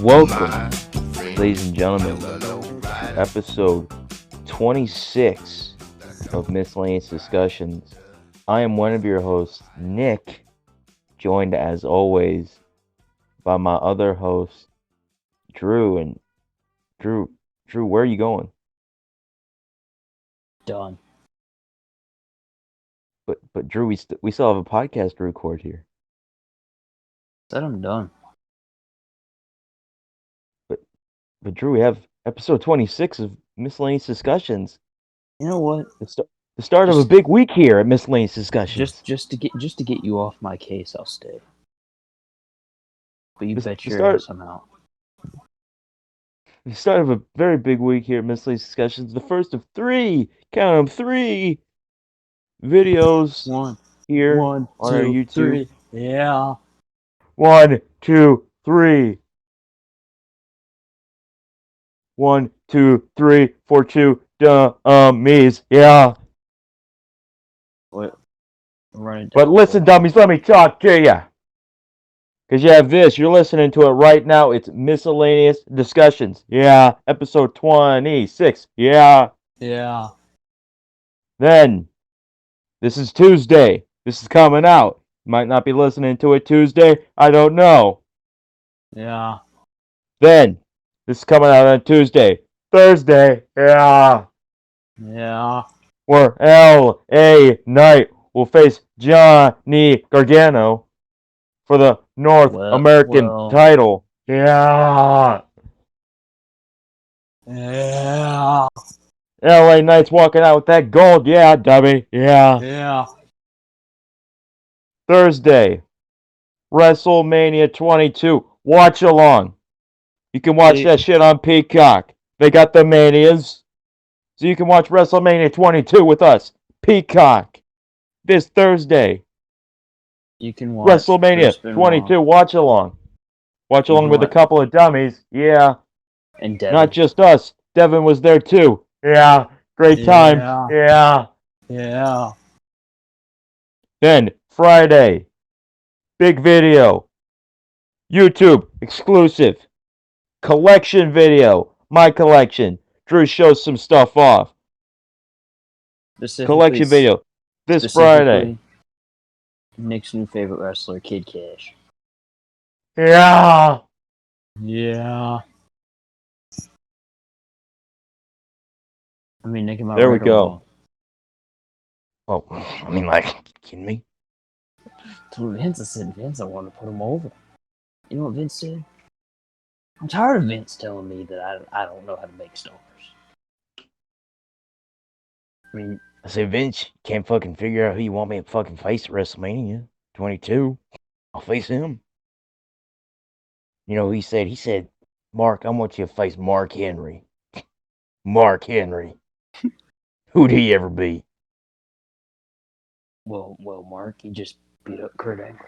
Welcome, ladies and gentlemen, to episode 26 of Miscellaneous Discussions. I am one of your hosts, Nick, joined as always by my other host, Drew. And Drew, where are you going? Done. But Drew, we still have a podcast to record here. Said I'm done. But Drew, we have episode 26 of Miscellaneous Discussions. You know what? The start of a big week here at Miscellaneous Discussions. Just to get you off my case, I'll stay. But you bet The your start- ass I'm out. The start of a very big week here at Miscellaneous Discussions. The first of three, count them, three videos here on our YouTube. 3. Yeah. 1, 2, 3. 1, 2, 3, 4, 2, dummies. Yeah. What? Running. But listen, dummies, let me talk to ya. Because you have this. You're listening to it right now. It's Miscellaneous Discussions. Yeah. Episode 26. Yeah. Yeah. Then, this is Tuesday. This is coming out. Might not be listening to it Tuesday. I don't know. Yeah. Then, this is coming out on Tuesday. Thursday. Yeah. Yeah. Where L.A. Knight will face Johnny Gargano for the North American title. Yeah. Yeah. L.A. Knight's walking out with that gold. Yeah, dummy. Yeah. Yeah. Thursday, WrestleMania 22. Watch along. You can watch that shit on Peacock. They got the Manias. So you can watch WrestleMania 22 with us. Peacock. This Thursday. You can watch WrestleMania 22. Watch along. Watch along with a couple of dummies. Yeah. And Devin. Not just us. Devin was there too. Yeah. Great time. Yeah. Yeah. Then, Friday. Big video. YouTube exclusive. Collection video. My collection. Drew shows some stuff off. Collection video. This Friday. Nick's new favorite wrestler, Kid Cash. Yeah. Yeah. I mean, Nick and my there we go. Oh, I mean, like, kidding me? That's what Vince said. Vince, I want to put him over. You know what Vince said? I'm tired of Vince telling me that I don't know how to make stars. I mean, I say, Vince, you can't fucking figure out who you want me to fucking face at WrestleMania 22. I'll face him. You know, he said, Mark, I want you to face Mark Henry. Mark Henry. Who'd he ever be? Well, Mark, he just beat up Kurt Angle.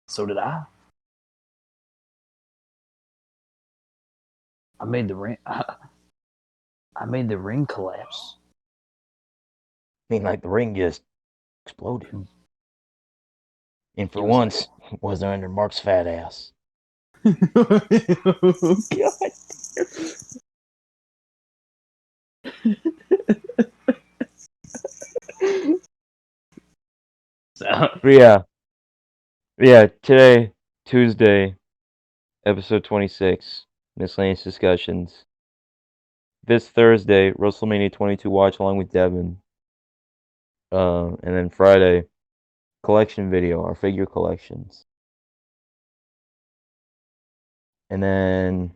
So did I. I made the ring. I made the ring collapse. I mean, like the ring just exploded. And for once, it wasn't under Mark's fat ass. Oh, God. Yeah, today, Tuesday, episode 26, Miscellaneous Discussions. This Thursday, WrestleMania 22 watch along with Devin. And then Friday, collection video, our figure collections. And then,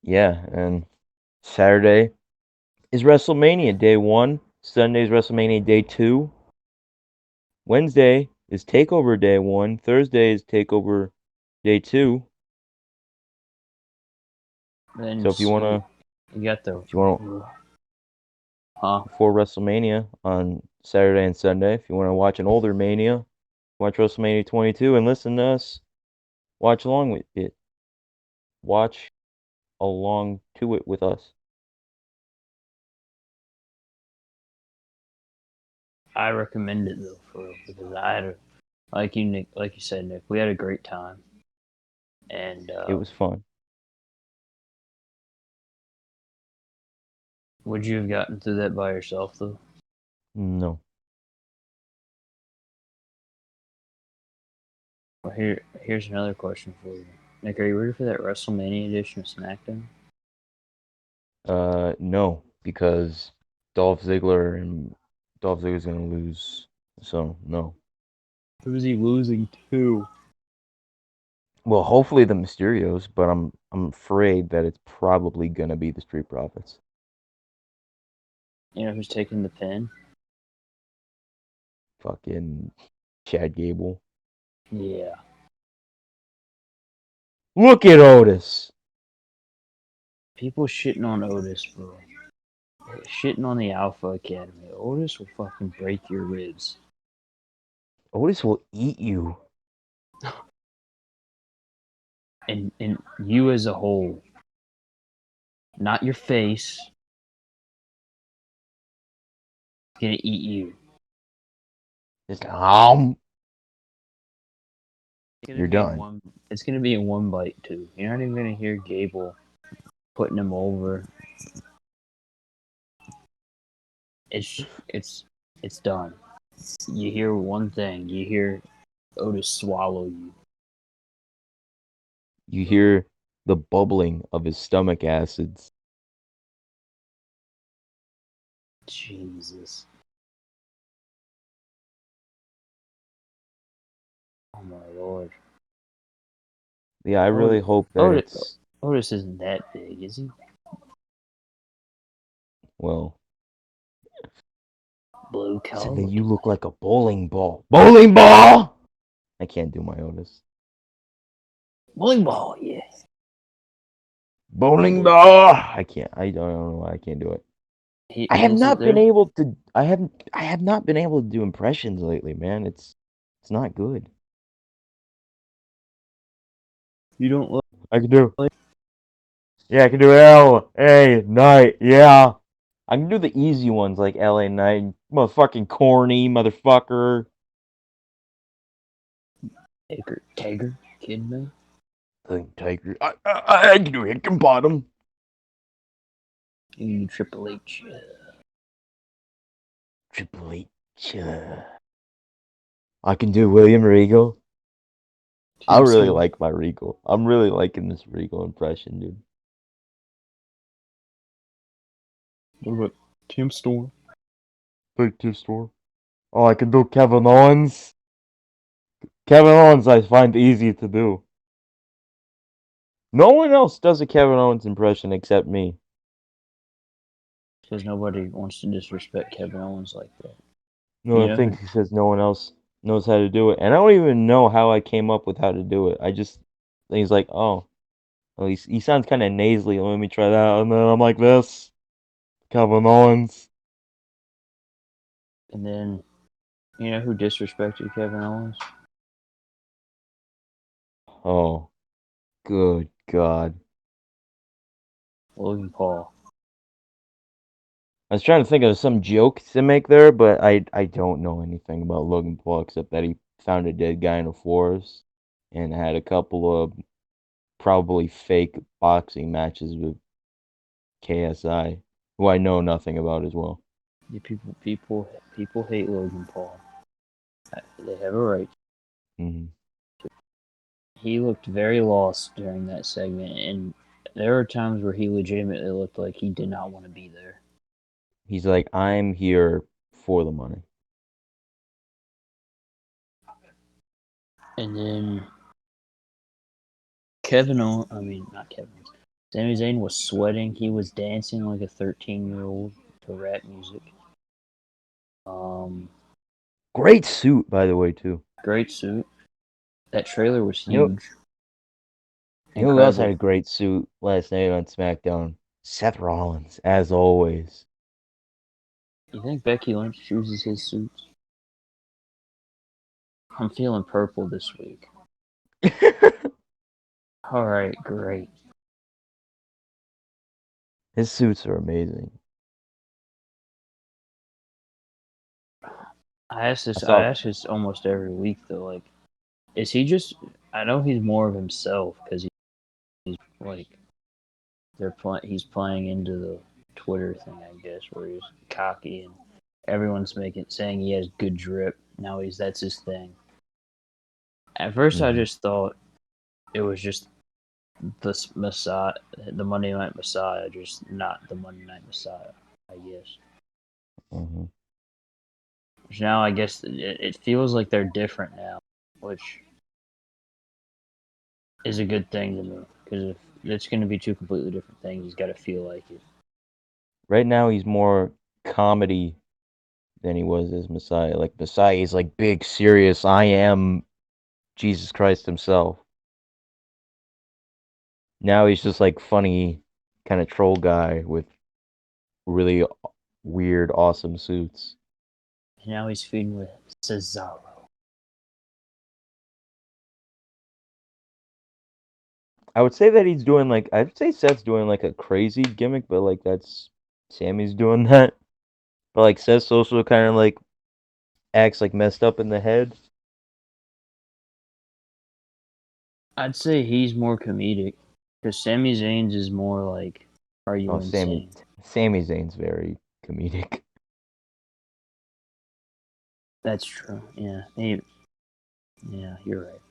yeah, and Saturday is WrestleMania Day 1. Sunday is WrestleMania Day 2. Wednesday is TakeOver Day 1. Thursday is TakeOver Day 2. Then so if you want to... You got the... If you want to... Before WrestleMania on Saturday and Sunday, if you want to watch an older Mania, watch WrestleMania 22 and listen to us. Watch along with it. Watch along to it with us. I recommend it though, for real, because I had like you said, Nick, we had a great time, and it was fun. Would you have gotten through that by yourself though? No. Well, here's another question for you, Nick. Are you ready for that WrestleMania edition of SmackDown? No, because Dolph Ziggler's gonna lose. So no. Who's he losing to? Well, hopefully the Mysterios, but I'm afraid that it's probably gonna be the Street Profits. You know who's taking the pin? Fucking Chad Gable. Yeah. Look at Otis. People shitting on Otis, bro. Shitting on the Alpha Academy. Otis will fucking break your ribs. Otis will eat you. And you as a whole. Not your face. Gonna eat you. Just It's You're gonna be in done. one. It's gonna be in one bite too. You're not even gonna hear Gable putting him over. It's done. You hear one thing. You hear Otis swallow you. You hear the bubbling of his stomach acids. Jesus. Oh my lord. Yeah, I really hope that Otis, it's Otis isn't that big, is he? well. Blue He said collar. that you look like a bowling ball. Bowling ball! I can't do my Otis. Bowling ball, yeah. Bowling ball! I can't. I don't know why I can't do it. I have He'll sit not been there. able to. I have not been able to do impressions lately, man. It's not good. You don't look I can do. like. Yeah, I can do L.A. Night. Yeah. I can do the easy ones like L.A. Night. Motherfucking corny, motherfucker. Taker, kidding me? Tiger. I can do Hickenbottom. You Triple H. Triple H. I can do William Regal. I really like my Regal. I'm really liking this Regal impression, dude. What about Tim Storm? Big two store. Oh, I can do Kevin Owens. Kevin Owens I find easy to do. No one else does a Kevin Owens impression except me. Because nobody wants to disrespect Kevin Owens like that. No, You I know think who? he says no one else knows how to do it. And I don't even know how I came up with how to do it. I just, he's like, oh, well, he sounds kind of nasally. Let me try that. And then I'm like this. Kevin Owens. And then, you know who disrespected Kevin Owens? Oh, good God. Logan Paul. I was trying to think of some joke to make there, but I don't know anything about Logan Paul except that he found a dead guy in a forest and had a couple of probably fake boxing matches with KSI, who I know nothing about as well. Yeah, people hate Logan Paul. They have a right. Hmm. He looked very lost during that segment, and there are times where he legitimately looked like he did not want to be there. He's like, I'm here for the money. And then Kevin Owens, I mean, not Kevin Owens, Sami Zayn was sweating. He was dancing like a 13-year-old to rap music. Great suit, by the way, too. Great suit. That trailer was You know, huge. you know who else had Incredible. a great suit last night on SmackDown? Seth Rollins, as always. You think Becky Lynch chooses his suits? I'm feeling purple this week. All right, great. His suits are amazing. I I saw. ask this almost every week though. Like, is he just? I know he's more of himself because he's like he's playing into the Twitter thing, I guess, where he's cocky and everyone's saying he has good drip. Now that's his thing. At first, I Mhm. just thought it was just the Messiah, the Monday Night Messiah, just not the Monday Night Messiah, I guess. Mhm. Which now I guess it feels like they're different now, which is a good thing to me because if it's going to be two completely different things, he's got to feel like it. Right now, he's more comedy than he was as Messiah. Like Messiah is like big, serious. I am Jesus Christ himself. Now he's just like funny, kind of troll guy with really weird, awesome suits. And now he's feeding with Cesaro. I would say that he's doing like I'd say Seth's doing like a crazy gimmick, but like that's Sammy's doing that. But like Seth's also kind of like acts like messed up in the head. I'd say he's more comedic because Sami Zayn's is more like, "Are you Oh, insane?" Sami Zayn's very comedic. That's true. Yeah, yeah, you're right.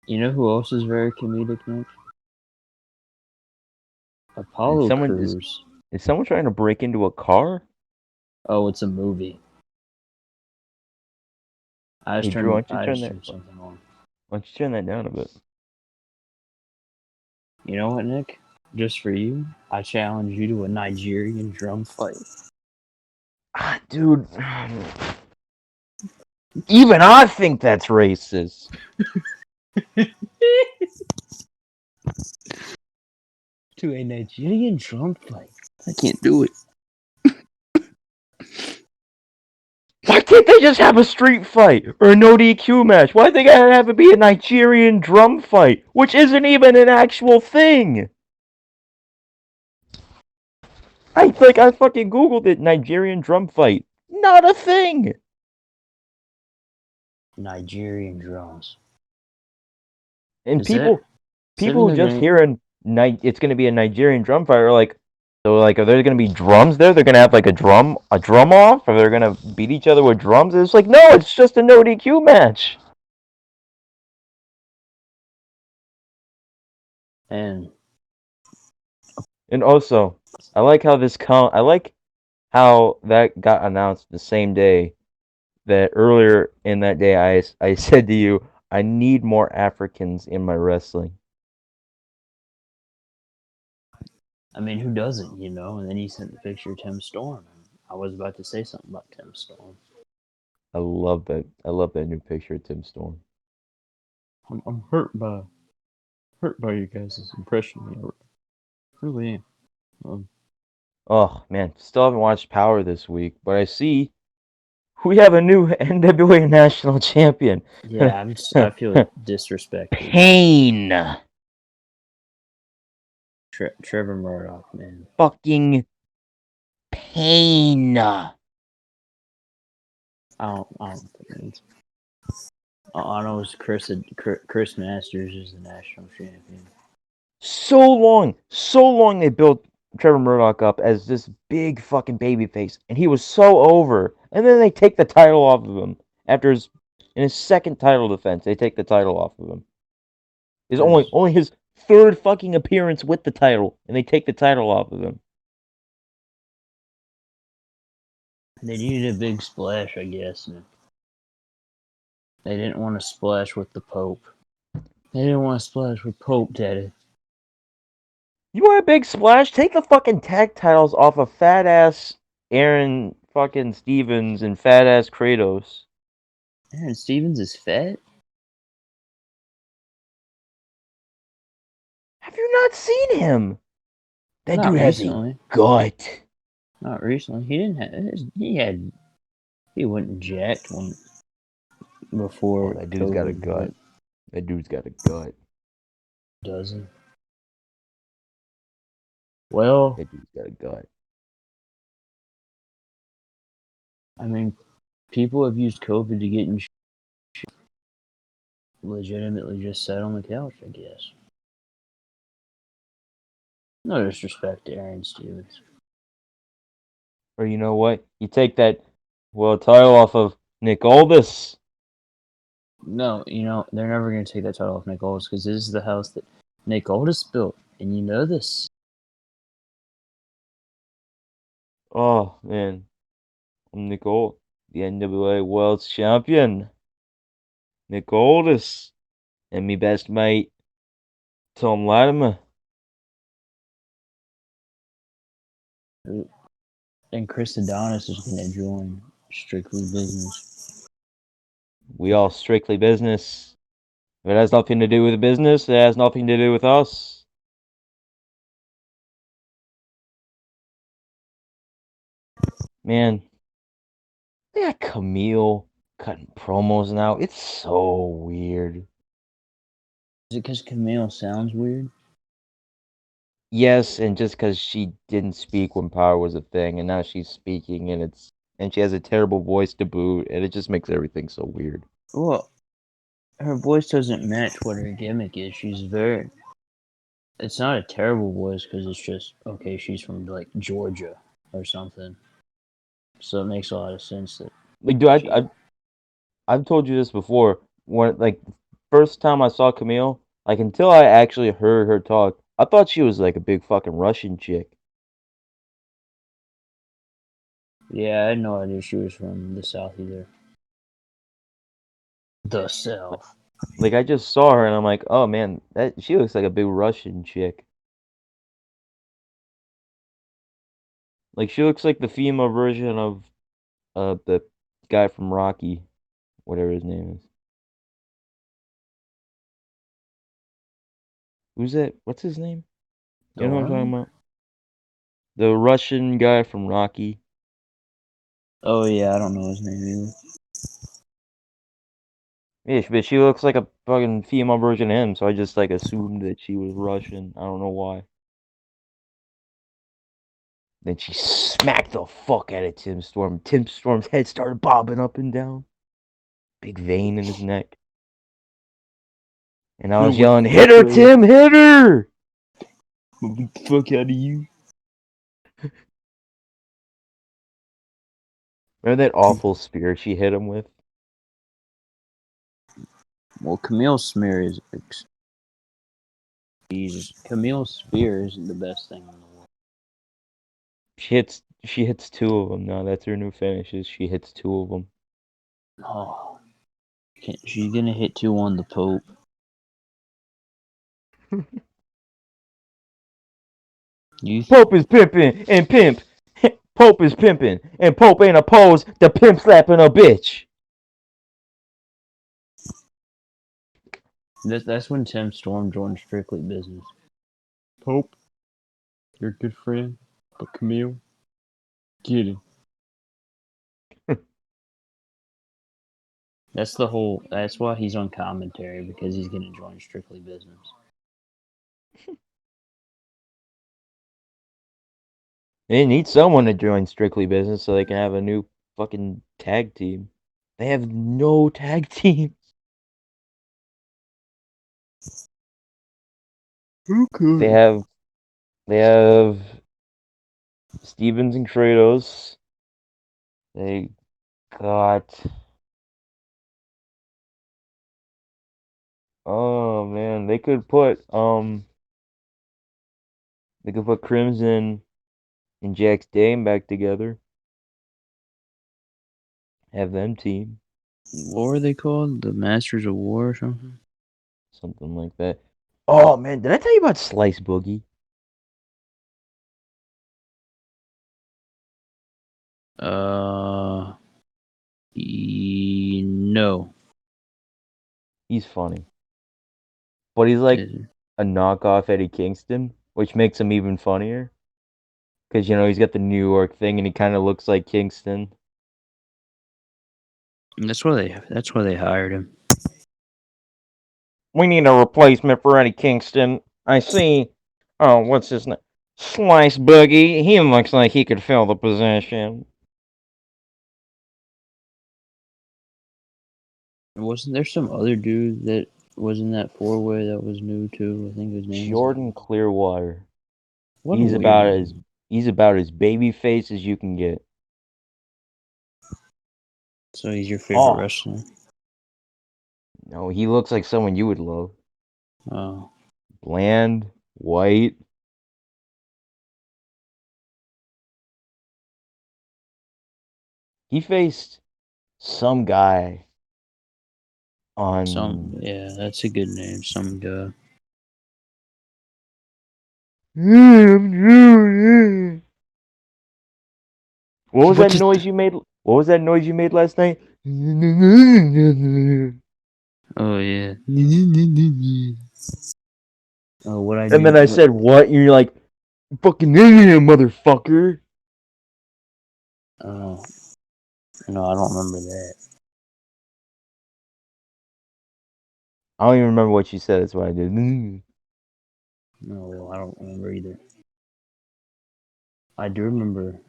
You know who else is very comedic, Nick? And Apollo someone Crews. is someone trying to break into a car? Oh, it's a movie. Hey Drew, I just turned something on. why don't you turn that down a bit? You know what, Nick? Just for you, I challenge you to a Nigerian drum fight. Ah, dude. Even I think that's racist. To a Nigerian drum fight. I can't do it. Why can't they just have a street fight or a no DQ match? Why they gotta have it be a Nigerian drum fight, which isn't even an actual thing? I fucking googled it. Nigerian drum fight, not a thing. Nigerian drums. And Is that people even who they're just gonna? hear it's gonna be a Nigerian drum fight are like, so like, are there gonna be drums there? They're gonna have like a drum off, or they're gonna beat each other with drums? It's like, no, it's just a no DQ match. And And also, I like how that got announced the same day that earlier in that day I said to you, I need more Africans in my wrestling. I mean, who doesn't, you know? And then he sent the picture of Tim Storm. And I was about to say something about Tim Storm. I love that. I love that new picture of Tim Storm. I'm hurt by you guys' impression of me. I really am. Oh man, still haven't watched Power this week, but I see we have a new NWA national champion. Yeah, I feel disrespected. Pain. Trevor Murdoch, man. Fucking pain. I don't think it means. All I know is Chris Masters is the national champion. So long they built Trevor Murdoch up as this big fucking babyface, and he was so over. And then they take the title off of him in his second title defense. They take the title off of him. His There's only his third fucking appearance with the title, and they take the title off of him. They needed a big splash, I guess. And they didn't want to splash with the Pope. They didn't want to splash with Pope, Daddy. You want a big splash? Take the fucking tag titles off of fat ass Aaron fucking Stevens and fat ass Kratos. Aaron Stevens is fat? Have you not seen him? That Not dude has a recently. gut. Not recently. He didn't have. He wasn't jacked when Oh, before that dude's got a COVID. gut. What That dude's got a gut. does he? Well, That dude's got a gut. I mean, people have used COVID to get in legitimately just sat on the couch, I guess. No disrespect to Aaron Stevens. Or you know what? You take that title off of Nick Aldis. No, they're never going to take that title off Nick Aldis because this is the house that Nick Aldis built, and you know this. Oh man, I'm Nick Aldis, the NWA World Champion. Nick Aldis and me best mate Tom Latimer. And Chris Adonis is going to join Strictly Business. We all strictly business. If it has nothing to do with the business, it has nothing to do with us. Man, they got Camille cutting promos now. It's so weird. Is it because Camille sounds weird? Yes, and just because she didn't speak when power was a thing, and now she's speaking, and she has a terrible voice to boot, and it just makes everything so weird. Well, her voice doesn't match what her gimmick is. It's not a terrible voice because it's just, okay, she's from like Georgia or something. So it makes a lot of sense that Like, dude, she. I've told you this before. When like first time I saw Camille, like until I actually heard her talk, I thought she was like a big fucking Russian chick. Yeah, I had no idea she was from the South either. The Like, South. like I just saw her and I'm like, oh man, that she looks like a big Russian chick. Like she looks like the female version of the guy from Rocky, whatever his name is. Who's that? What's his name? The You know who I'm talking one? about? The Russian guy from Rocky. Oh, yeah, I don't know his name either. Yeah, but she looks like a fucking female version of him, so I just like assumed that she was Russian. I don't know why. Then she smacked the fuck out of Tim Storm. Tim Storm's head started bobbing up and down. Big vein in his neck. And I No, was what yelling, the hit fuck, her, Ray? Tim, hit her! What the fuck out of you? Remember that awful spear she hit him with? Well, Camille Smear is. Jesus. Camille Spear isn't the best thing in the world. She hits two of them now. That's her new finishes. She hits two of them. Oh. She's gonna hit 2 on the Pope. You. Pope is pimping and pimp. Pope is pimping and Pope ain't opposed to pimp slapping a bitch. That's when Tim Storm joined Strictly Business. Pope, you're a good friend, but Camille, get him. That's why he's on commentary, because he's gonna join Strictly Business. They need someone to join Strictly Business so they can have a new fucking tag team. They have no tag team. Who They could? have they have Stevens and Kratos. They got oh man, they could put Crimson and Jax Dane back together. Have them team. What were they called? The Masters of War or something? Something like that. Oh man, did I tell you about Slice Boogie? Uh, no. He's funny. But he's like Is it? a knockoff Eddie Kingston, which makes him even funnier. Because, he's got the New York thing and he kind of looks like Kingston. That's why they hired him. We need a replacement for Eddie Kingston. I see. Oh, what's his name? Slice Boogie. He looks like he could fill the position. Wasn't there some other dude that was in that 4-way that was new too? I think his name was like. Jordan Clearwater. What a He's weird about as name. he's about as baby face as you can get. So he's your favorite Oh, wrestler? no, he looks like someone you would love. Oh, Bland, white. He faced some guy on. yeah, that's a good name. Some guy. What was What that did? noise you made? What was that noise you made last night? Oh yeah. Oh, what I And do? then I said, "What?" And you're like, "Fucking motherfucker." Oh, no, I don't remember that. I don't even remember what you said. That's what I did. No, well, I don't remember either. I do remember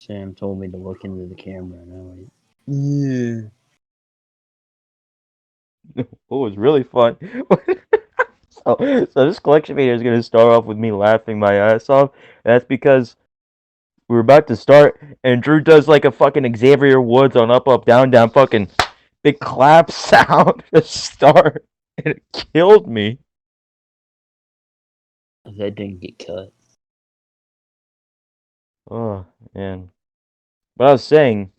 Sam told me to look into the camera, and I went, yeah. What was really fun. So this collection video is gonna start off with me laughing my ass off. And that's because we were about to start, and Drew does like a fucking Xavier Woods on up, up, down, down, fucking big clap sound to start, and it killed me. That didn't get cut. Oh man. But I was saying,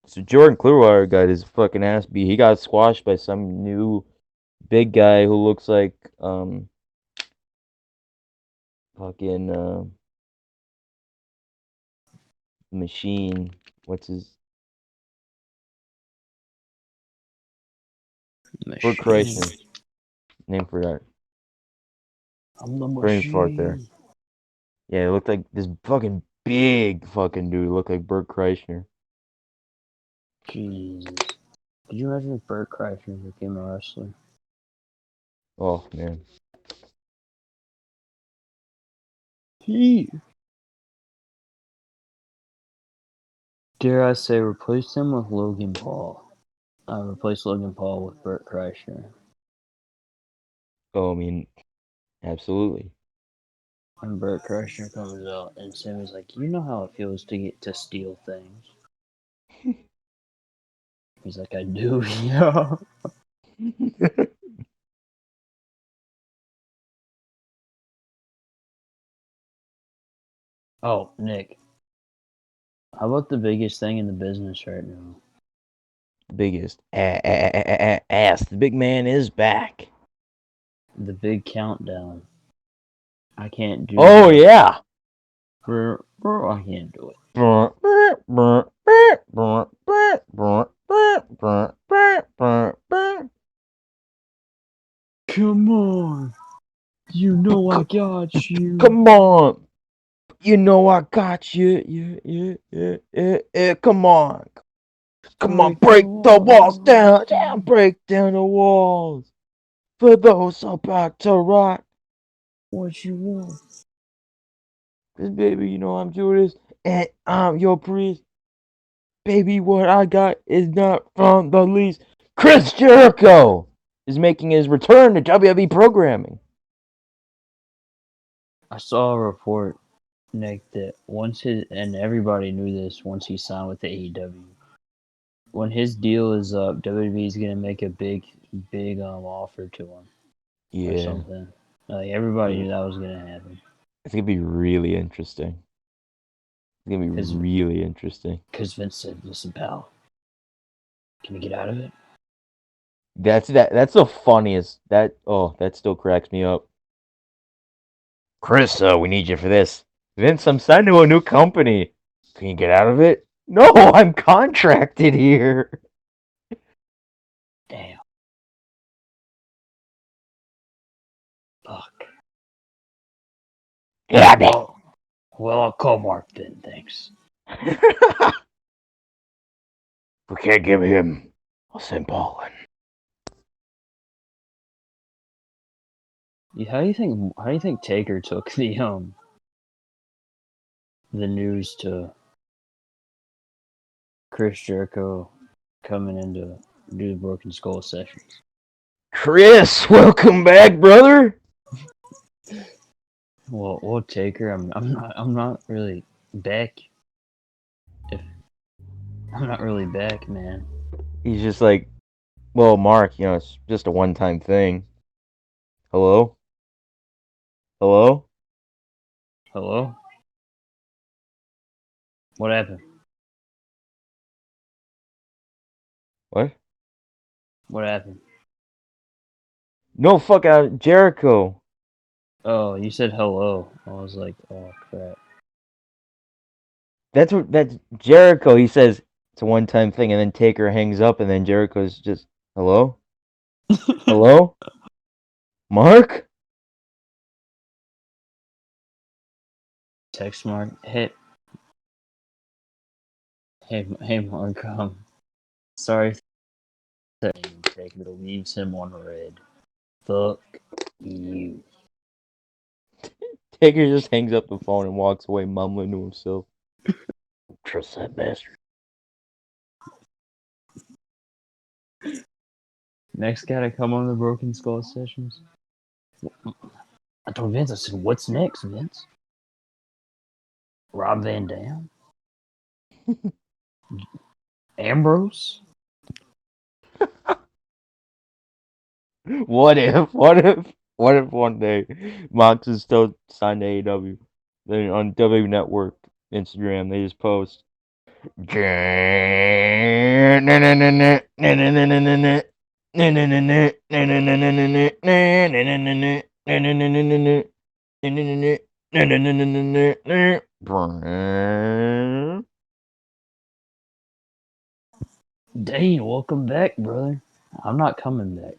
so Jordan Clearwater got his fucking ass beat. He got squashed by some new big guy who looks like fucking machine. What's his Bert Machine. Kreischer name for that? I'm the Brain fart there. machine. Yeah, it looked like this fucking big fucking dude. Looked like Bert Kreischer. Jesus. Could you imagine if Bert Kreischer became a wrestler? Oh man. He. Dare I say, replace him with Logan Paul. I replace Logan Paul with Bert Kreischer. Oh, I mean, absolutely. When Bert Kreischer comes out and Sammy's like, you know how it feels to get to steal things? He's like, I do, yeah. Oh, Nick, how about the biggest thing in the business right now? Biggest ass. The big man is back. The big countdown. I can't do Oh the. yeah. I can't do it. Come on. You know I got you. Come on. You know I got you. Yeah. Come on. Come on, Break the break the walls walls. down, break down the walls. For those about to rock. What you want? Cause baby, you know I'm Judas and I'm your priest. Baby, what I got is not from the least. Chris Jericho is making his return to WWE programming. I saw a report, Nick, that once his, and everybody knew this once he signed with the AEW, when his deal is up, WWE is gonna make a big offer to him or Yeah, something. Like everybody it's knew that was gonna happen gonna be really interesting. It's gonna be because really interesting. Vince said, "Listen, pal, can we get out of it?" That's the funniest. That still cracks me up. Chris, we need you for this. Vince, I'm signed to a new company. Can you get out of it? No, I'm contracted here. Damn, fuck. Yeah, man. Well, I'll call Mark then. Thanks. We can't give him. I'll send Paul in. How do you think Taker took the news to Chris Jericho coming in to do the Broken Skull sessions? Chris, welcome back, brother. Well, Taker, I'm not really back. If I'm not really back, man. He's just like, well, Mark, it's just a one-time thing. Hello? Hello? Hello? What happened? What? What happened? No, fuck out, Jericho. Oh, you said hello. I was like, oh crap. That's Jericho. He says it's a one-time thing, and then Taker hangs up, and then Jericho's just, hello? Hello? Mark? Text Mark. Hey, Mark. Sorry. Taker leaves him on red. Fuck you. Taker just hangs up the phone and walks away, mumbling to himself. Trust that bastard. Next guy to come on the Broken Skull sessions. I told Vince, I said, what's next, Vince? Rob Van Dam? Ambrose? What if one day Mox is still signed to AEW? Then on W Network Instagram, they just post. Dane, welcome back, brother. I'm not coming back.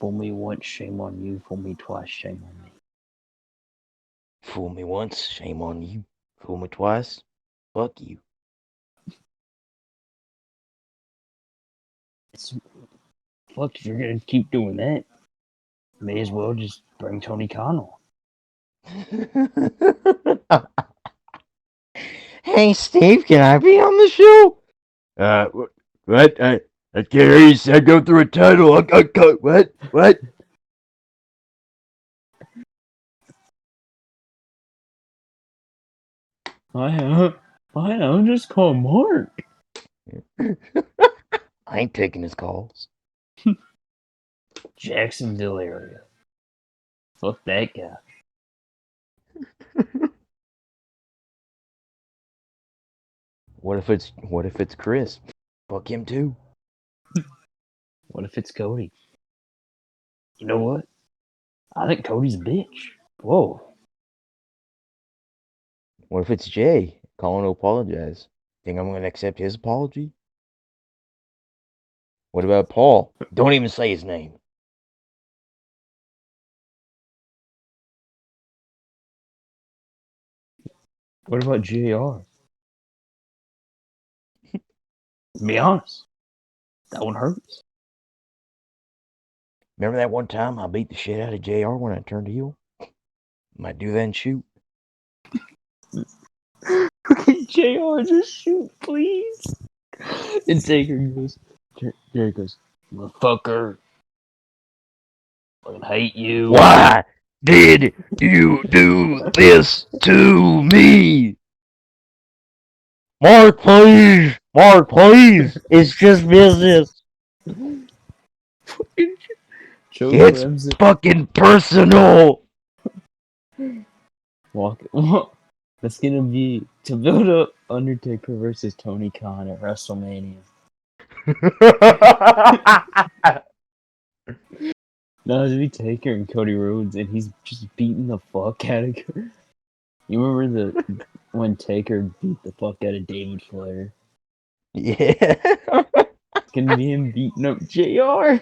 Fool me once, shame on you. Fool me twice, shame on me. Fool me once, shame on you. Fool me twice, fuck you. Fuck, if you're gonna keep doing that, may as well just bring Tony Khan on. Hey, Steve, can I be on the show? What? I can't hear you say go through a tunnel. What? What? I don't just call Mark. I ain't taking his calls. Jacksonville area. Fuck that guy. What if it's Chris? Fuck him too. What if it's Cody? You know what? I think Cody's a bitch. Whoa. What if it's Jay calling to apologize? Think I'm gonna accept his apology? What about Paul? Don't even say his name. What about JR? Be honest. That one hurts. Remember that one time I beat the shit out of JR when I turned heel? Might do that and shoot. JR, just shoot, please. And Taker goes, Jerry goes, motherfucker. Fucking hate you. Why did you do this to me? Mark, please! Mark, please! It's just business. Joe It's grabs it. fucking personal. Walk. That's gonna be to build up Undertaker versus Tony Khan at WrestleMania. No, it'd be Taker and Cody Rhodes, and he's just beating the fuck out of her. You remember when Taker beat the fuck out of David Flair? Yeah. It's gonna be him beating up JR.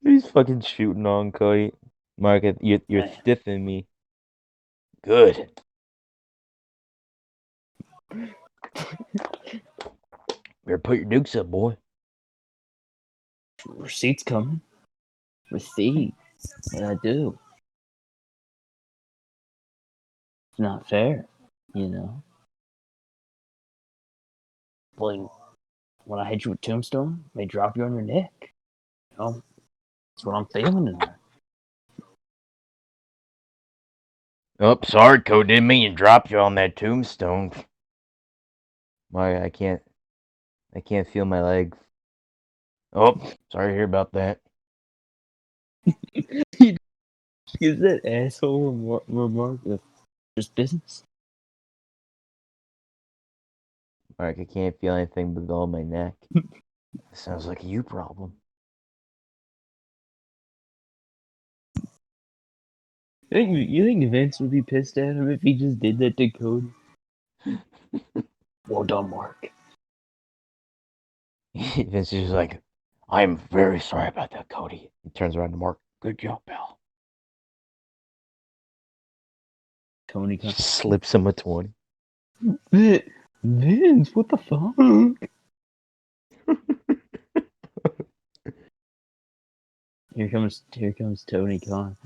He's fucking shooting on Cody. Mark, you're Man, stiffing me. Good. Better put your dukes up, boy. receipts coming. Receipts. What I do? It's not fair, you know. Like when I hit you with Tombstone, they drop you on your neck. You know, that's what I'm feeling tonight. Oh, sorry, Code. Didn't mean to drop you on that tombstone. My, I can't feel my leg. Oh, sorry to hear about that. Is that asshole remark of just business? Mark, I can't feel anything below my neck. Sounds like a you problem. You think Vince would be pissed at him if he just did that to Cody? Well done, Mark. Vince is just like, I'm very sorry about that, Cody. He turns around to Mark. Good job, pal. Tony He Khan. slips him a 20. Vince, what the fuck? Here comes Tony Khan.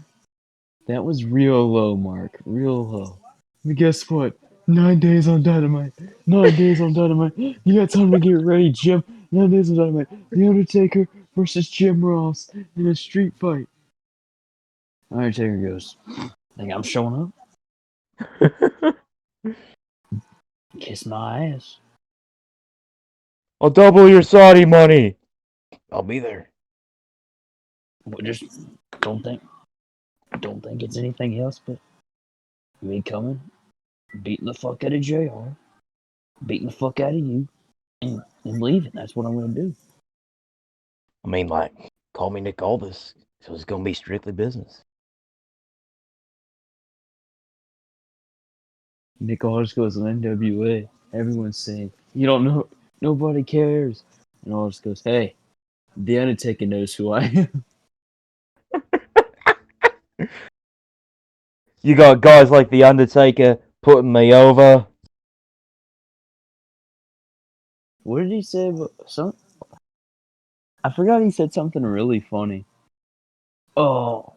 That was real low, Mark. Real low. But guess what? 9 days on Dynamite. 9 days on Dynamite. You got time to get ready, Jim. 9 days on Dynamite. The Undertaker versus Jim Ross in a street fight. Undertaker goes, think I'm showing up? Kiss my ass. I'll double your Saudi money. I'll be there. But just don't think it's anything else but me coming, beating the fuck out of JR, beating the fuck out of you, and leaving. That's what I'm gonna do. I mean, like, call me Nick Aldis. So it's going to be strictly business. Nick Aldis goes on NWA. Everyone's saying, you don't know, nobody cares. And Aldis goes, hey, The Undertaker knows who I am. You got guys like The Undertaker putting me over. What did he say about I forgot he said something really funny. Oh,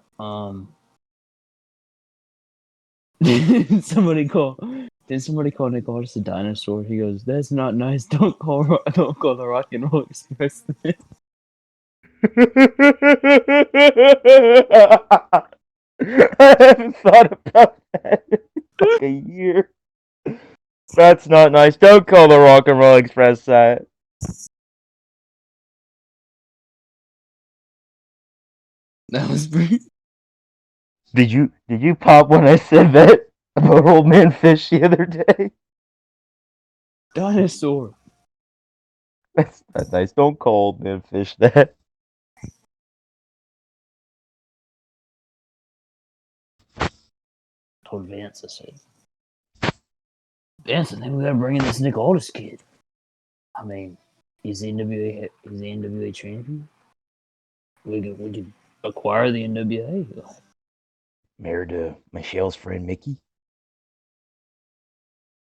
somebody call. Did somebody call Nick Aldis a dinosaur? He goes, "That's not nice. Don't call the Rock and Roll Express." I haven't thought about that in like a year. That's not nice. Don't call the Rock and Roll Express that. That was pretty. Did you pop when I said that about old man fish the other day? Dinosaur. That's not nice. Don't call old man fish that. Told Vance, I said, Vance, I think we gotta bring in this Nick Aldis kid. I mean, he's the NWA champion. We could acquire the NWA. Married to Michelle's friend Mickey.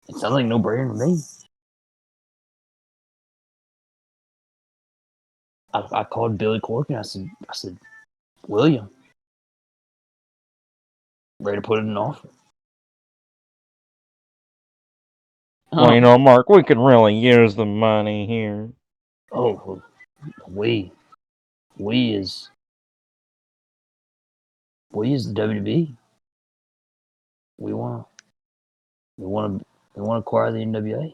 It sounds like no brainer to me. I called Billy Corgan. I said, William, ready to put in an offer. Well, you know, Mark, we could really use the money here. Oh, we we is the WWE. We want we want to acquire the NWA.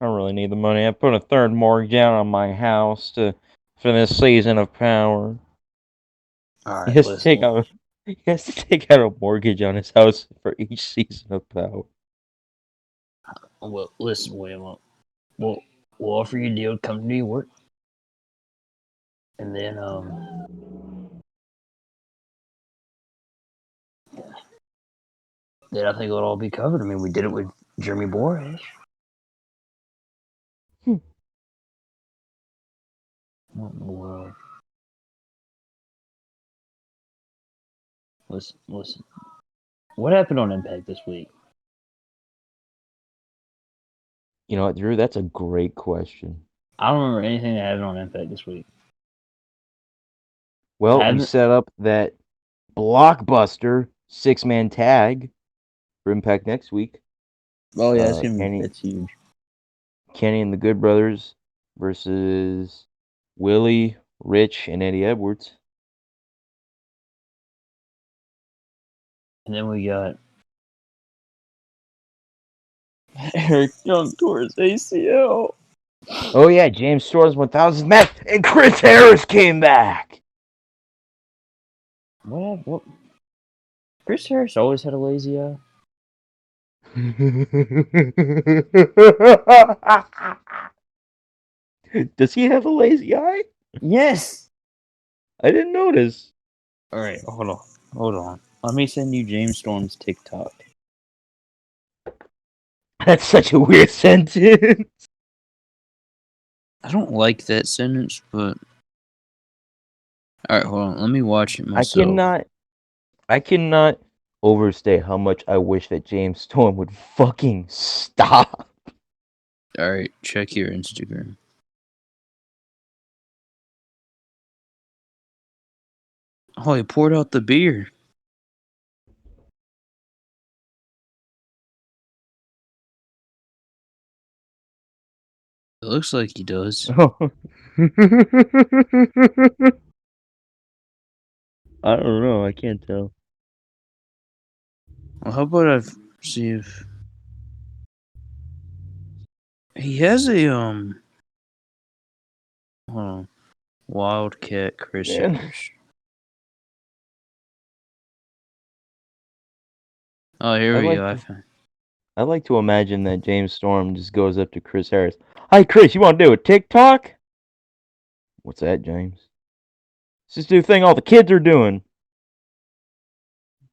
I really need the money. I put a third mortgage down on my house for this season of Power. All He right, has to listen. take out a mortgage on his house for each season of Power. Well, listen, William. We'll offer you a deal to come to New York, and then I think it'll all be covered. I mean, we did it with Jeremy Borash. What in the world? Listen. What happened on Impact this week? You know what, Drew? That's a great question. I don't remember anything that happened on Impact this week. Well, we Haven't. set up that blockbuster 6-man tag for Impact next week. Oh yeah, Kenny that's huge. and the Good Brothers versus Willie, Rich, and Eddie Edwards. And then we got Eric Young tore his ACL. Oh yeah, James Storm's 1000th match, and Chris Harris came back. What? Chris Harris always had a lazy eye. Does he have a lazy eye? Yes. I didn't notice. All right, hold on. Let me send you James Storm's TikTok. That's such a weird sentence. I don't like that sentence, but all right, hold on. Let me watch it myself. I cannot overstate how much I wish that James Storm would fucking stop. All right, check your Instagram. Oh, he poured out the beer. It looks like he does. I don't know. I can't tell. Well, how about I see if he has a hold on. Wildcat Chris Man. Harris. Oh, here I we like go. to, I like to imagine that James Storm just goes up to Chris Harris. Hi, Chris. You want to do a TikTok? What's that, James? It's this new thing all the kids are doing.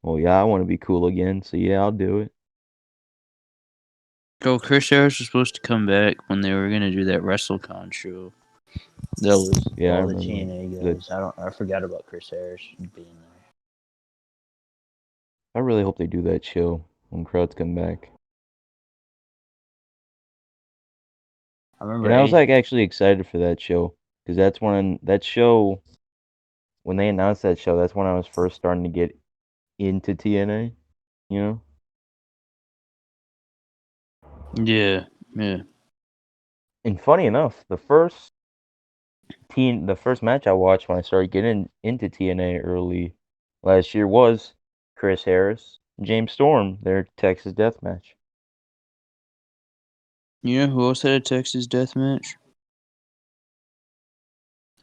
Well, yeah, I want to be cool again, so yeah, I'll do it. Oh, Chris Harris was supposed to come back when they were gonna do that WrestleCon show. That was Yeah, I all the remember. TNA guys. I forgot about Chris Harris being there. I really hope they do that show when crowds come back. I remember And I was like actually excited for that show because that's when that show when they announced that show, that's when I was first starting to get into TNA, you know? Yeah. And funny enough, the first match I watched when I started getting into TNA early last year was Chris Harris, James Storm, their Texas Death Match. You know who else had a Texas death match?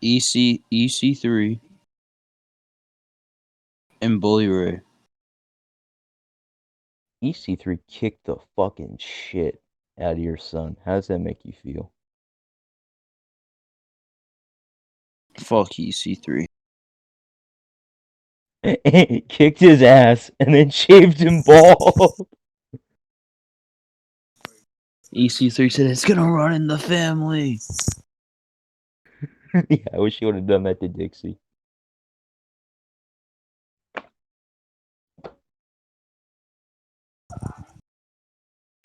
EC3 and Bully Ray. EC3 kicked the fucking shit out of your son. How does that make you feel? Fuck EC3. Kicked his ass and then shaved him bald. EC3 said it's gonna run in the family. Yeah, I wish he would have done that to Dixie.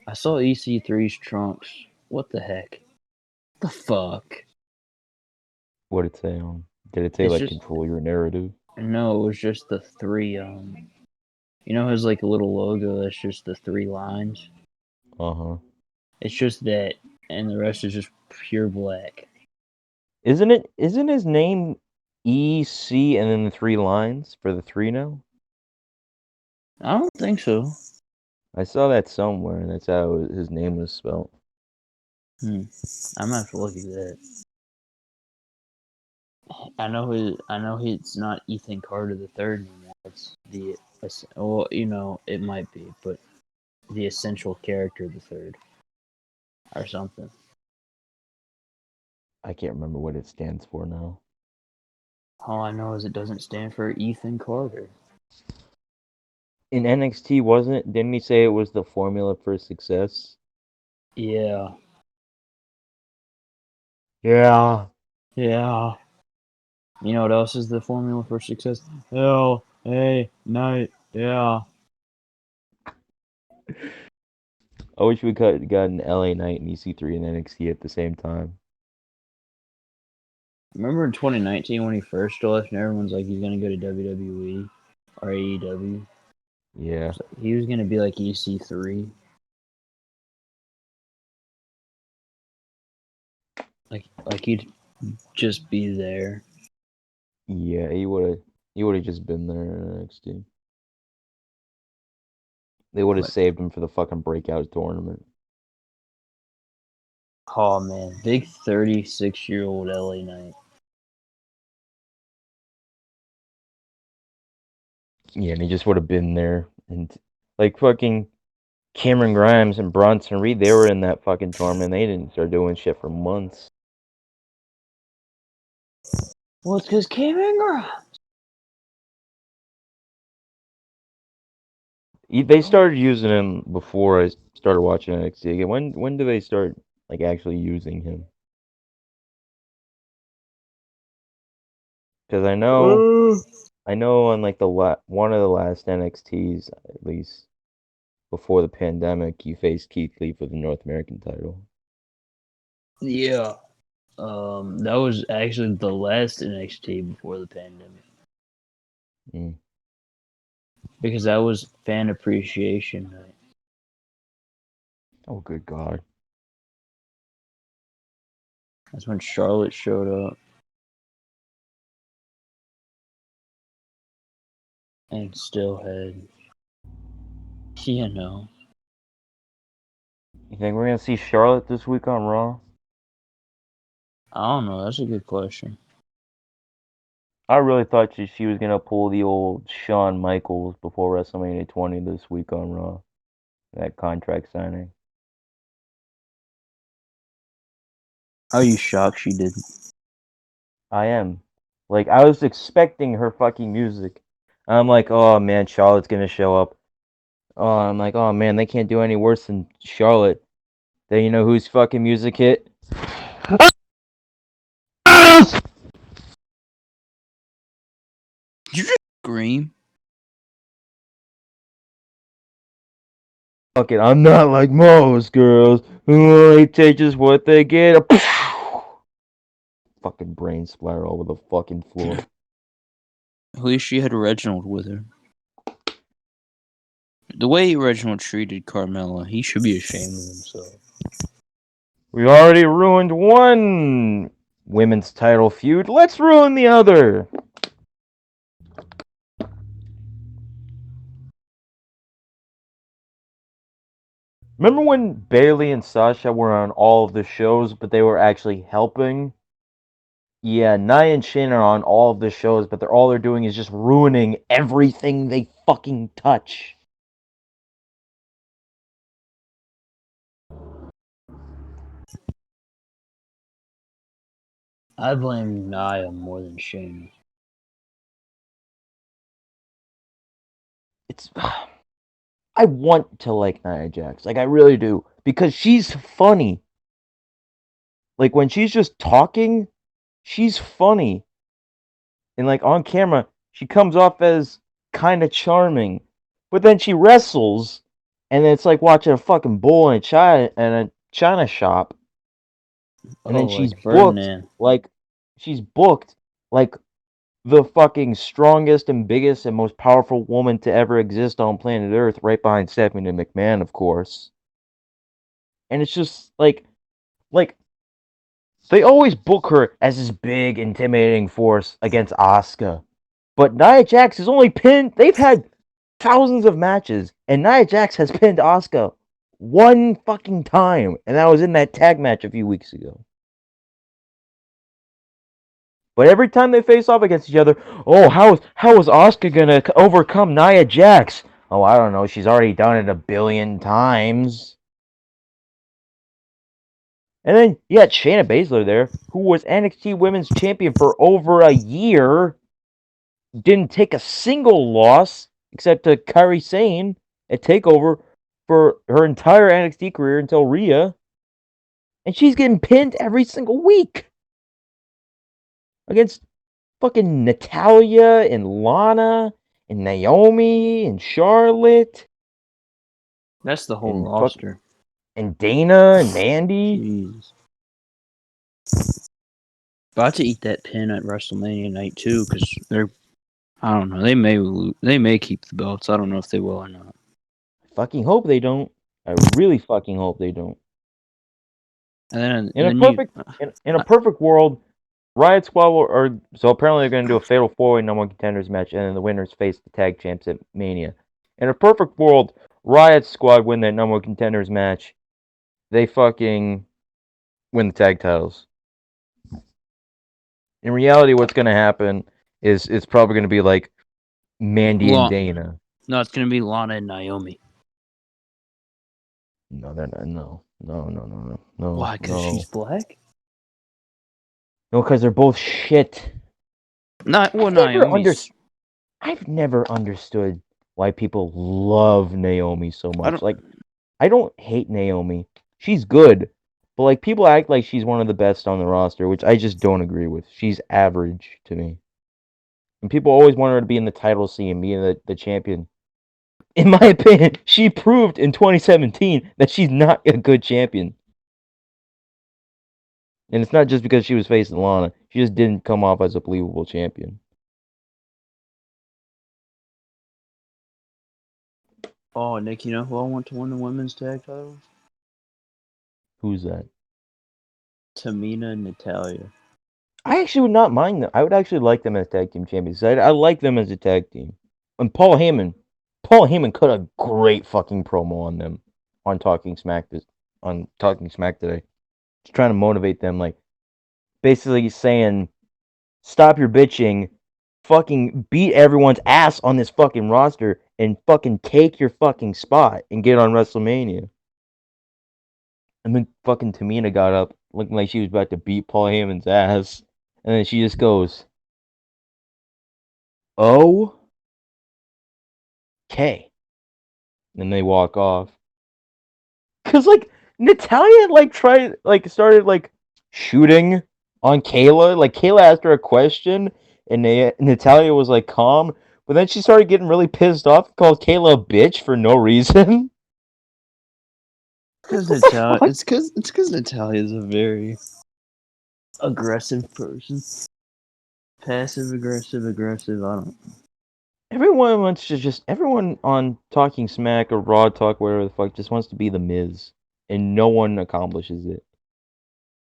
I saw EC3's trunks. What the heck? The fuck? What did it say on? Did it say It's like just control your narrative? no. It was just the three. You know, it has like a little logo. That's just the three lines. Uh huh. It's just that, and the rest is just pure black. Isn't it? Isn't his name EC and then the three lines for the three now? I don't think so. I saw that somewhere, and that's how his name was spelled. I'm gonna have to look at that. I know he's not Ethan Carter the third anymore. It's the well, you know, it might be, but the essential character the third or something. I can't remember what it stands for now. All I know is it doesn't stand for Ethan Carter. In NXT, wasn't it? Didn't he say it was the formula for success? Yeah. Yeah. Yeah. You know what else is the formula for success? LA Knight. Yeah. I wish we could gotten LA Knight and EC3 and NXT at the same time. Remember in 2019 when he first left and everyone's like he's gonna go to WWE or AEW? Yeah. So he was gonna be like EC3. Like he'd just be there. Yeah, he would have just been there in NXT. They would have What? saved him for the fucking breakout tournament. Oh man, big 36-year-old LA Knight. Yeah, and he just would have been there. And like fucking Cameron Grimes and Bronson Reed, they were in that fucking tournament. They didn't start doing shit for months. Well, it's because Cameron Grimes. They started using him before I started watching NXT again. When do they start like actually using him? Because I know on like one of the last NXTs at least before the pandemic, you faced Keith Lee for the North American title. Yeah. That was actually the last NXT before the pandemic. Mm. Because that was fan appreciation night. Oh, good God. That's when Charlotte showed up. And still had, you know. You think we're going to see Charlotte this week on Raw? I don't know. That's a good question. I really thought she was going to pull the old Shawn Michaels before WrestleMania 20 this week on Raw. That contract signing. Are you shocked she didn't? I am. Like, I was expecting her fucking music. I'm like, oh man, Charlotte's going to show up. Oh, I'm like, oh man, they can't do any worse than Charlotte. Then you know whose fucking music hit? Did you just scream? Fuck it, I'm not like most girls who only take just what they get. Fucking brain splatter all over the fucking floor. At least she had Reginald with her. The way Reginald treated Carmella, he should be ashamed of himself. We already ruined one women's title feud. Let's ruin the other. Remember when Bailey and Sasha were on all of the shows, but they were actually helping? Yeah, Nia and Shane are on all of the shows, but all they're doing is just ruining everything they fucking touch. I blame Nia more than Shane. It's I want to like Nia Jax, like I really do, because she's funny. Like when she's just talking, she's funny. And like on camera, she comes off as kind of charming. But then she wrestles, and it's like watching a fucking bull in a china shop. And Oh, then she's like booked Ferdinand. like she's booked like the fucking strongest and biggest and most powerful woman to ever exist on planet Earth, right behind Stephanie McMahon, of course. And it's just like they always book her as this big, intimidating force against Asuka. But Nia Jax has only pinned. They've had thousands of matches, and Nia Jax has pinned Asuka one fucking time, and that was in that tag match a few weeks ago. But every time they face off against each other, oh, how is Asuka gonna overcome Nia Jax? Oh, I don't know. She's already done it a billion times. And then you had Shayna Baszler there, who was NXT Women's Champion for over a year, didn't take a single loss except to Kairi Sane at Takeover for her entire NXT career until Rhea, and she's getting pinned every single week against fucking Natalia and Lana and Naomi and Charlotte That's the whole and roster. and Dana and Mandy. Jeez. About to eat that pin at WrestleMania night too, because they're. I don't know. They may keep the belts. I don't know if they will or not. Fucking hope they don't. I really fucking hope they don't. And In a then you. perfect in a perfect world, Riot Squad are so apparently they're going to do a fatal four-way number one contenders match, and then the winners face the tag champs at Mania. In a perfect world, Riot Squad win that number one contenders match, they fucking win the tag titles. In reality, what's gonna happen is it's probably gonna be like Mandy and Dana. No, it's gonna be Lana and Naomi. No, they're not. No. Why? Because she's black? No, because they're both shit. Not well. Never under, Naomi's. I've never understood why people love Naomi so I much. don't. Like, I don't hate Naomi. She's good. But like people act like she's one of the best on the roster, which I just don't agree with. She's average to me. And people always want her to be in the title scene, being the champion. In my opinion, she proved in 2017 that she's not a good champion. And it's not just because she was facing Lana. She just didn't come off as a believable champion. Oh, Nick, you know who I want to win the women's tag titles? Who's that? Tamina and Natalia. I actually would not mind them. I would actually like them as tag team champions. I like them as a tag team. And Paul Heyman cut a great fucking promo on them on Talking Smack today. Just trying to motivate them, like basically saying, "Stop your bitching, fucking beat everyone's ass on this fucking roster, and fucking take your fucking spot and get on WrestleMania." And then fucking Tamina got up looking like she was about to beat Paul Heyman's ass, and then she just goes, "Oh, okay." And they walk off. Cause like Natalia started like shooting on Kayla. Like Kayla asked her a question, and Natalia was like calm, but then she started getting really pissed off and called Kayla a bitch for no reason. Because What the Natalia, fuck? it's because Natalia's a very aggressive person. Passive aggressive, aggressive. I don't. Everyone wants to just everyone on Talking Smack or Raw Talk, whatever the fuck, just wants to be the Miz, and no one accomplishes it.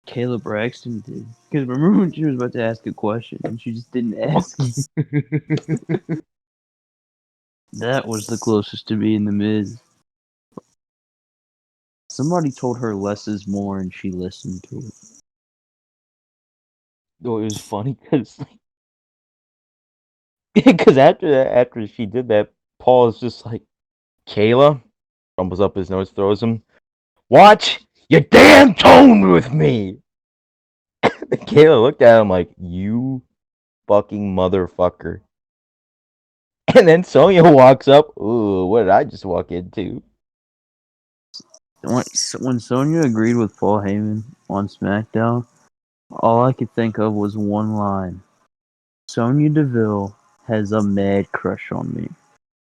Kayla Braxton did. Because remember when she was about to ask a question and she just didn't ask? That was the closest to being the Miz. Somebody told her less is more and she listened to it. No, it was funny because after that, after she did that, Paul is just like, Kayla, crumbles up his nose, throws him. Watch your damn tone with me. Kayla looked at him like, you fucking motherfucker. And then Sonya walks up. Ooh, what did I just walk into? When Sonya agreed with Paul Heyman on SmackDown, all I could think of was one line. Sonya Deville has a mad crush on me.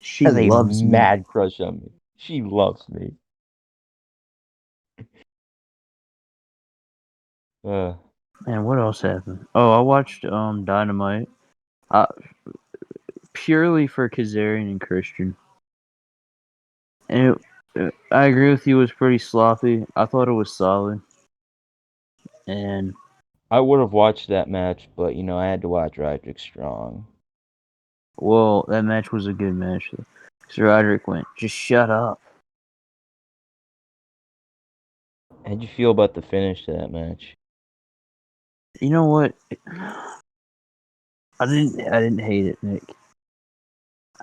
She Has a loves me. mad crush on me. She loves me. Uh, And what else happened? Oh, I watched Dynamite. Uh, purely for Kazarian and Christian. And I agree with you, it was pretty sloppy. I thought it was solid. And, I would have watched that match, but I had to watch Roderick Strong. well, that match was a good match. Because Roderick went, just shut up. How'd you feel about the finish to that match? You know what? I didn't hate it, Nick.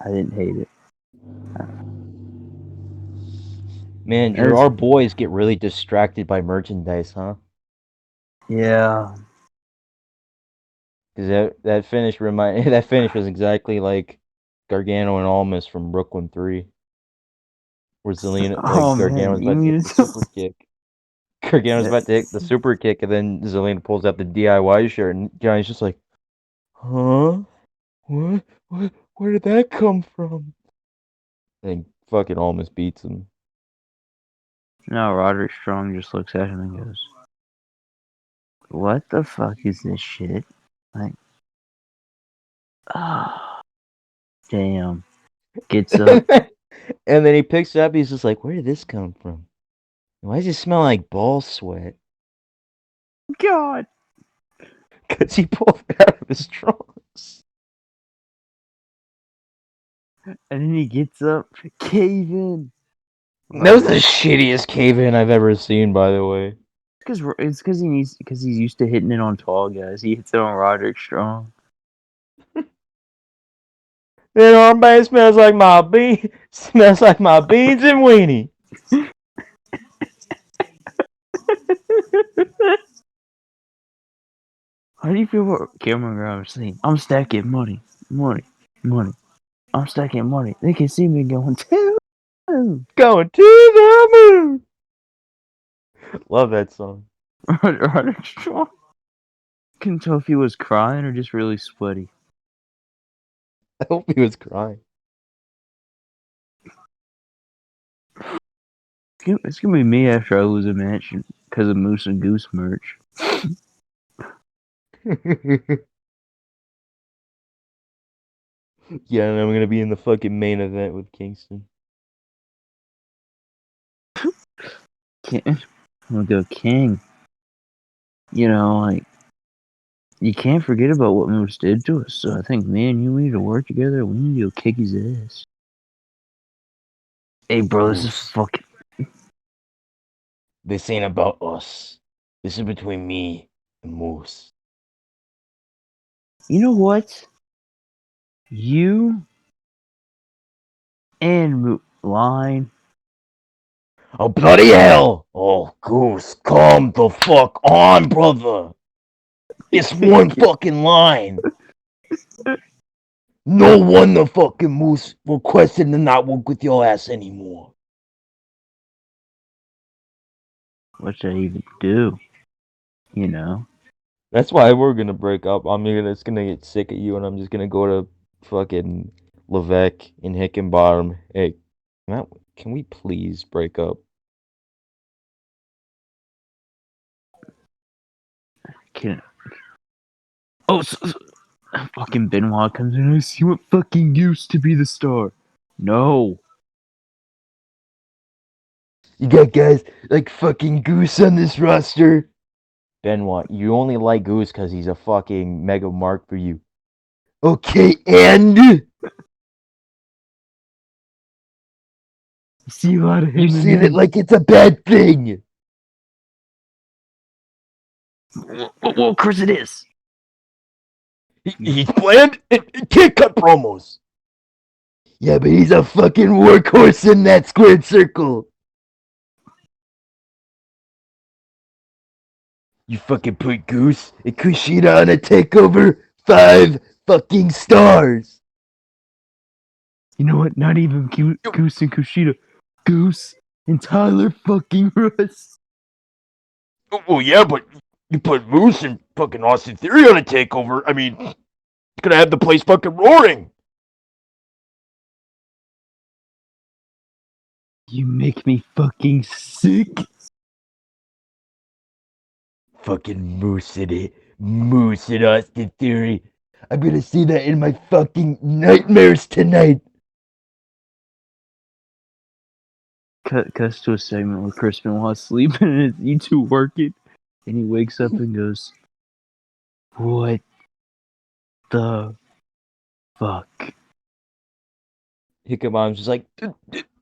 I didn't hate it. Man, As, our boys get really distracted by merchandise, huh? yeah. Because that finish that finish was exactly like Gargano and Almas from Brooklyn 3, where Oh Gargano man, was you about to hit mean the super kick. Gargano's that? about to hit the super kick, and then Zelina pulls out the DIY shirt, and Johnny's just like, "Huh? What? Where did that come from?" And fucking Almas beats him. No, Roderick Strong just looks at him and goes, "What the fuck is this shit?" Like, ah, damn. Gets up. And then he picks it up. He's just like, "Where did this come from? Why does it smell like ball sweat?" God. Because he pulled it out of his trunks. And then he gets up, cave in. That was the shittiest cave-in I've ever seen, by the way. It's because he's used to hitting it on tall guys. He hits it on Roderick Strong. That armband smells like my smells like my beans and weenie. How do you feel about Cameron Grimes saying, "I'm stacking money, money, money. I'm stacking money. They can see me going to Going to the moon. Love that song. Roderick Strong." Couldn't tell if he was crying or just really sweaty. I hope he was crying. It's gonna be me after I lose a match because of Moose and Goose merch. Yeah, and I'm gonna be in the fucking main event with Kingston. I'm gonna go King. You know, like, you can't forget about what Moose did to us. So I think me and you need to work together. We need to go kick his ass. Hey, bro, this is Moose. fucking. This ain't about us. This is between me and Moose. You know what? You and Line. Oh, bloody hell! Oh, Goose, come the fuck on, brother! It's one fucking line! No wonder fucking Moose requested to not work with your ass anymore. What should I even do? You know? That's why we're gonna break up. I'm just gonna get sick of you, and I'm just gonna go to fucking Levesque in Hickenbottom. Hey, Matt, can we please break up? Can Oh, fucking Benoit comes in. I see what fucking used to be the star. No. You got guys like fucking Goose on this roster. Benoit, you only like Goose because he's a fucking mega mark for you. Okay, and I see a lot of him. you seen it like it's a bad thing. Well, of course it is. He's bland and can't cut promos. Yeah, but he's a fucking workhorse in that squared circle. You fucking put Goose and Kushida on a takeover 5 fucking stars. You know what? Not even Goose and Kushida. Goose and Tyler fucking Russ. Well, yeah, but you put Moose and fucking Austin Theory on a takeover. I mean, it's gonna have the place fucking roaring. You make me fucking sick. Fucking Moose in it. Moose and Austin Theory. I'm gonna see that in my fucking nightmares tonight. Cuts to a segment where Chris Benoit's sleeping and it's you two working, and he wakes up and goes, "What the fuck?" Hickabom's just like,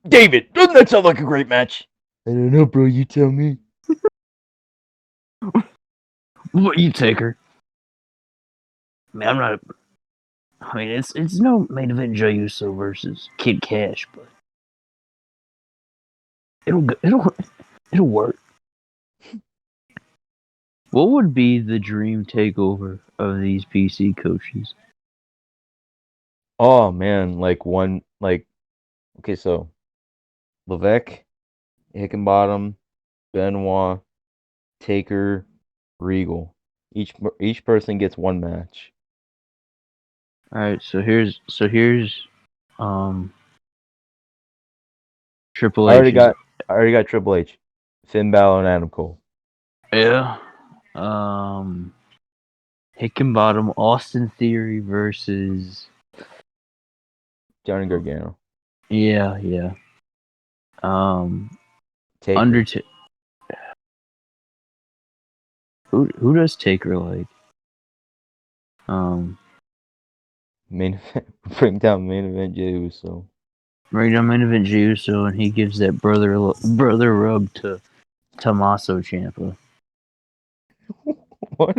David, doesn't that sound like a great match? I don't know, bro. You tell me. What, you take her? Man, I'm not. I mean, it's no main event Jey Uso versus Kid Cash, but it'll work. What would be the dream takeover of these PC coaches? Oh man, okay, so Levesque, Hickenbottom, Benoit, Taker, Regal. Each person gets one match. All right, so here's Triple I H. already got Triple H, Finn Balor, and Adam Cole. Yeah. Hickenbottom, Austin Theory versus. Johnny Gargano. Yeah. Taker. Undertaker. Who does Taker like? Main event, bring down main event Jey Uso. Right on main event Jey Uso, and he gives that brother rub to Tommaso Ciampa. What?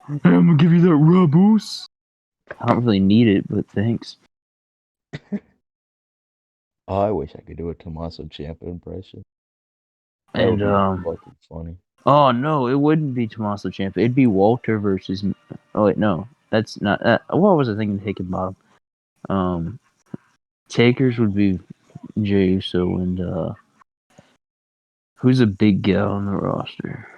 Hey, I'm gonna give you that rub, Oos. I don't really need it, but thanks. Oh, I wish I could do a Tommaso Ciampa impression. That would And be fucking funny. oh no, it wouldn't be Tommaso Ciampa. It'd be Walter versus. Oh wait, no, that's not. What was I thinking? Hickenbottom. Takers would be Jey Uso and who's a big gal on the roster?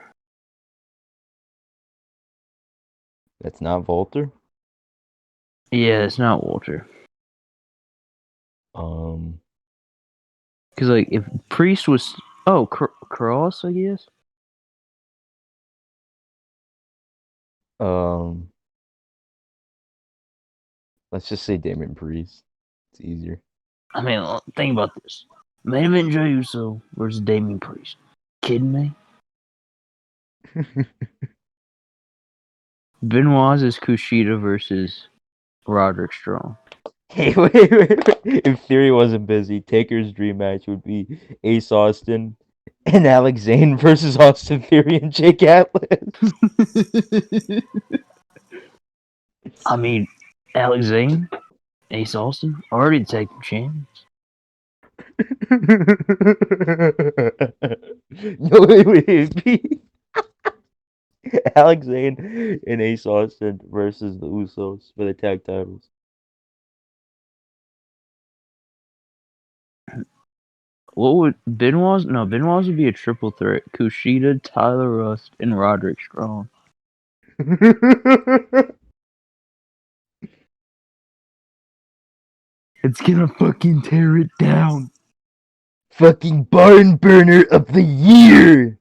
That's not Volter. Yeah, it's not Walter. Um, Because like if Priest was Cross, I guess. um, let's just say Damien Priest. It's easier. I mean, think about this: main event Jey Uso versus Damian Priest. Kidding me? Benoit is Kushida versus Roderick Strong. Hey, wait. If Theory wasn't busy, Taker's dream match would be Ace Austin and Alex Zane versus Austin Theory and Jake Atlas. I mean, Alex Zane, Ace Austin, already tag team champions. No, wait. Alex Zane and Ace Austin versus the Usos for the tag titles. What would Benoit's? No, Benoit's would be a triple threat: Kushida, Tyler Rust, and Roderick Strong. It's gonna fucking tear it down. Fucking barn burner of the year.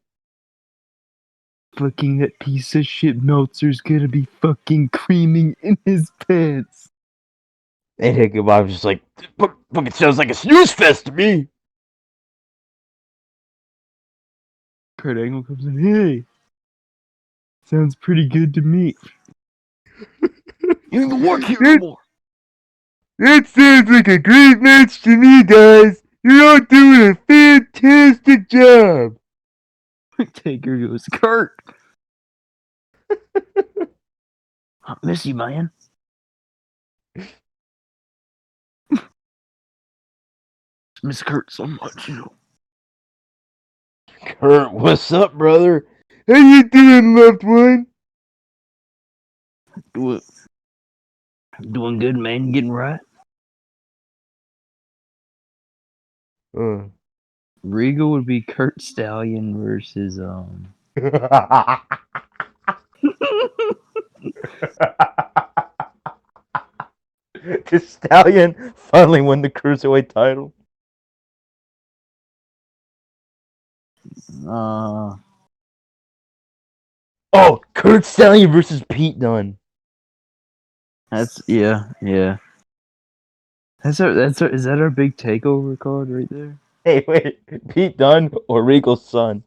Fucking that piece of shit Meltzer's gonna be fucking creaming in his pants. And Hickenbottom's just like, fucking sounds like a snooze fest to me. Kurt Angle comes in, hey, sounds pretty good to me. You don't even work here no more. That sounds like a great match to me, guys. You're all doing a fantastic job. Taker goes, Kurt, I miss you, man. Miss Kurt so much, you know. Kurt, what's up, brother? How you doing, loved one? Doing good, man. Getting right. Uh. Regal would be Kurt Stallion versus The Stallion finally won the Cruiserweight title. uh Oh, Kurt Stallion versus Pete Dunne. that's yeah. Is that our big takeover card right there? Hey, wait. Pete Dunne or Regal's son?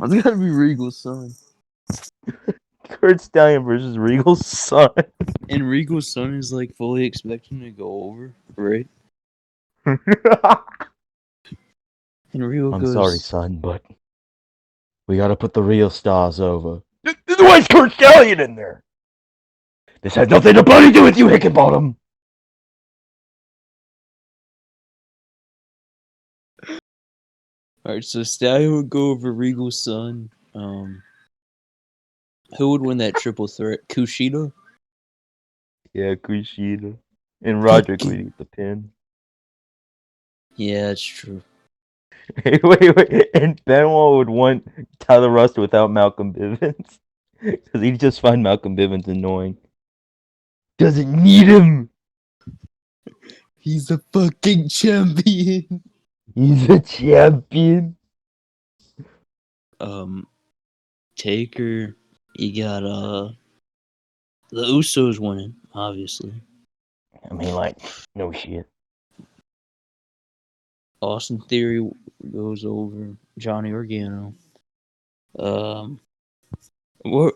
It's gotta be Regal's son. Kurt Stallion versus Regal's son. And Regal's son is like fully expecting to go over, right? And Regal I'm goes, sorry, son, but we gotta put the real stars over. Why is Kurt Stallion in there? This has nothing to bloody do with you, Hickenbottom. Alright, so Stallion would go over Regal's son. Who would win that triple threat? Kushida? Yeah, Kushida. And Roderick would Fucking eat the pin. yeah, that's true. Hey, wait. And Benoit would want Tyler Rust without Malcolm Bivens. Because he'd just find Malcolm Bivens annoying. Doesn't need him. He's a fucking champion. He's a champion. Taker, you got the Usos winning, obviously. I mean, like, no shit. Austin Theory goes over Johnny Organo. What?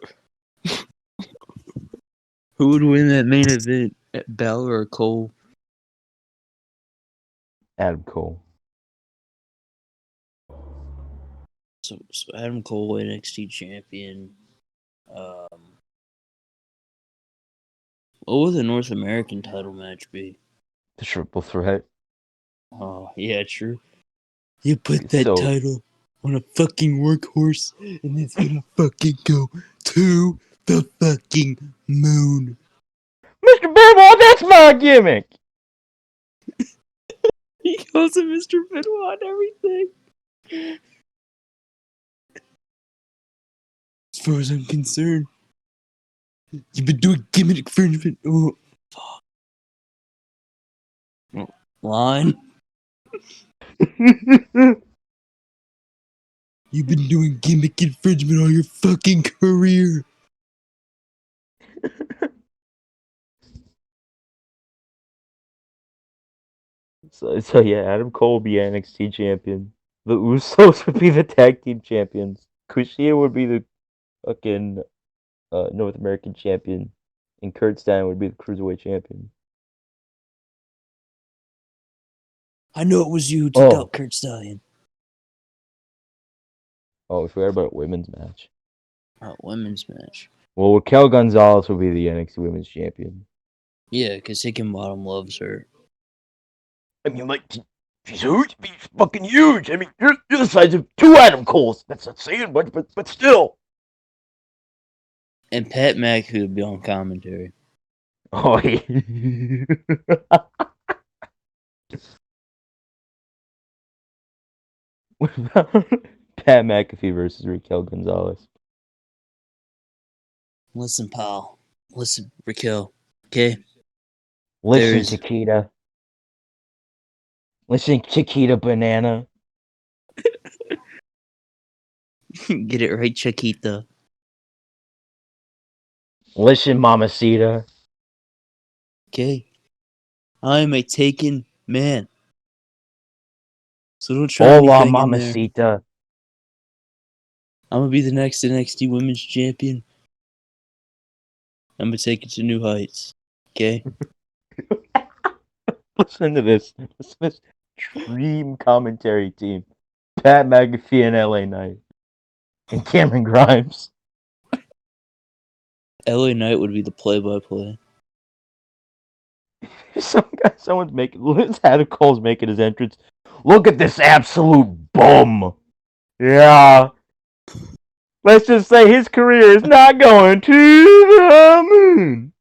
Who would win that main event? Balor or Cole? Adam Cole. So Adam Cole, NXT champion. What would the North American title match be? The triple threat. Oh, yeah, true. You put that So title on a fucking workhorse, and it's gonna fucking go to the fucking moon. Mr. Benoit, that's my gimmick. He calls him Mr. Benoit and everything. As far as I'm concerned, you've been doing gimmick infringement. Oh, fuck. Line. You've been doing gimmick infringement all your fucking career. So yeah, Adam Cole would be NXT champion. The Usos would be the tag team champions. Kushida would be the fucking North American champion, and Kurt Stein would be the cruiserweight champion. I know it was you who took Oh, out Kurt Stallion. we forgot about women's match. Women's match. Well, Raquel Gonzalez will be the NXT Women's Champion. Yeah, because Hickenbottom loves her. I mean, like, she's huge. She's fucking huge. I mean, you're the size of two Adam Coles. That's not saying much, but still. And Pat McAfee would be on commentary. Oh, yeah. What about Pat McAfee versus Raquel Gonzalez? Listen, pal. Listen, Raquel. Okay? Listen, There's Chiquita. Listen, Chiquita Banana. get it right, Chiquita. Listen, Mamacita. Okay? I'm a taken man. So don't try Hola, anything in there. Mamacita. I'm gonna be the next NXT Women's Champion. I'm gonna take it to new heights. Okay? Listen to this. Listen to this dream commentary team. Pat McAfee and LA Knight. And Cameron Grimes. LA Knight would be the play-by-play. Someone's making. Adam Cole's making his entrance. Look at this absolute bum. Yeah. Let's just say his career is not going to the moon.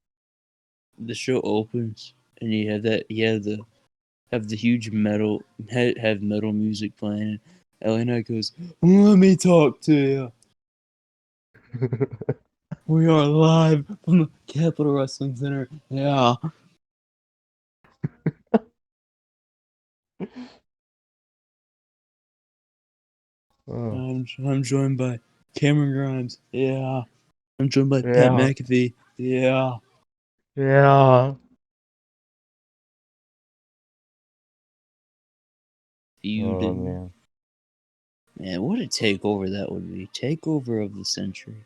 The show opens, and you have that. Have the huge metal have metal music playing. LA Knight goes, "Let me talk to you. We are live from the Capitol Wrestling Center. Yeah, Oh, I'm joined by Cameron Grimes. Yeah, I'm joined by Pat yeah. McAfee. Yeah, Yeah. Oh, feuding. man. Man, what a takeover that would be! Takeover of the century.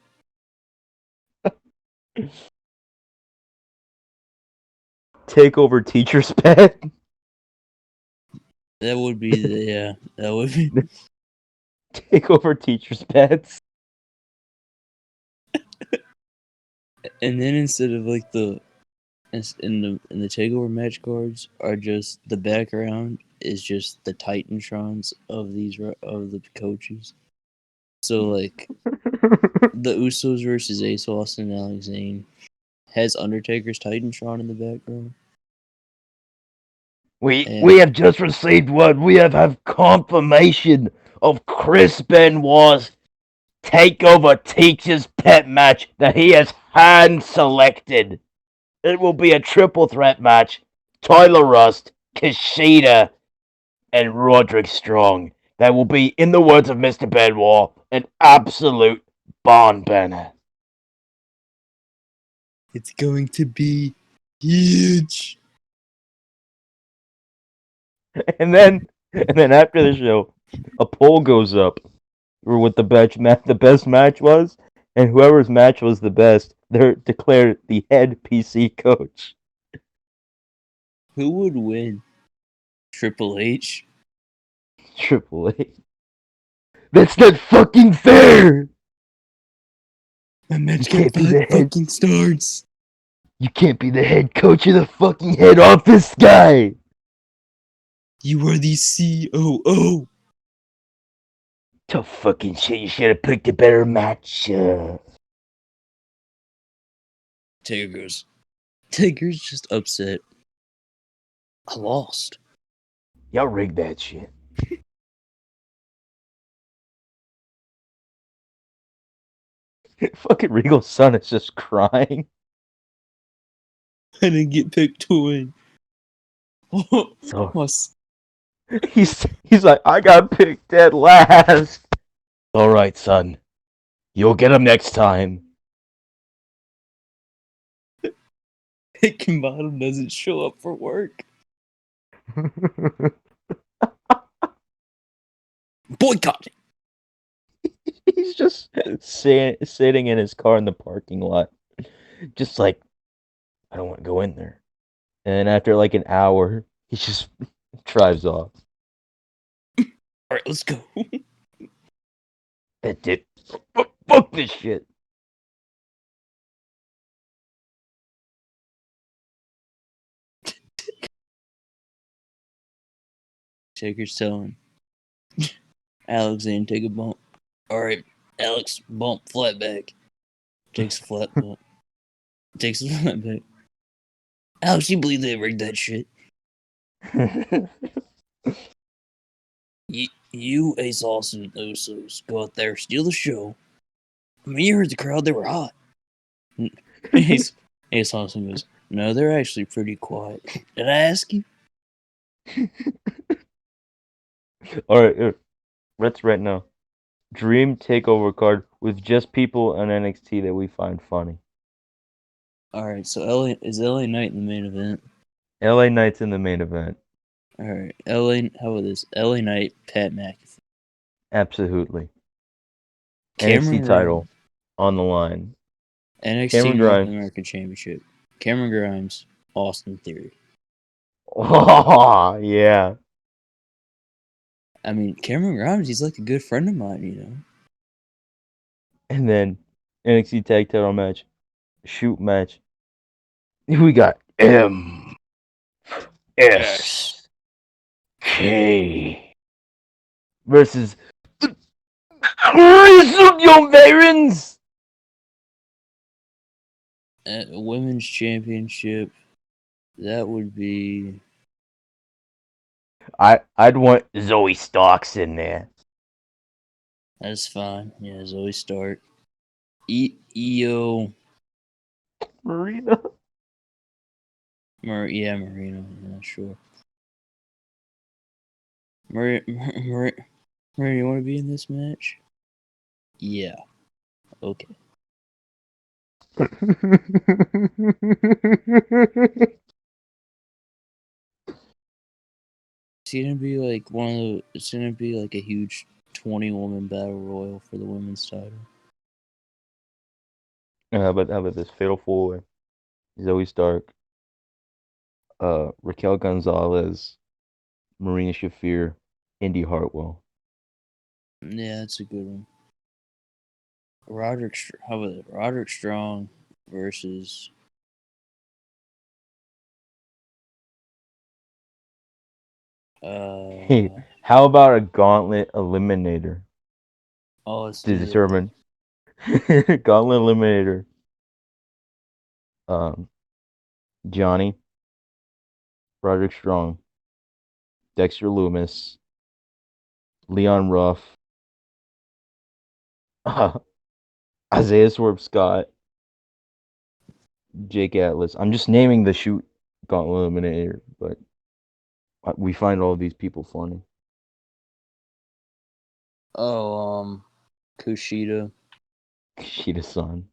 Take over teacher's pet. That would be the yeah. That would be. Take over teacher's pets. And then instead of like in the takeover match cards are just the background is just the Titantrons of the coaches. So like the Usos versus Ace Austin and Alex Zane has Undertaker's Titantron in the background. We have just received word. We have confirmation of Chris Benoit's takeover teacher's pet match that he has hand selected. It will be a triple threat match. Tyler Rust, Kushida, and Roderick Strong. That will be, in the words of Mr. Benoit, an absolute barn burner. It's going to be huge. And then after the show, a poll goes up for what the best match was, and whoever's match was the best, they're declared the head PC coach. Who would win? Triple H? Triple H. That's not fucking fair! My match You got can't be 5 the head. fucking stars. You can't be the head coach of the fucking head office guy! You are the COO. Tough fucking shit, you should have picked a better match. Taker's just upset. I lost. Y'all rigged that shit. Fucking Regal's son is just crying. I didn't get picked to win. So Must. he's like, I got picked dead last. Alright, son. You'll get him next time. Hickenbottom doesn't show up for work. Boycott. He's just sitting in his car in the parking lot. Just like, I don't want to go in there. And after like an hour, he just drives off. All right, let's go. That's it. Fuck this shit. Taker's telling Alexander, take a bump. All right, Alex, bump, flat back. Takes a flat bump. Takes a flat back. Alex, you believe they rigged that shit? You, Ace Austin, and Usos go out there, steal the show. I mean, you heard the crowd; they were hot. Ace Austin goes, "No, they're actually pretty quiet." Did I ask you? Alright, let's right now. Dream takeover card with just people on NXT that we find funny. All right, so LA Knight in the main event. LA Knight's in the main event. All right, LA. How about this? LA Knight, Pat McAfee, Absolutely. Cameron NXT title Grimes, on the line. NXT Cameron North Grimes. American Championship. Cameron Grimes, Austin Theory. Oh, yeah. I mean, Cameron Grimes, he's like a good friend of mine, you know. And then NXT tag title match. Shoot match. We got Yes. MSK versus the Young Barons. Women's Championship. That would be. I'd want Zoe Starks in there. That's fine. Yeah, Zoe Stark. Io. Marina. Marina. Yeah, sure. Marina, you want to be in this match? Yeah. Okay. It's gonna be like one of the. It's gonna be like a huge 20-woman battle royal for the women's title. How about this Fatal 4-Way? Zoe Stark, Raquel Gonzalez, Marina Shafir, Indy Hartwell. Yeah, that's a good one. How about it? Roderick Strong versus. Hey, how about a gauntlet eliminator Oh, let's to do that. determine gauntlet eliminator? Johnny, Roderick Strong, Dexter Loomis, Leon Ruff, Isaiah Swerve Scott, Jake Atlas. I'm just naming the shoot gauntlet eliminator, but we find all of these people funny. Oh, Kushida. Sheeta's son.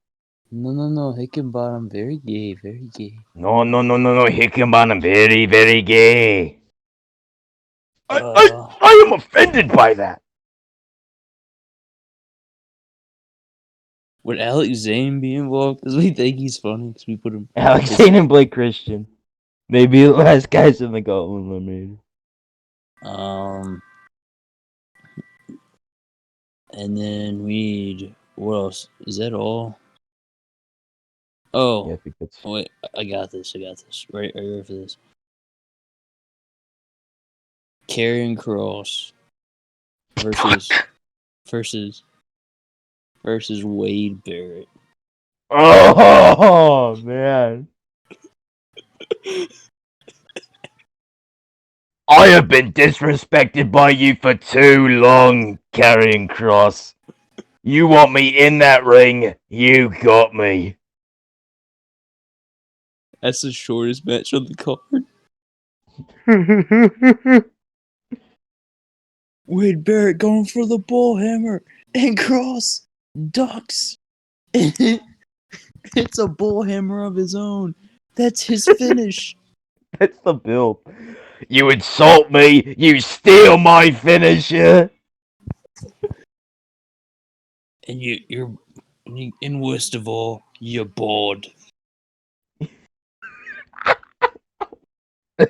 No. Hickenbottom, very gay, very gay. No. Hickenbottom, very, very gay. I am offended by that. Would Alex Zane be involved? Because we think he's funny because we put him. Alex Zane and Blake Christian. Maybe the last guys in the got eliminated. And then we need, what else? Is that all? Oh, Yeah, I think that's. wait, I got this. Right, are you ready for this? Karrion Cross versus versus Wade Barrett. Oh man. I have been disrespected by you for too long, Karrion Cross. You want me in that ring? You got me. That's the shortest match on the card. Wade Barrett going for the bull hammer, and Cross ducks. It's a bull hammer of his own. That's his finish. That's the build. You insult me. You steal my finisher. And and worst of all, you're bored.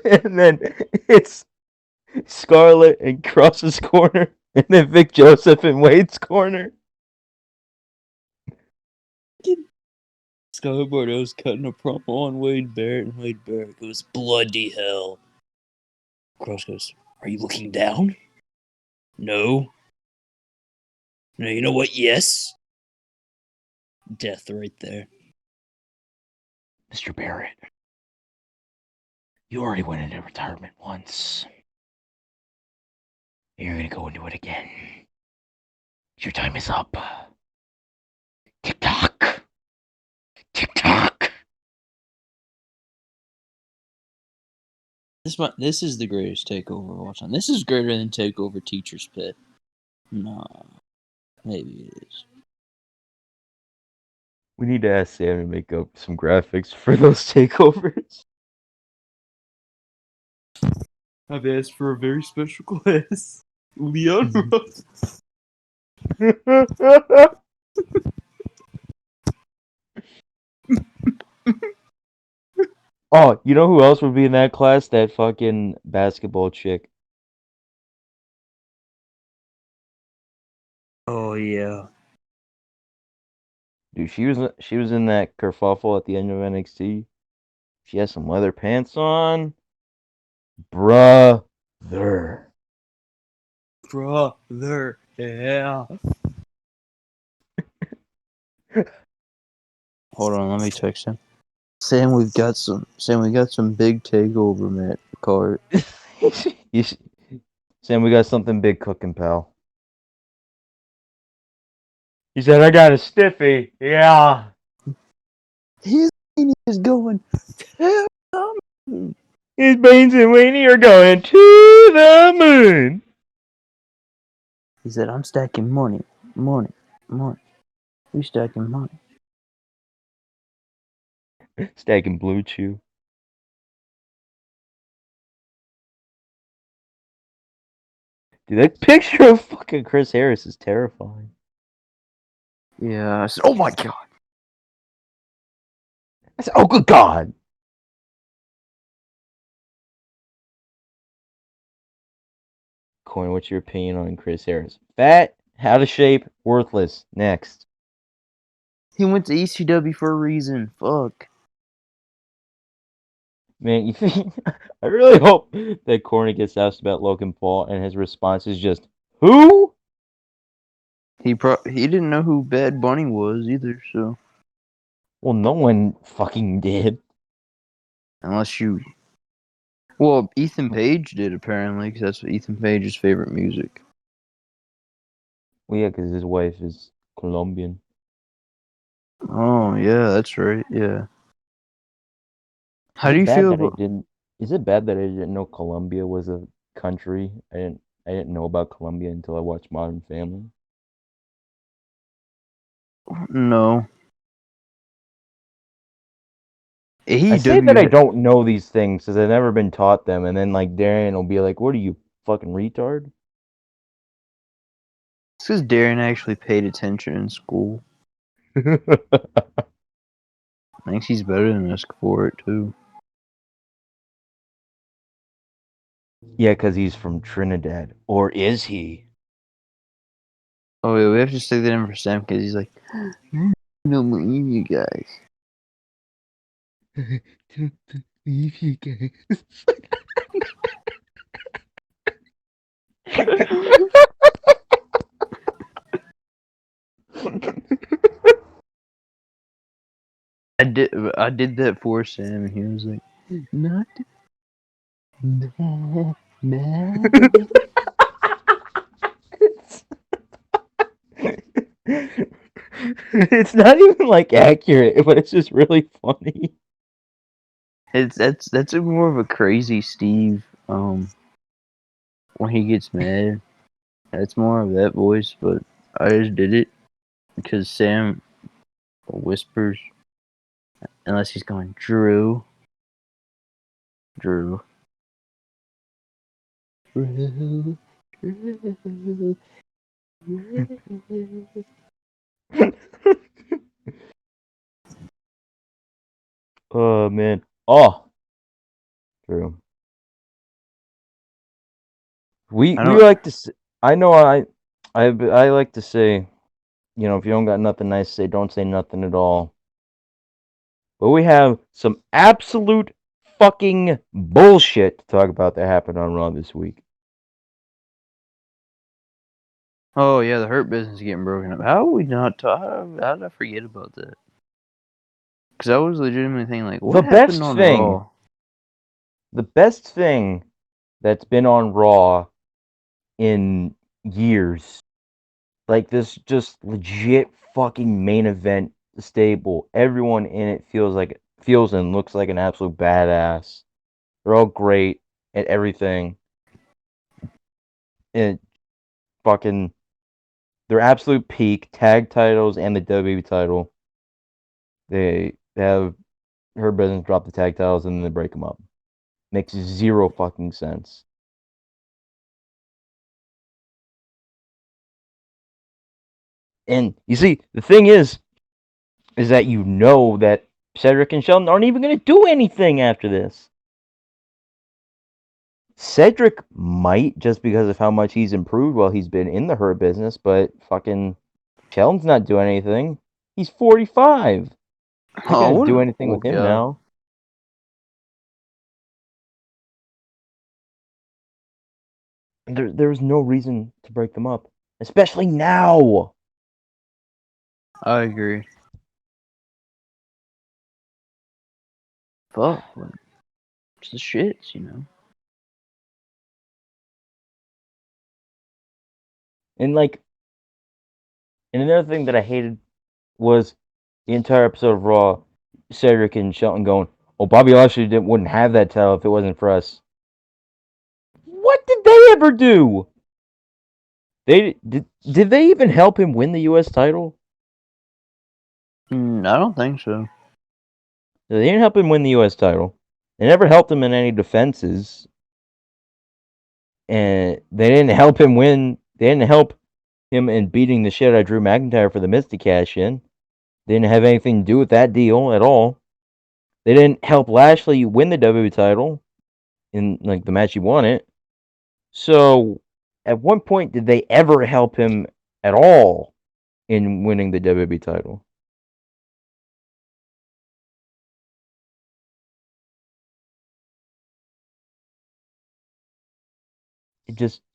And then it's Scarlett in Cross's corner, and then Vic Joseph in Wade's corner. Scarlett Bordeaux's cutting a promo on Wade Barrett, and Wade Barrett goes, bloody hell. Cross goes, are you looking down? No. No, you know what? Yes. Death right there. Mr. Barrett, you already went into retirement once. You're gonna go into it again. Your time is up. Tick tock. Tick tock. This is the greatest takeover of all time. This is greater than Takeover Teacher's Pit. No, maybe it is. We need to ask Sam to make up some graphics for those takeovers. I've asked for a very special class. Leon Ruff. Oh, you know who else would be in that class? That fucking basketball chick. Oh yeah. Dude, she was in that kerfuffle at the end of NXT. She has some leather pants on. Brother. Brother. Yeah. Hold on, let me text him. Sam, we got some big takeover match card. Sam, we got something big cooking, pal. He said, I got a stiffy. Yeah. His is going to the moon. His Beans and Weenie are going to the moon. He said, I'm stacking money. We stacking money. Stacking Blue Chew. Dude, that picture of fucking Chris Harris is terrifying. Yeah, I said, oh my god. I said, oh, good God. Coin, what's your opinion on Chris Harris? Fat, out of shape, worthless. Next. He went to ECW for a reason. Fuck. Man, you think, I really hope that Corny gets asked about Logan Paul and his response is just, who? He didn't know who Bad Bunny was either, so Well, no one fucking did. unless you, well, Ethan Page did apparently, because that's Ethan Page's favorite music. Well, yeah, because his wife is Colombian. Oh yeah, that's right. Yeah. Is How do it you bad feel that I about? didn't? Is it bad that I didn't know Colombia was a country? I didn't know about Colombia until I watched Modern Family. No. I say that I AEW. don't know these things because I've never been taught them, and then like Darian will be like, "What are you, fucking retard?" It's because Darren actually paid attention in school. Thinks he's better than us for it too. Yeah, because he's from Trinidad. Or is he? Oh yeah, we have to stick that in for Sam because he's like, I don't believe you guys. Don't believe you guys. I did that for Sam, and he was like, not bad. It's not even like accurate, but it's just really funny. That's more of a crazy Steve. When he gets mad, that's more of that voice. But I just did it because Sam whispers unless he's going Drew, Drew, Drew, Drew. Oh man. Oh, true. I We don't. like to. I know. I like to say, if you don't got nothing nice to say, don't say nothing at all. But we have some absolute fucking bullshit to talk about that happened on Raw this week. Oh yeah, the Hurt Business getting broken up. How are we not? How did I forget about that? Because I was legitimately thinking like, The what happened best on thing, Raw? the best thing that's been on Raw in years, like this just legit fucking main event stable. Everyone in it feels and looks like an absolute badass. They're all great at everything. And fucking their absolute peak tag titles and the WWE title. They have Her Business drop the tag titles and then they break them up. Makes zero fucking sense. And you see, the thing is that that Cedric and Shelton aren't even going to do anything after this. Cedric might just because of how much he's improved while he's been in the Hurt Business, but fucking Shelton's not doing anything. He's 45. Not Oh, going to what? do anything Oh with him yeah, now. There's no reason to break them up, especially now. I agree. Fuck, it's the shits, you know. And and another thing that I hated was the entire episode of Raw, Cedric and Shelton going, "Oh, Bobby Lashley wouldn't have that title if it wasn't for us." What did they ever do? Did they even help him win the U.S. title? I don't think so. They didn't help him win the U.S. title. They never helped him in any defenses, and they didn't help him win. They didn't help him in beating the shit out of Drew McIntyre for the Misty cash in. They didn't have anything to do with that deal at all. They didn't help Lashley win the WWE title in like the match he won it. So, at one point, did they ever help him at all in winning the WWE title?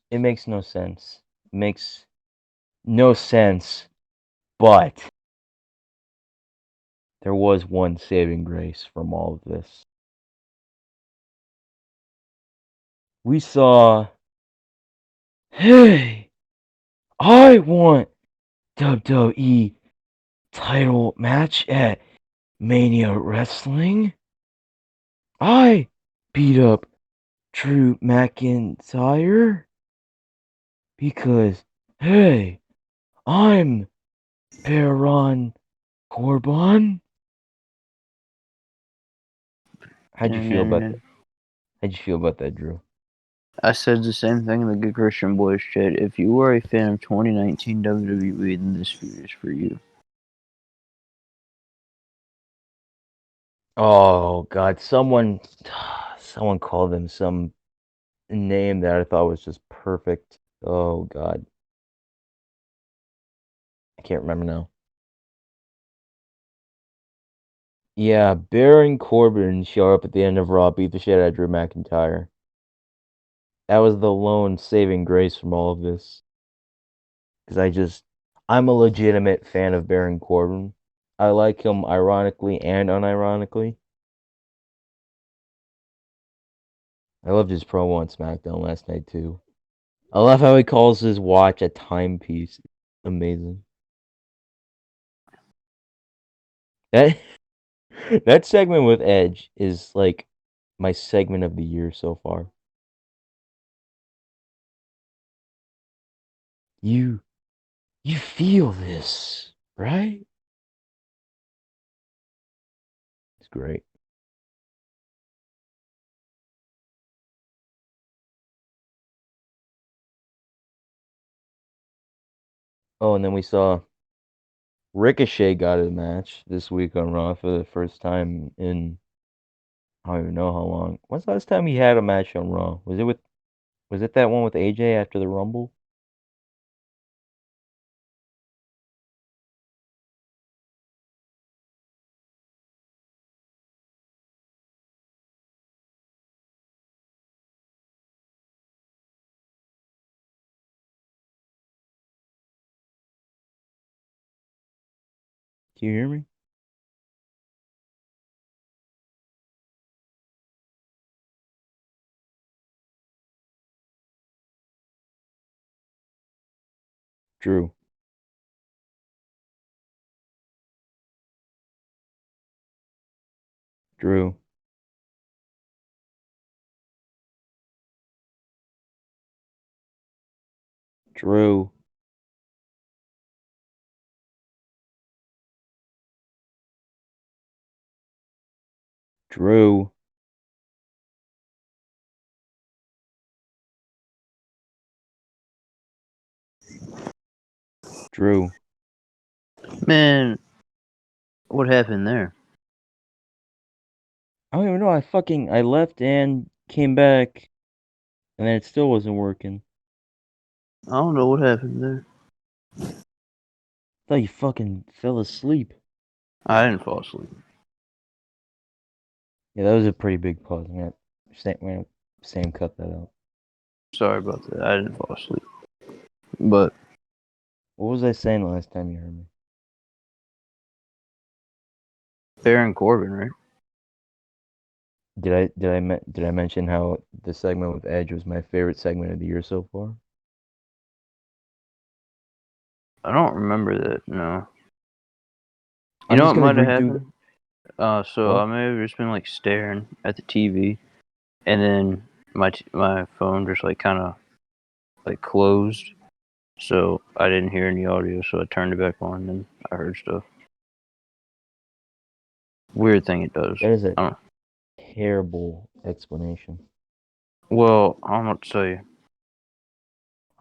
It makes no sense. It makes no sense. But there was one saving grace from all of this. We saw, hey, I want WWE title match at Mania Wrestling. I beat up Drew McIntyre because, hey, I'm Baron Corbin. How'd you feel about that? And How'd you feel about that, Drew? I said the same thing in the Good Christian Boys chat. If you are a fan of 2019 WWE, then this feud is for you. Oh God, someone called him some name that I thought was just perfect. Oh God, I can't remember now. Yeah, Baron Corbin show up at the end of Raw, beat the shit out of Drew McIntyre. That was the lone saving grace from all of this. Because I'm a legitimate fan of Baron Corbin. I like him ironically and unironically. I loved his promo on SmackDown last night too. I love how he calls his watch a timepiece. Amazing. That that segment with Edge is like my segment of the year so far. You you feel this, right? It's great. Oh, and then we saw Ricochet got a match this week on Raw for the first time in I don't even know how long. When's the last time he had a match on Raw? Was it that one with AJ after the Rumble? Do you hear me? Drew. Drew. Drew. Drew. Drew. Man, what happened there? I don't even know. I left and came back and then it still wasn't working. I don't know what happened there. I thought you fucking fell asleep. I didn't fall asleep. Yeah, that was a pretty big pause, man. Sam cut that out. Sorry about that. I didn't fall asleep. But What was I saying the last time you heard me? Baron Corbin, right? Did I mention how the segment with Edge was my favorite segment of the year so far? I don't remember that. No. You I'm know just what gonna might have redo happened? So I what? may have just been like staring at the TV, and then my phone just like kind of like closed, so I didn't hear any audio. So I turned it back on, and I heard stuff. Weird thing it does. That is a I don't. terrible explanation. Well, I'm not to say.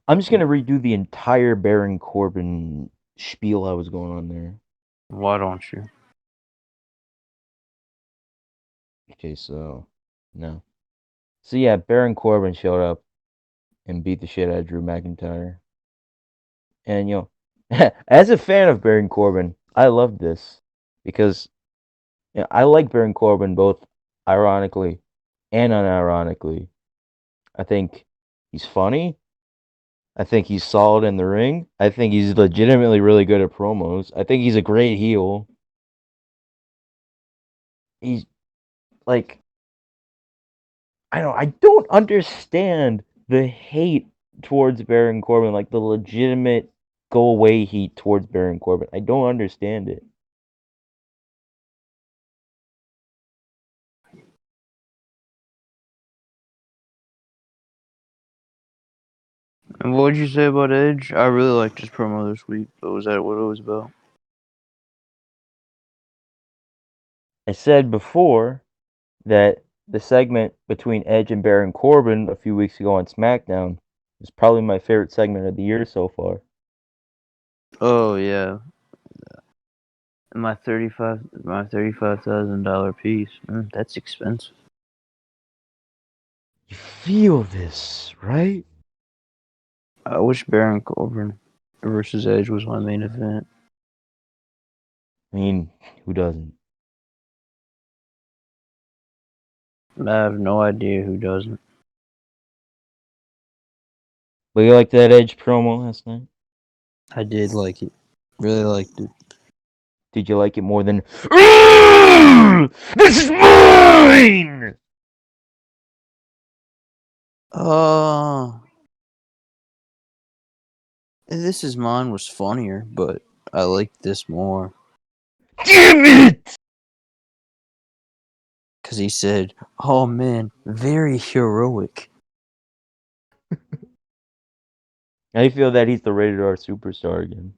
I'm just gonna redo the entire Baron Corbin spiel I was going on there. Why don't you? Okay, so no. So yeah, Baron Corbin showed up and beat the shit out of Drew McIntyre. And as a fan of Baron Corbin, I loved this because I like Baron Corbin both ironically and unironically. I think he's funny. I think he's solid in the ring. I think he's legitimately really good at promos. I think he's a great heel. He's like I don't understand the hate towards Baron Corbin, like the legitimate go away heat towards Baron Corbin. I don't understand it. And what would you say about Edge? I really liked his promo this week, but was that what it was about? I said before that the segment between Edge and Baron Corbin a few weeks ago on SmackDown is probably my favorite segment of the year so far. Oh yeah, my $35,000 piece. That's expensive. You feel this, right? I wish Baron Corbin versus Edge was my main event. I mean, who doesn't? I have no idea who doesn't. But you liked that Edge promo last night? I did like it. Really liked it. Did you like it more than this is mine? This Is Mine was funnier, but I liked this more. Damn it! Because he said, oh man, very heroic. I feel that he's the rated R superstar again.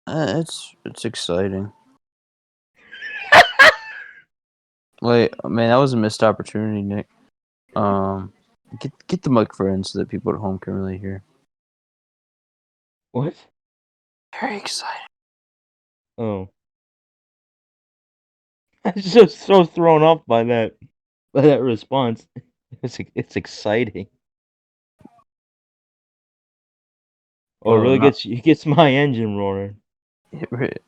It's exciting. Wait, man, that was a missed opportunity, Nick. Get the microphone so that people at home can really hear. What? Very exciting. Oh. I was just so thrown off by that response. It's exciting. Oh, Well, not it gets my engine roaring. it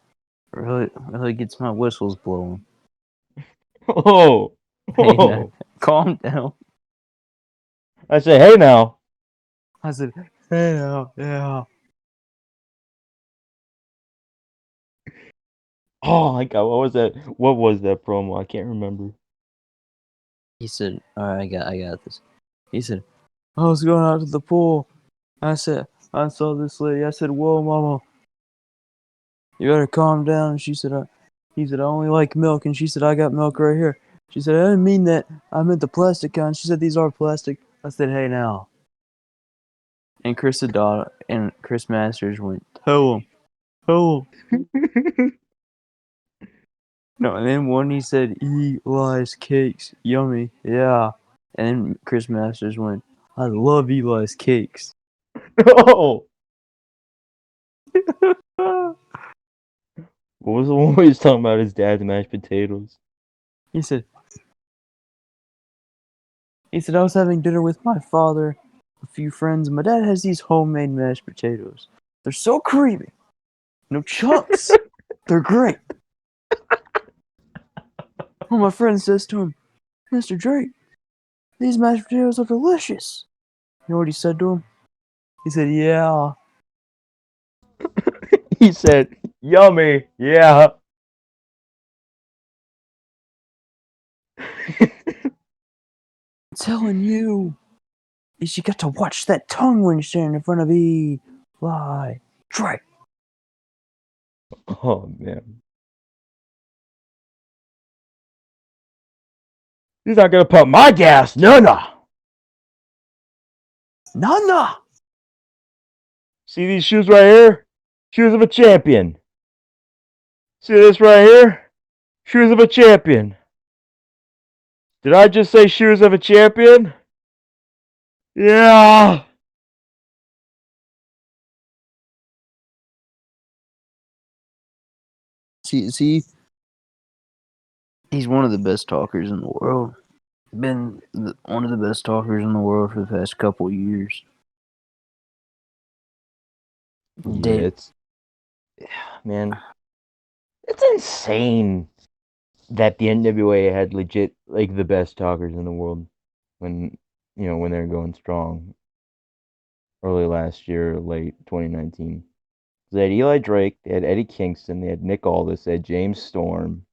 really gets my whistles blowing. Oh, Hey, now, oh! calm down. I say, hey now. I said, hey now, yeah. Oh my god, what was that? What was that promo? I can't remember. He said, all right, I got this. He said, I was going out to the pool. I said, I saw this lady. I said, whoa, mama, you better calm down. And she said, he said, I only like milk. And she said, I got milk right here. She said, I didn't mean that. I meant the plastic kind. She said, these are plastic. I said, hey now. And Chris Masters went, tell him, tell him. No, and then one he said, Eli's cakes, yummy, yeah. And then Chris Masters went, I love Eli's cakes. No. What was the one where he was talking about his dad's mashed potatoes? He said, I was having dinner with my father, a few friends, and my dad has these homemade mashed potatoes. They're so creamy. No chunks. They're great. Well, my friend says to him, Mr. Drake, these mashed potatoes are delicious. You know what he said to him? He said, yeah. He said, "Yummy, yeah." I'm telling you. Is you got to watch that tongue when you're standing in front of Eli Drake. Oh man, he's not gonna pump my gas, no, no. Nana! See these shoes right here? Shoes of a champion. See this right here? Shoes of a champion. Did I just say shoes of a champion? Yeah. See, he's one of the best talkers in the world. One of the best talkers in the world for the past couple years. Yeah, man, it's insane that the NWA had legit like the best talkers in the world when when they're going strong early last year, late 2019. They had Eli Drake, they had Eddie Kingston, they had Nick Aldis, they had James Storm.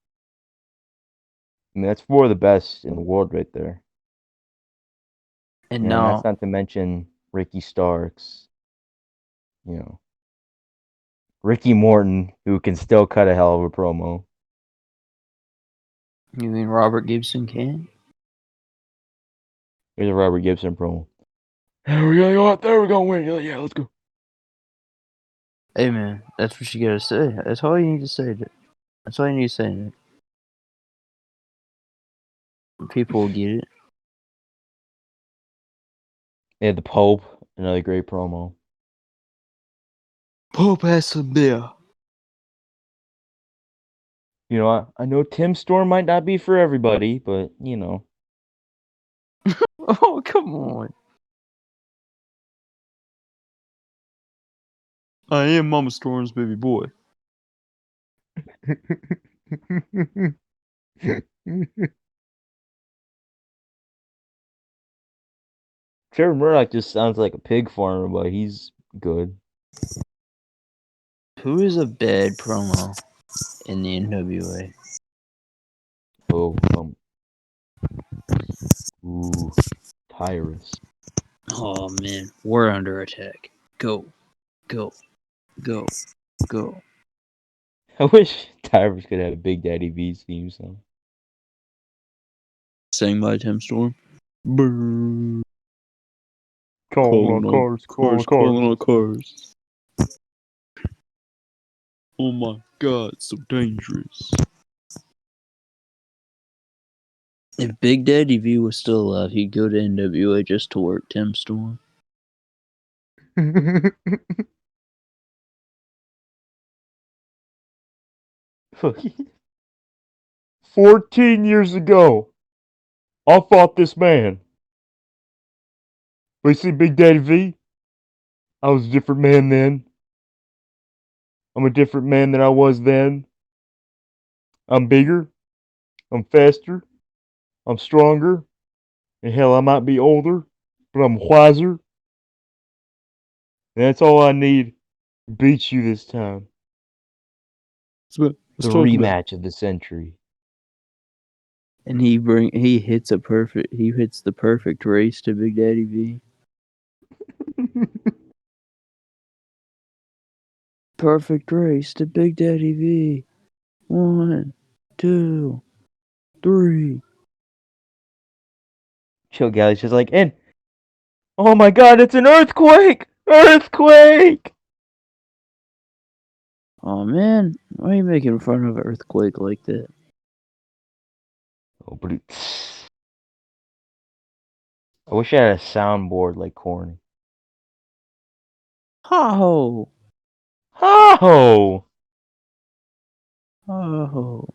I mean, that's four of the best in the world right there. And And that's now, not to mention Ricky Starks, you know, Ricky Morton, who can still cut a hell of a promo. you mean Robert Gibson can? Here's a Robert Gibson promo. There we go. There we go. Win. Yeah, let's go. Hey man, that's what you gotta say. That's all you need to say. That's all you need to say, Nick. People will get it. They had the Pope, another great promo. Pope has some beer. You know, I know Tim Storm might not be for everybody, but you know. Oh, come on. I am Mama Storm's baby boy. Trevor Murdoch just sounds like a pig farmer, but he's good. Who is a bad promo in the NWA? Oh, Tyrus. Oh man, we're under attack. Go, go, go, go. I wish Tyrus could have a Big Daddy V's theme song. Sang by Tim Storm. Brrr. Calling on cars. Calling on cars. Oh my god, so dangerous. If Big Daddy V was still alive, he'd go to NWA just to work Tim Storm. Fuck. 14 years ago, I fought this man. But you see, Big Daddy V, I was a different man then. I'm a different man than I was then. I'm bigger. I'm faster. I'm stronger. And hell, I might be older, but I'm wiser. And that's all I need to beat you this time. Let's The talk about. rematch of the century. And he hits the perfect race to Big Daddy V. Perfect race to Big Daddy V. 1, 2, 3. Chill Galley's just like, and oh my god, it's an earthquake! Earthquake! Oh man, why are you making fun of an earthquake like that? Oh, but I wish I had a soundboard like Corny. Ho Oh! ho.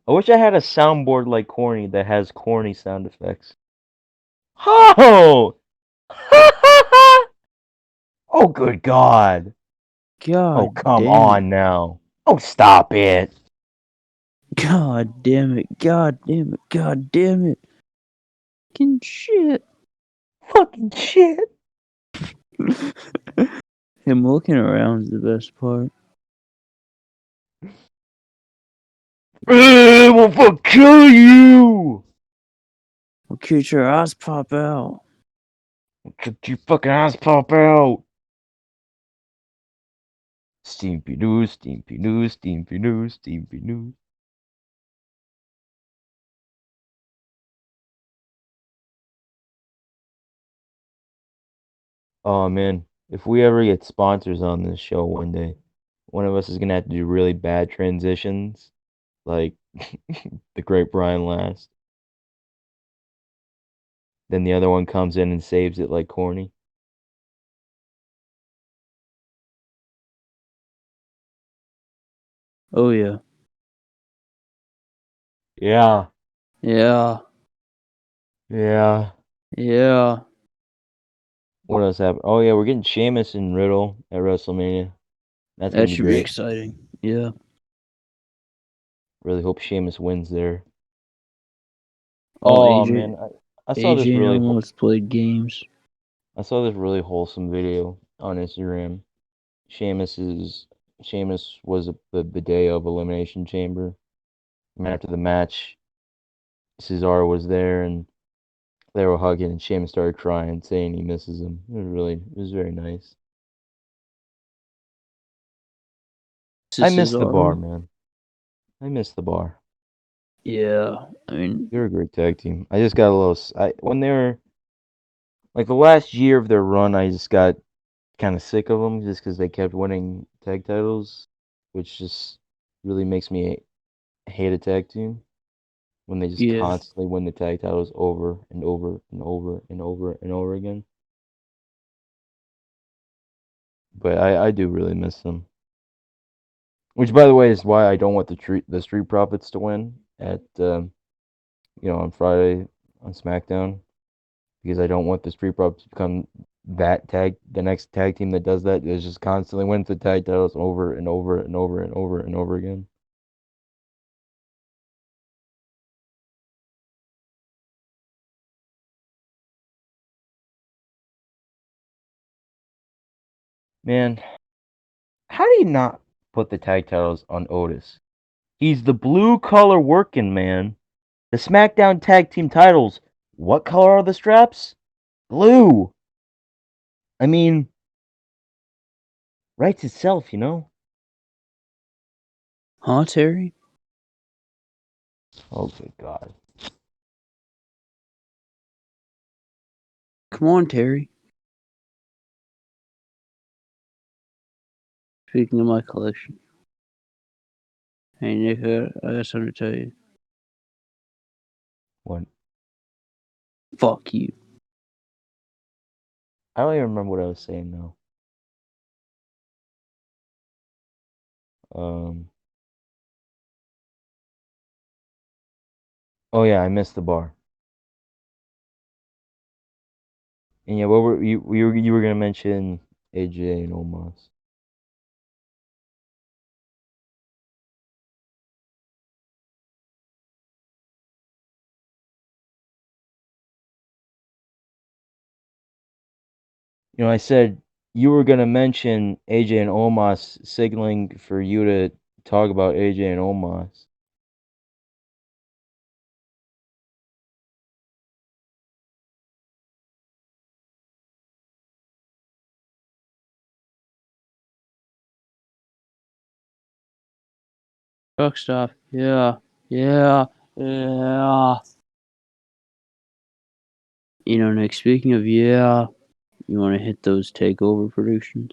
I wish I had a soundboard like Corny that has corny sound effects. Oh! Oh, good God. Oh, God come damn it. on now. Oh, stop it. God damn it. God damn it. God damn it. Fucking shit. Fucking shit. Him looking around is the best part. We'll fucking kill you. Well, cute your eyes pop out. Get your fucking ass pop out. Steampy news, steampy news, steampy news, steampy news. Oh man, if we ever get sponsors on this show one day, one of us is gonna have to do really bad transitions, like the great Brian Last. Then the other one comes in and saves it like Corny. Oh yeah. Yeah, Yeah. yeah. Yeah. What else happened? Oh yeah, we're getting Sheamus and Riddle at WrestleMania. That's gonna That be should be great. exciting. Yeah. Really hope Sheamus wins there. Oh, Oh man, I saw this AJ really almost played games. I saw this really wholesome video on Instagram. Sheamus was the bidet of Elimination Chamber. And after the match, Cesaro was there and they were hugging, and Sheamus started crying, saying he misses him. It was very nice. I miss the bar, Cesaro. man. I miss the bar. Yeah. I mean, They're a great tag team. I just got a little. When they were like the last year of their run, I just got kind of sick of them just because they kept winning tag titles, which just really makes me hate a tag team when they just yeah. constantly win the tag titles over and over and over and over and over again. But I do really miss them. Which, by the way, is why I don't want the Street Profits to win at on Friday on SmackDown, because I don't want the Street Profits to become the next tag team that does that. Is just constantly wins the tag titles over and over and over and over and over again. Man, how do you not put the tag titles on Otis? He's the blue collar working man. The SmackDown tag team titles. What color are the straps? Blue. I mean, writes itself, you know? Huh, Terry? Oh, good God. Come on, Terry. Speaking of my collection. Hey, Nick, I got something to tell you. What? Fuck you. I don't even remember what I was saying now. Um. Oh yeah, I missed the bar. And yeah, what were you were gonna mention AJ and Omos? I said you were gonna mention AJ and Omos, signaling for you to talk about AJ and Omos. Truck stop. Yeah. Yeah. Yeah. Nick, speaking of yeah, you want to hit those takeover predictions?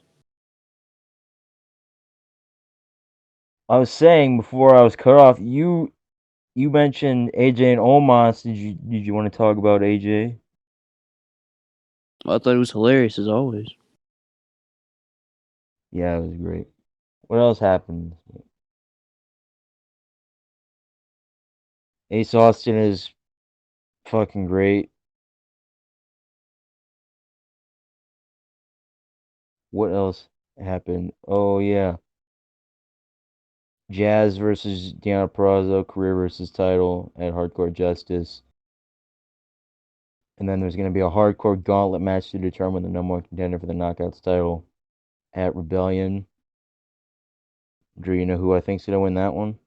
I was saying before I was cut off, you mentioned AJ and Omos. Did you want to talk about AJ? I thought it was hilarious as always. Yeah, it was great. What else happened? Ace Austin is fucking great. What else happened? Oh yeah, Jazz versus Deanna Purrazzo, career versus title at Hardcore Justice. And then there's going to be a hardcore gauntlet match to determine the number one contender for the Knockouts title at Rebellion. Drew, you know who I think's going to win that one?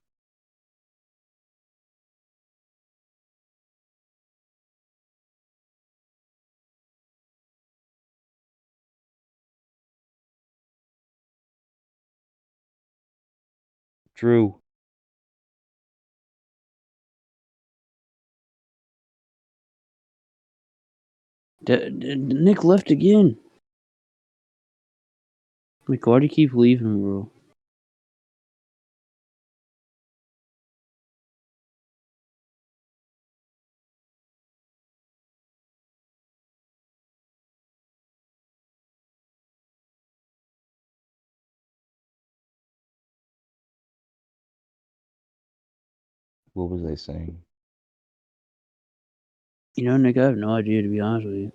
Drew. Nick left again. Like, why do you keep leaving, bro? What was I saying? Nick, I have no idea, to be honest with you.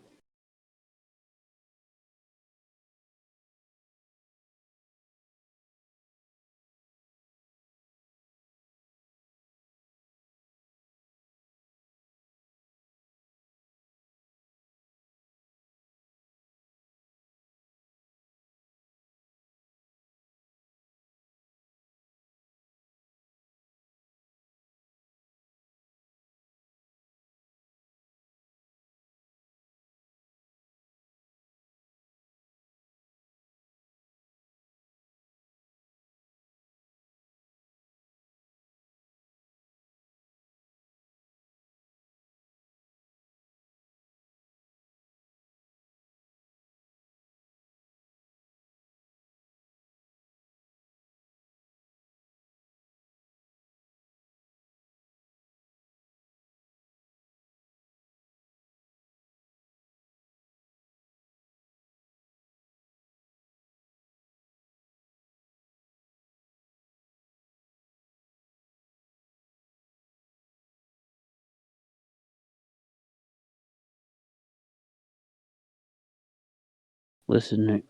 Listen, Nick,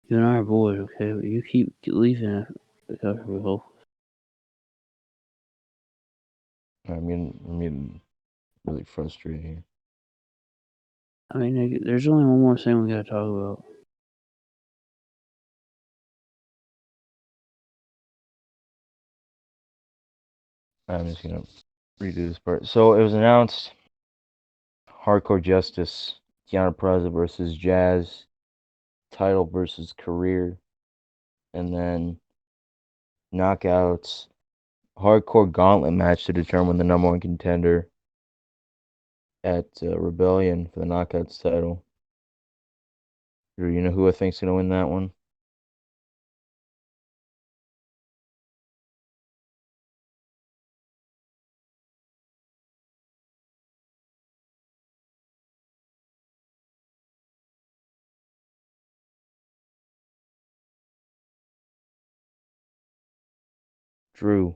you and I are boys, okay? But you keep leaving after we hope. I'm getting really frustrated here. I mean, Nick, there's only one more thing we gotta talk about. I'm just gonna redo this part. So it was announced Hardcore Justice, Deanna Praza versus Jazz, title versus career, and then knockouts, hardcore gauntlet match to determine the number one contender at Rebellion for the knockouts title. Drew, you know who I think's gonna win that one? Drew.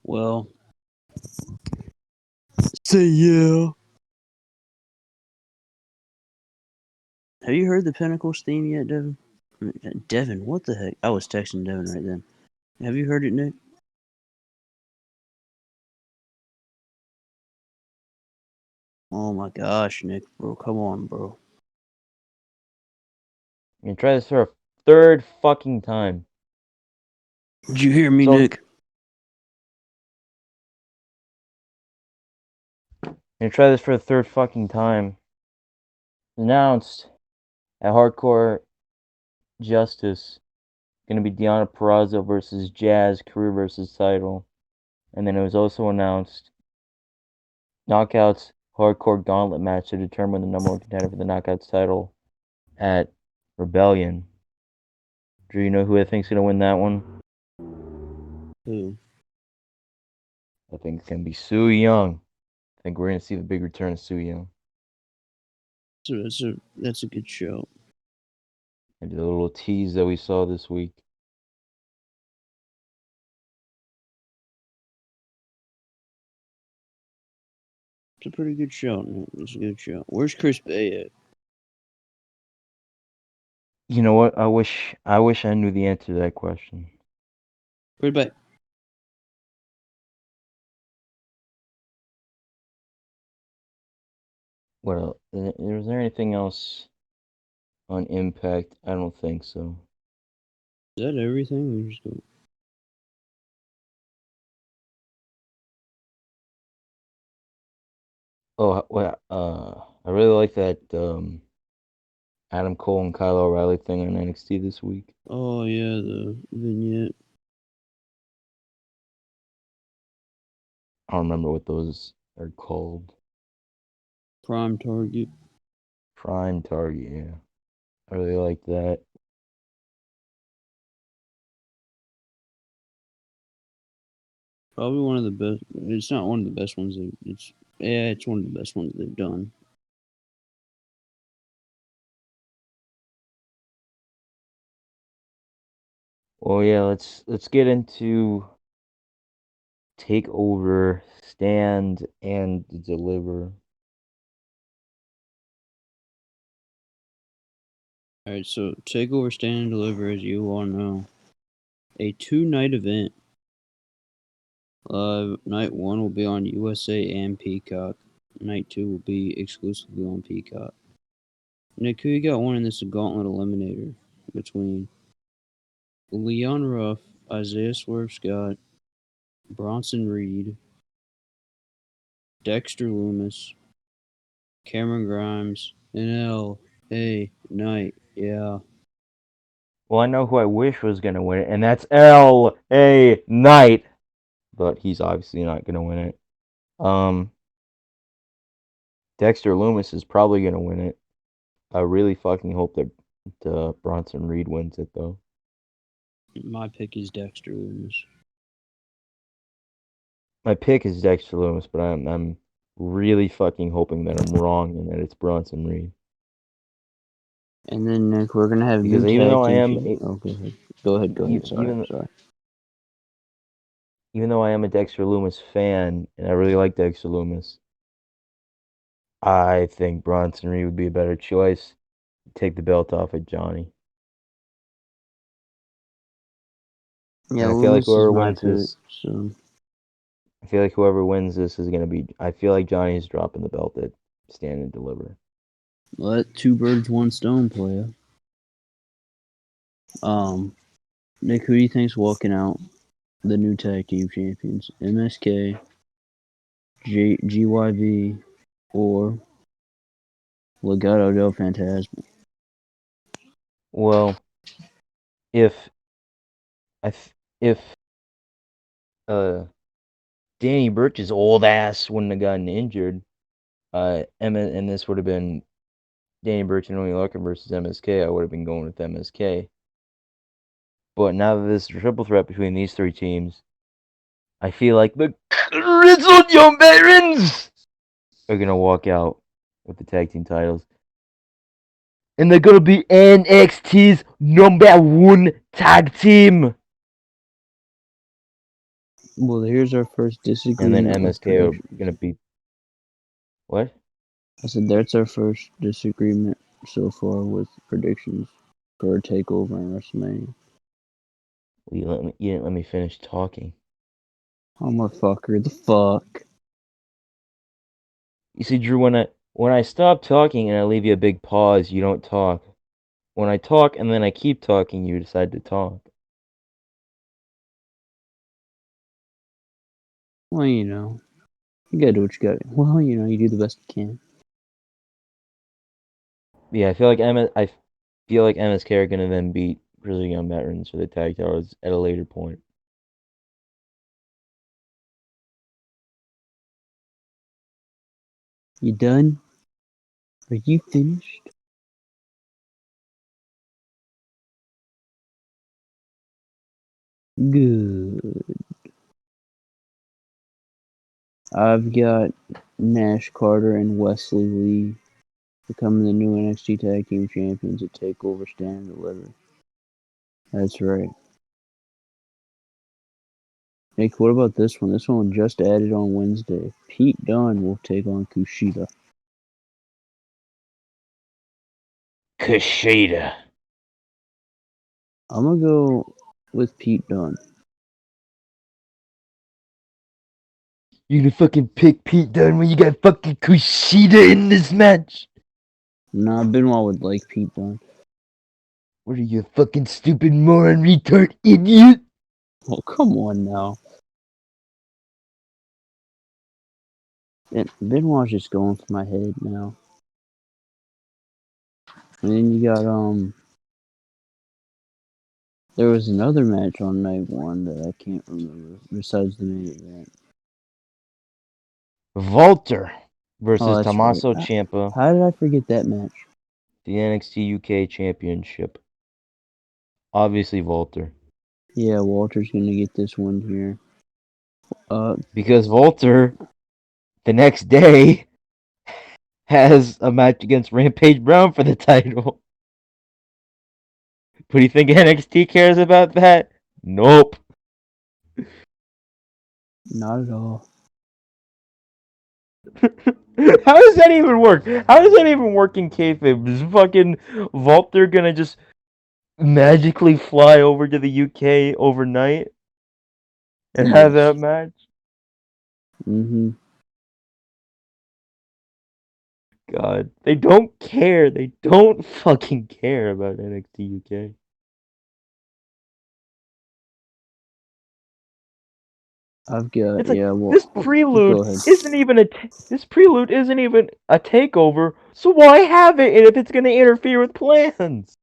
Well, say yeah. Have you heard the Pinnacles theme yet, Devin? Devin, what the heck? I was texting Devin right then. Have you heard it, Nick? Oh my gosh, Nick, bro, come on, bro. I'm gonna try this for a third fucking time. Did you hear me, So, Nick? I'm gonna try this for the third fucking time. Announced at Hardcore Justice, gonna be Deanna Purrazzo versus Jazz, career versus title. And then it was also announced Knockouts Hardcore Gauntlet match to determine the number one contender for the Knockouts title at Rebellion. Do you know who I think's gonna win that one? Who? I think it's gonna be Su Young. I think we're gonna see the big return of Su Young. So that's a good show. And the little tease that we saw this week. It's a pretty good show, Nick. It's a good show. Where's Chris Bay at? You know what? I wish I knew the answer to that question. Where's Bay? What else? Was there anything else on Impact? I don't think so. Is that everything? We just go. Oh, well, I really like that Adam Cole and Kyle O'Reilly thing on NXT this week. Oh yeah, the vignette. I don't remember what those are called. Prime Target. Prime Target, yeah. I really like that. Probably one of the best. It's not one of the best ones. It's one of the best ones they've done. Well, yeah, let's get into Takeover, Stand, and Deliver. All right, so Takeover Stand and Deliver, as you all know, a 2-night event. Night 1 will be on USA and Peacock. Night 2 will be exclusively on Peacock. Nick, who you got winning this gauntlet eliminator between Leon Ruff, Isaiah Swerve Scott, Bronson Reed, Dexter Loomis, Cameron Grimes, and L.A. Knight? Yeah. Well, I know who I wish was gonna win it, and that's L.A. Knight, but he's obviously not gonna win it. Um, Dexter Loomis is probably gonna win it. I really fucking hope that Bronson Reed wins it though. My pick is Dexter Loomis. My pick is Dexter Loomis, but I'm really fucking hoping that I'm wrong and that it's Bronson Reed. And then Nick, we're gonna have new Because even tag though I team. am Oh, go ahead. Go ahead. Go ahead. Sorry. even Sorry. even though I am a Dexter Loomis fan and I really like Dexter Loomis, I think Bronson Reed would be a better choice. Take the belt off of Johnny. Yeah, And I feel like Loomis is whoever my wins pick. this, So I feel like whoever wins this is gonna be. I feel like Johnny's dropping the belt at Stand and Deliver. let two birds, one stone, player. Nick, who do you think's walking out the new tag team champions? MSK, GYV, or Legado del Fantasma? Well, if if Danny Burch's old ass wouldn't have gotten injured, and this would have been Danny Burch and Oney Lorcan versus MSK, I would have been going with MSK. But now that this is a triple threat between these three teams, I feel like the Grizzled Young Veterans are gonna walk out with the tag team titles. And they're gonna be NXT's #1 tag team. Well, here's our first And then disagreement with MSK are predictions. gonna beat what? I said that's our first disagreement so far with predictions for a takeover in WrestleMania. You didn't let me finish talking. Oh, motherfucker, the fuck? You see, Drew, when I stop talking and I leave you a big pause, you don't talk. When I talk and then I keep talking, you decide to talk. Well, you gotta do what you gotta. Well, you do the best you can. Yeah, I feel like MSK are gonna then beat Grizzly Young Veterans for the tag titles at a later point. You done? Are you finished? Good. I've got Nash Carter and Wesley Lee becoming the new NXT Tag Team Champions at TakeOver Stand and Deliver. That's right. Nick, what about this one? This one just added on Wednesday. Pete Dunne will take on Kushida. Kushida. I'm gonna go with Pete Dunne. You gonna fucking pick Pete Dunne when you got fucking Kushida in this match? Nah, Benoit would like Pete Dunne. What are you, a fucking stupid moron, retard, idiot? Oh, come on now. Benoit's just going for my head now. And then you got there was another match on night one that I can't remember besides the main event. Walter Oh, versus that's right. Tommaso Ciampa, How did I forget that match? the NXT UK Championship. Obviously, Walter. Yeah, Walter's gonna get this one here. Because Walter, the next day, has a match against Rampage Brown for the title. But do you think NXT cares about that? Nope. Not at all. How does that even work? How does that even work in kayfabe? Is fucking Walter gonna just magically fly over to the UK overnight and have Yes. that match? Mm-hmm. God, they don't care. They don't fucking care about NXT UK. I've got It's like well, this prelude go ahead. isn't even this prelude isn't even a takeover. So why have it if it's gonna interfere with plans?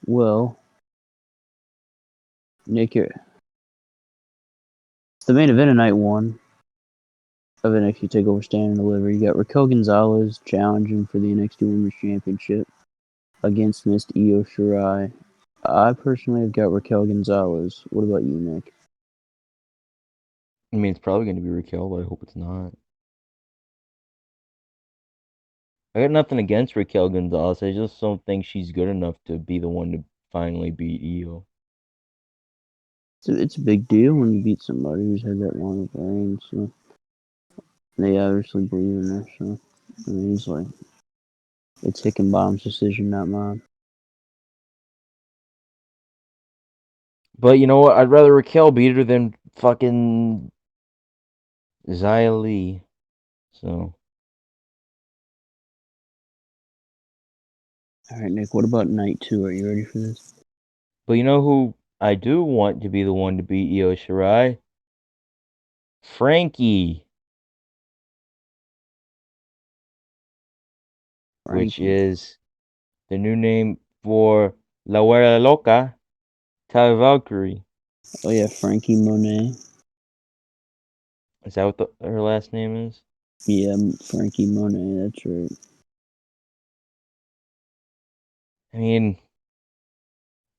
Well, Nick, it's the main event of night one of NXT TakeOver Stand and Deliver. You got Raquel Gonzalez challenging for the NXT Women's Championship against Miss Io Shirai. I personally have got Raquel Gonzalez. What about you, Nick? I mean, it's probably going to be Raquel, but I hope it's not. I got nothing against Raquel Gonzalez. I just don't think she's good enough to be the one to finally beat Io. It's a big deal when you beat somebody who's had that long of a reign. So they obviously believe in her. So I mean, it's Hickenbottom's decision, not mine. But you know what? I'd rather Raquel beat her than fucking Xia Li. So, All right, Nick. What about night two? Are you ready for this? but you know who I do want to be the one to beat Io Shirai? Frankie, which Frankie. is the new name for La Huera Loca, Ty Valkyrie. Oh yeah, Frankie Monet. Is that what her last name is? Yeah, Frankie Monet. That's right. I mean,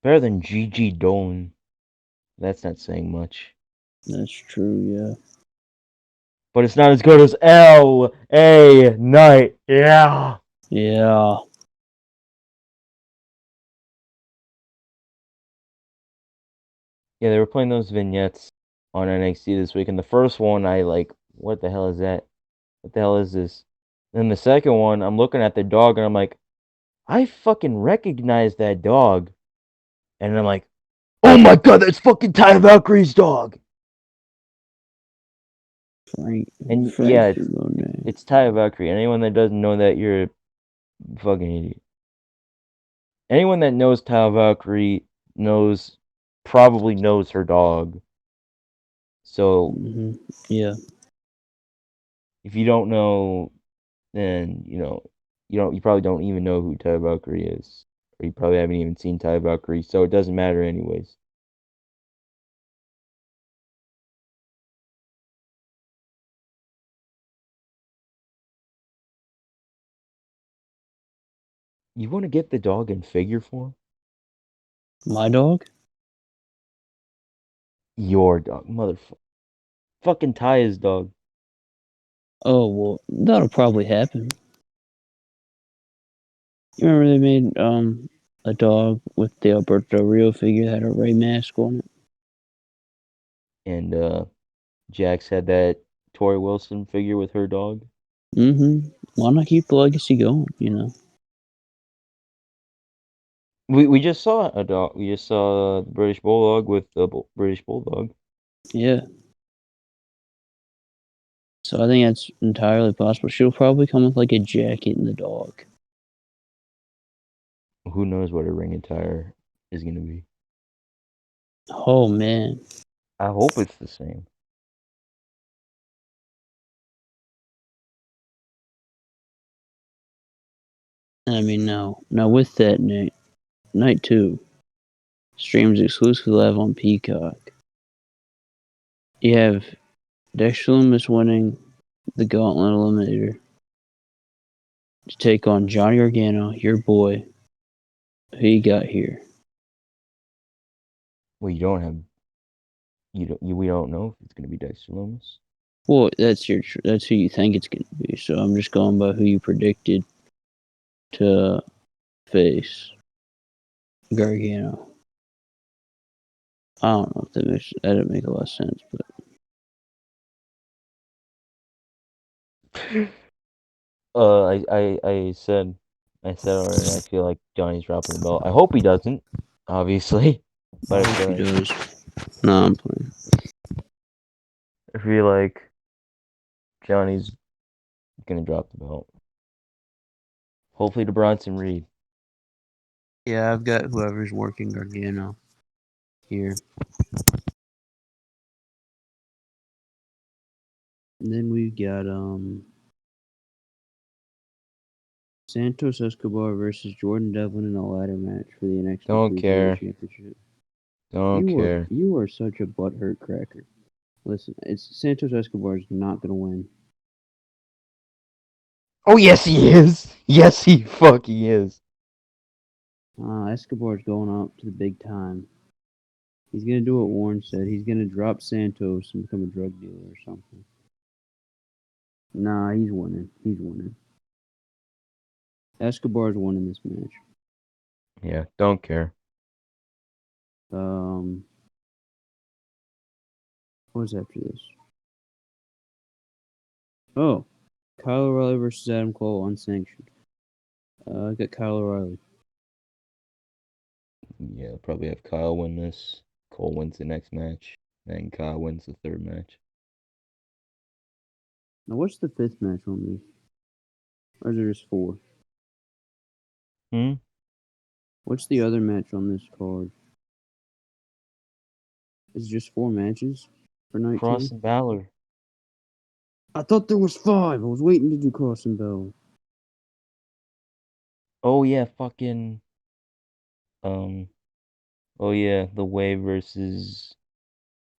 better than Gigi Dolan. That's not saying much. That's true. Yeah. But it's not as good as L.A. Knight. Yeah. Yeah. Yeah, they were playing those vignettes on NXT this week, and the first one, I like, what the hell is that? What the hell is this? Then the second one, I'm looking at the dog, and I'm like, I fucking recognize that dog. And I'm like, oh my god, that's fucking Ty Valkyrie's dog. And yeah, Frankie Monet. it's Ty Valkyrie. Anyone that doesn't know that, you're a fucking idiot. Anyone that knows Ty Valkyrie probably knows her dog. So Yeah. if you don't know, then you probably don't even know who Ty Valkyrie is, or you probably haven't even seen Ty Valkyrie. So it doesn't matter anyways. You want to get the dog in figure form? My dog? Your dog, motherfucker. Fucking Ty's dog. Oh well, that'll probably happen. You remember they made a dog with the Alberto Rio figure that had a Ray mask on it? And Jax had that Tori Wilson figure with her dog. Why not keep the legacy going, you know? We just saw a dog. We just saw the British Bulldog with the British Bulldog. Yeah. So I think that's entirely possible. She'll probably come with like a jacket and the dog. Who knows what her ring attire is gonna be? Oh man. I hope it's the same. I mean, now with that, night two streams exclusively live on Peacock. You have Dexter Lumis winning the Gauntlet Eliminator to take on Johnny Gargano, your boy. Who you got here? Well, you don't have we don't know if it's gonna be Dexter Lumis. Well, that's who you think it's going to be. So I'm just going by who you predicted to face Gargano. I don't know if that didn't make a lot of sense, but I said already. I feel like Johnny's dropping the belt. I hope he doesn't, obviously, but I hope he does. No, I'm playing. I feel like Johnny's gonna drop the belt. Hopefully to Bronson Reed. Yeah, I've got whoever's working Gargano here. And then we've got Santos Escobar versus Jordan Devlin in a ladder match for the NXT Don't Cruiserweight care. Championship. Don't care. You are such a butthurt cracker. Listen, it's Santos Escobar is not gonna win. Oh, yes, he is. Yes, he fucking is. Escobar's going up to the big time. He's gonna do what Warren said. He's gonna drop Santos and become a drug dealer or something. Nah, he's winning. He's winning. Escobar's winning this match. Yeah, don't care. What's after this? Oh, Kyle O'Reilly versus Adam Cole, unsanctioned. I got Kyle O'Reilly. Yeah, probably have Kyle win this. Cole wins the next match. Then Kyle wins the third match. Now, what's the fifth match on this? Or is there just four? Hmm? What's the other match on this card? Is it just four matches for night Cross two? and Balor. I thought there was five. I was waiting to do Cross and Bell. Oh, yeah, fucking. Um. Oh, yeah, the Way versus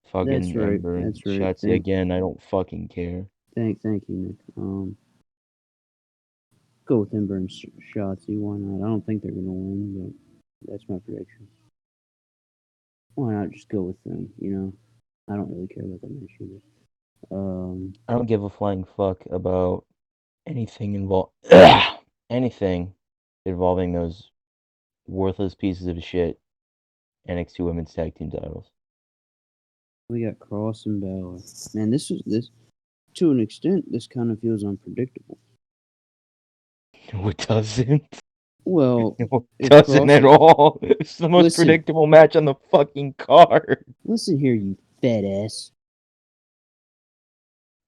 That's fucking right. Ember and That's right. Shotzi again. I don't fucking care. Thank you, Nick. Go with Ember and Shotzi. Why not? I don't think they're gonna win, but that's my prediction. Why not just go with them? You know, I don't really care about that match either. I don't give a flying fuck about anything anything involving those worthless pieces of shit NXT Women's Tag Team titles. We got Cross and Balor. Man, this to an extent. This kind of feels unpredictable. No, it doesn't. Well, No, it if doesn't Cross at all. It's the most listen, predictable match on the fucking card. listen here, you fat ass.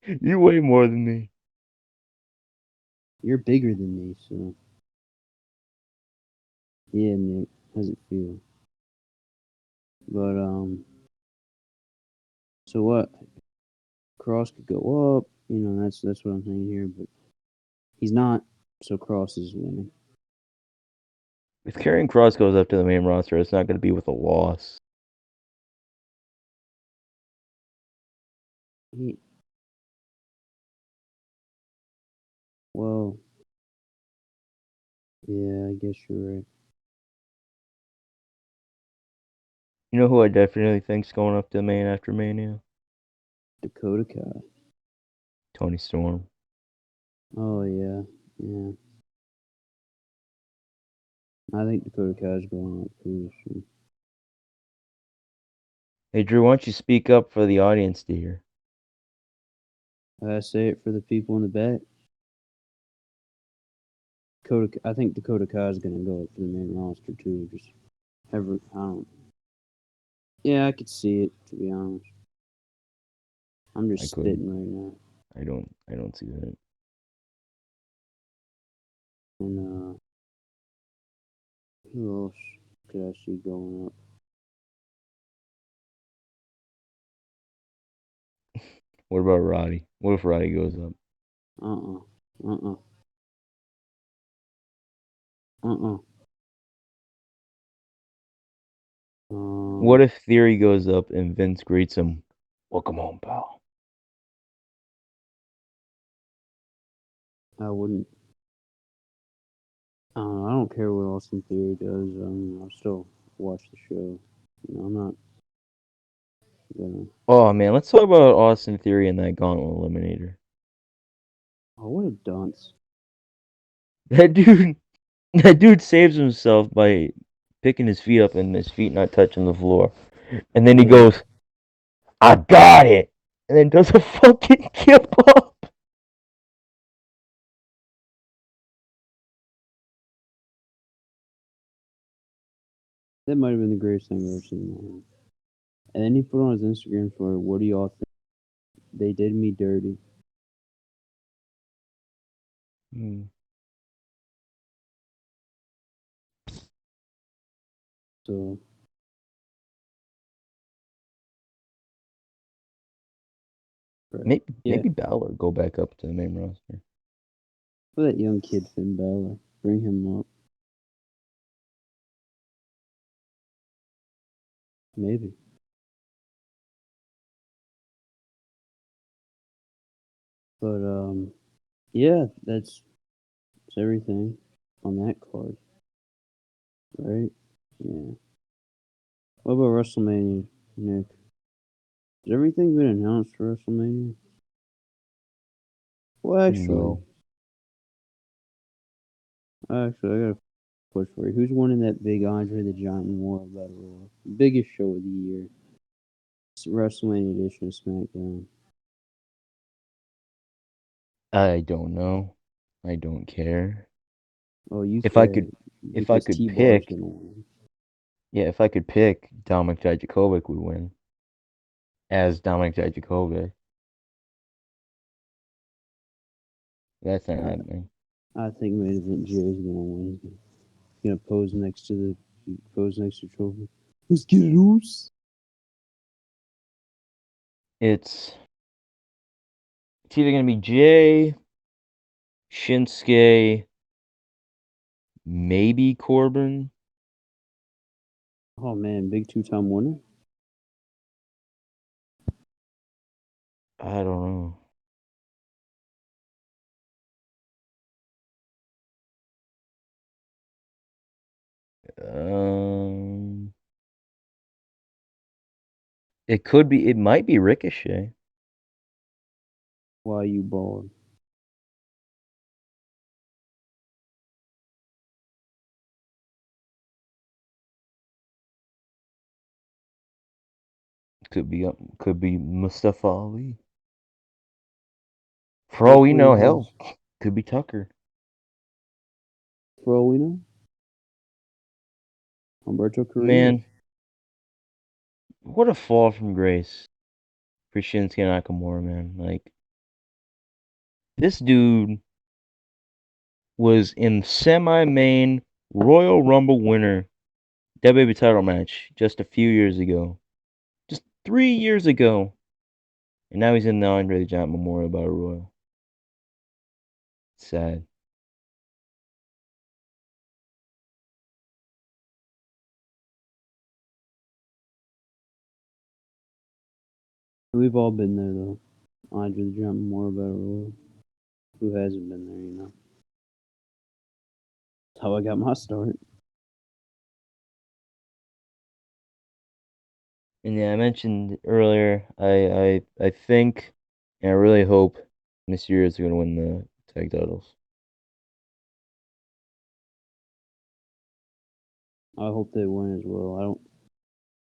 You weigh more than me. You're bigger than me, so yeah, Nick. How's it feel? But so what? Cross could go up. You know, that's what I'm saying here. But he's not. So Cross is winning. If Karrion Cross goes up to the main roster, it's not going to be with a loss. He, well, yeah, I guess you're right. You know who I definitely think's going up to the main after Mania? Dakota Kai. Tony Storm. Oh yeah, yeah. I think Dakota Kai's going up too. So. Hey, Drew, why don't you speak up for the audience to hear? I say it for the people in the back. I think Dakota Kai is going to go up to the main roster too. Just I don't. Yeah, I could see it to be honest. I'm I just couldn't. spitting right now. I don't see that. And who else could I see going up? What about Roddy? What if Roddy goes up? Uh uh. Uh uh. What Um, if Theory goes up and Vince greets him? Welcome home, pal. I wouldn't. I don't care what Austin Theory does. I'll still watch the show. You know, I'm not gonna. Oh man, let's talk about Austin Theory and that Gauntlet Eliminator. Oh, what a dunce! That dude, that dude saves himself by picking his feet up and his feet not touching the floor, and then he Yeah, goes, "I got it," and then does a fucking kip up. that might have been the greatest thing I've ever seen in my life. And then he put on his Instagram story, "What do y'all think? They did me dirty." Hmm. So right. Maybe Yeah, maybe Balor go back up to the main roster. for that young kid Finn Balor. Bring him up. Maybe. But yeah, that's everything on that card, right? Yeah. What about WrestleMania, Nick? Has everything been announced for WrestleMania? Well, No. actually, I got a push for you. Who's winning that big Andre the Giant Memorial Battle Royal? Biggest show of the year. It's WrestleMania edition of SmackDown. I don't know. I don't care. Oh, you If I care could if I because could T-Bar's pick, gonna win. yeah, if I could pick, Dominic Dijakovic would win as Dominic Dijakovic. That's not happening. I think main event Jay is gonna win. He's gonna pose next to Trophy. Let's get it loose. It's it's either gonna be Jay, Shinsuke, maybe Corbin. Oh man, big two-time winner. I don't know. Um, it could be. It might be Ricochet. Why you bald? Could be Mustafa Ali. For all we Hopefully know, it is. hell, could be Tucker. For all we know, Humberto Carrillo. Man, what a fall from grace for Shinsuke Nakamura, man. Like this dude was in semi-main Royal Rumble winner WWE title match just a few years ago, just 3 years ago, and now he's in the Andre the Giant Memorial Battle Royal. Sad. We've all been there though. Andre the Giant Memorial Battle Royal. Who hasn't been there? That's how I got my start. And yeah, I mentioned earlier, I think, and I really hope Mysterios are gonna win the tag titles. I hope they win as well. I don't.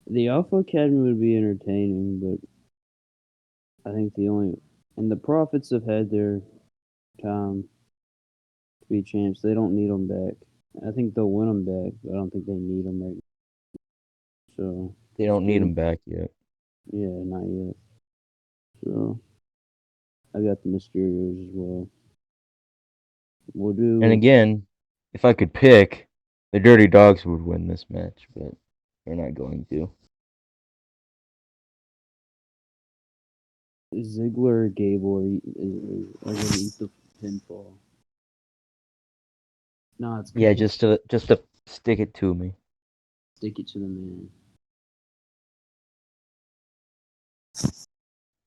The Alpha Academy would be entertaining, but I think the only and the Prophets have had their time to be champs. They don't need them back. I think they'll win them back, but I don't think they need them right now. So They just don't need give, him back yet. yeah, not yet. So I got the Mysterios as well. We'll And do again, if I could pick, the Dirty Dogs would win this match, but they're not going to. Ziggler or Gable are gonna eat the pinfall. No, it's Yeah, gonna just to stick it to me. stick it to the man.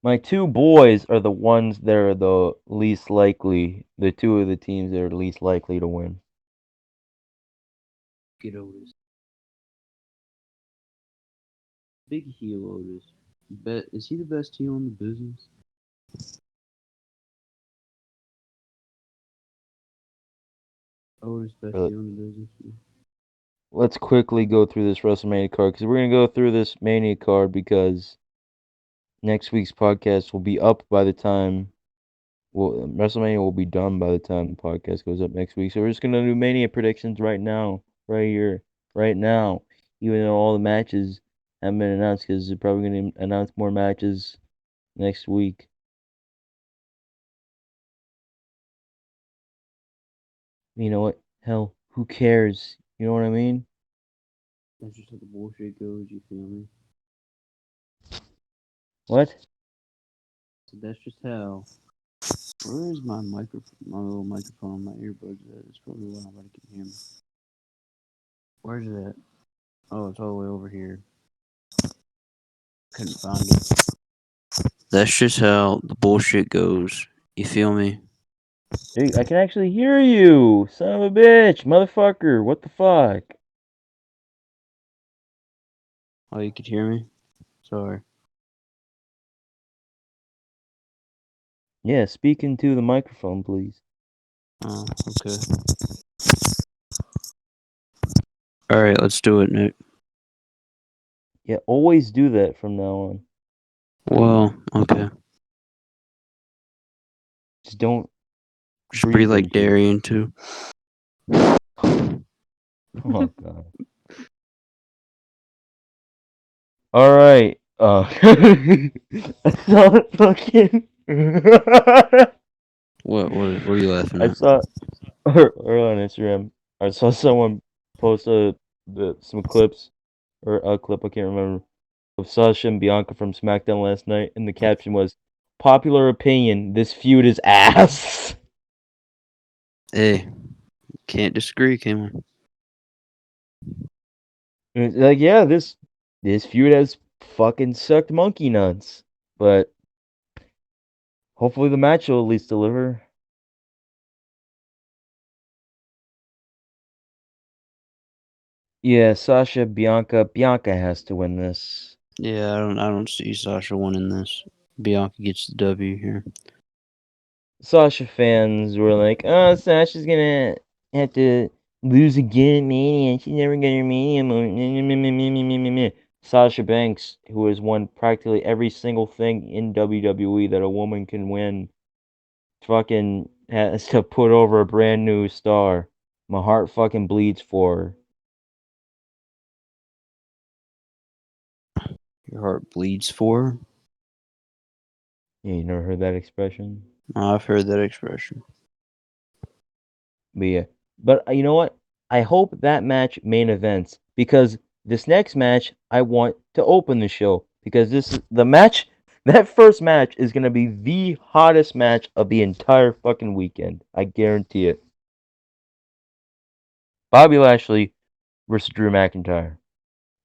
My two boys are the ones that are the least likely, the two of the teams that are least likely to win. Get Otis. Big heel Otis. Bet is he the best heel in the business? Otis best But heel in the business. let's quickly go through this WrestleMania card because we're gonna go through this Mania card because next week's podcast will be up by the time. Well, WrestleMania will be done by the time the podcast goes up next week. So we're just gonna do Mania predictions right now, right here, right now. Even though all the matches haven't been announced, because they're probably gonna announce more matches next week. You know what? Hell, who cares? You know what I mean? That's just how the bullshit goes. You feel me? What? So that's just how Where is my microphone? My little microphone on my earbuds at? It's probably why nobody can hear me. Where's it at? Oh, it's all the way over here. Couldn't find it. That's just how the bullshit goes. You feel me? Dude, I can actually hear you, son of a bitch, motherfucker. What the fuck? Oh, you could hear me? Sorry. Yeah, speak into the microphone, please. Oh, okay. Alright, let's do it, Nick. Yeah, always do that from now on. Well, okay. Just don't Just breathe breathe like into it. Darien, too. Oh god. All right. I saw fucking. What are you laughing I at? saw earlier on Instagram. I saw someone post some clips or a clip I can't remember of Sasha and Bianca from SmackDown last night, and the caption was, "Popular opinion: This feud is ass." Hey, can't disagree, can we? And it's like, yeah, this feud has fucking sucked monkey nuts, but hopefully the match will at least deliver. Yeah, Sasha, Bianca. Bianca has to win this. Yeah, I don't see Sasha winning this. Bianca gets the W here. Sasha fans were like, "Oh, Sasha's gonna have to lose again at Mania. She's never gonna Mania moment." Sasha Banks, who has won practically every single thing in WWE that a woman can win, fucking has to put over a brand new star. My heart fucking bleeds for her. Your heart bleeds for her? Yeah, you never heard that expression? I've heard that expression. But yeah, but you know what? I hope that match main events because this next match I want to open the show because this is the match. That first match is gonna be the hottest match of the entire fucking weekend. I guarantee it. Bobby Lashley versus Drew McIntyre.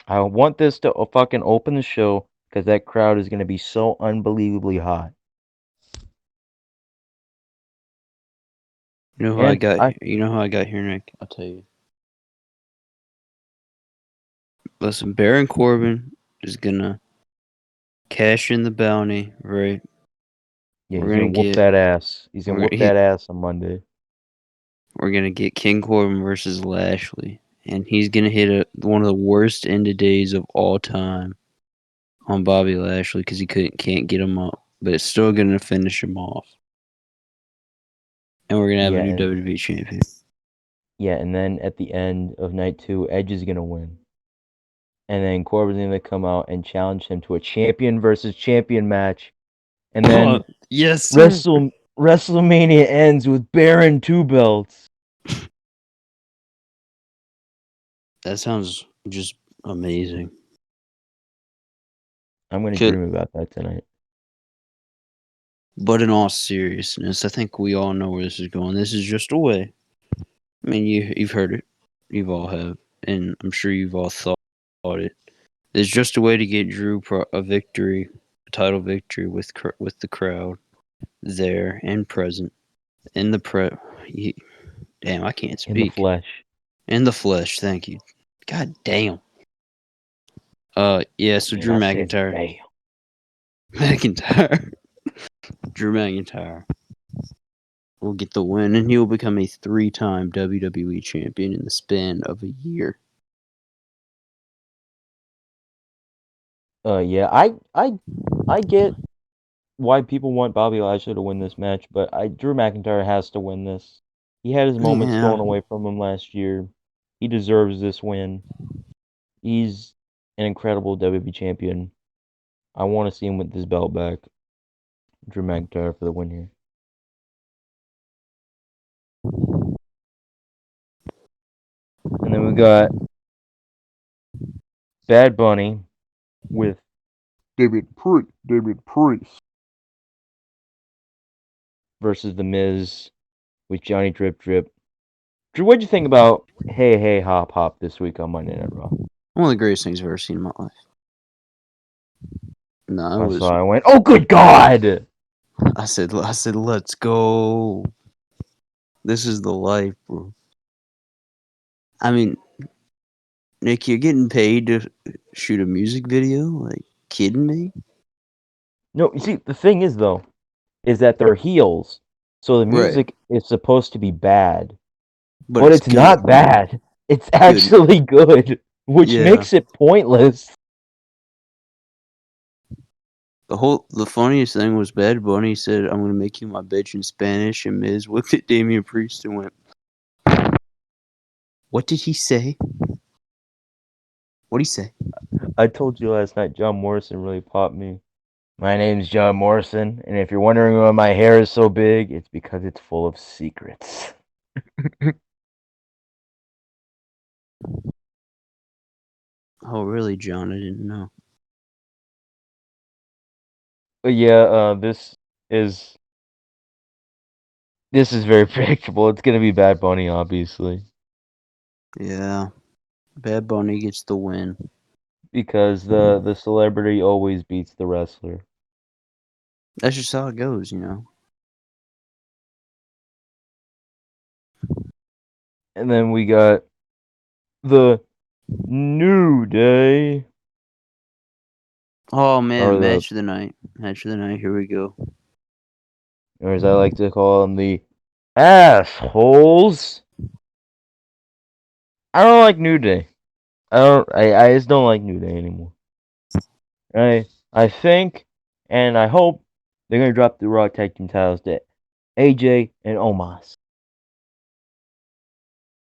I want this to fucking open the show because that crowd is gonna be so unbelievably hot. You know how I And got I you know how I got here, Nick? I'll tell you. Listen, Baron Corbin is gonna cash in the bounty, right? yeah, We're he's gonna gonna whoop get that ass. He's gonna we're whoop that ass on Monday. we're gonna get King Corbin versus Lashley, and he's gonna hit one of the worst end of days of all time on Bobby Lashley because he can't get him up, but it's still gonna finish him off, and we're gonna have a Yeah, new and WWE champion. Yeah, and then at the end of night two, Edge is gonna win. And then Corbin's gonna come out and challenge him to a champion versus champion match. And Oh, then yes, sir. WrestleMania ends with Baron two belts. That sounds just amazing. I'm gonna Could, dream about that tonight. but in all seriousness, I think we all know where this is going. This is just a way. I mean, you've heard it, you've all have, and I'm sure you've all thought it. It's just a way to get Drew a victory, a title victory with the crowd there and present in the Damn, I can't In the speak. flesh. In the flesh, thank you. God damn. Yeah. So Man, Drew I said McIntyre, damn. McIntyre, Drew McIntyre will get the win, and he will become a three-time WWE champion in the span of a year. Yeah, I get why people want Bobby Lashley to win this match, but Drew McIntyre has to win this. He had his moments Yeah. stolen away from him last year. He deserves this win. He's an incredible WWE champion. I want to see him with this belt back. Drew McIntyre for the win here. And then we got Bad Bunny with David Priest versus The Miz with Johnny Drip Drip. Drew, what'd you think about Hey Hey Hop Hop this week on Monday Night Raw? One of the greatest things I've ever seen in my life. No, it I was. saw. I went, oh good God! I said, let's go. This is the life, bro. I mean, Nick, you're getting paid to shoot a music video? Like, kidding me? No, you see, the thing is though, is that they're heels, so the Right. music is supposed to be bad, But but it's it's good. not bad. It's Good. actually good, which Yeah. makes it pointless. The funniest thing was Bad Bunny said, "I'm gonna make you my bitch" in Spanish, and Miz looked at Damian Priest and went, "What did he say? What'd he say?" I told you last night, John Morrison really popped me. My name's John Morrison, and if you're wondering why my hair is so big, it's because it's full of secrets. Oh, really, John? I didn't know. But yeah, is this is very predictable. It's gonna be Bad Bunny, obviously, Yeah. Bad Bunny gets the win. because the celebrity always beats the wrestler. That's just how it goes, you know. And then we got the New Day, Oh man, or the, match of the night. Match of the night. Here we go. or as I like to call them, the assholes. I don't like New Day. I just don't like New Day anymore. I think and I hope they're gonna drop the Raw Tag Team titles to AJ and Omos.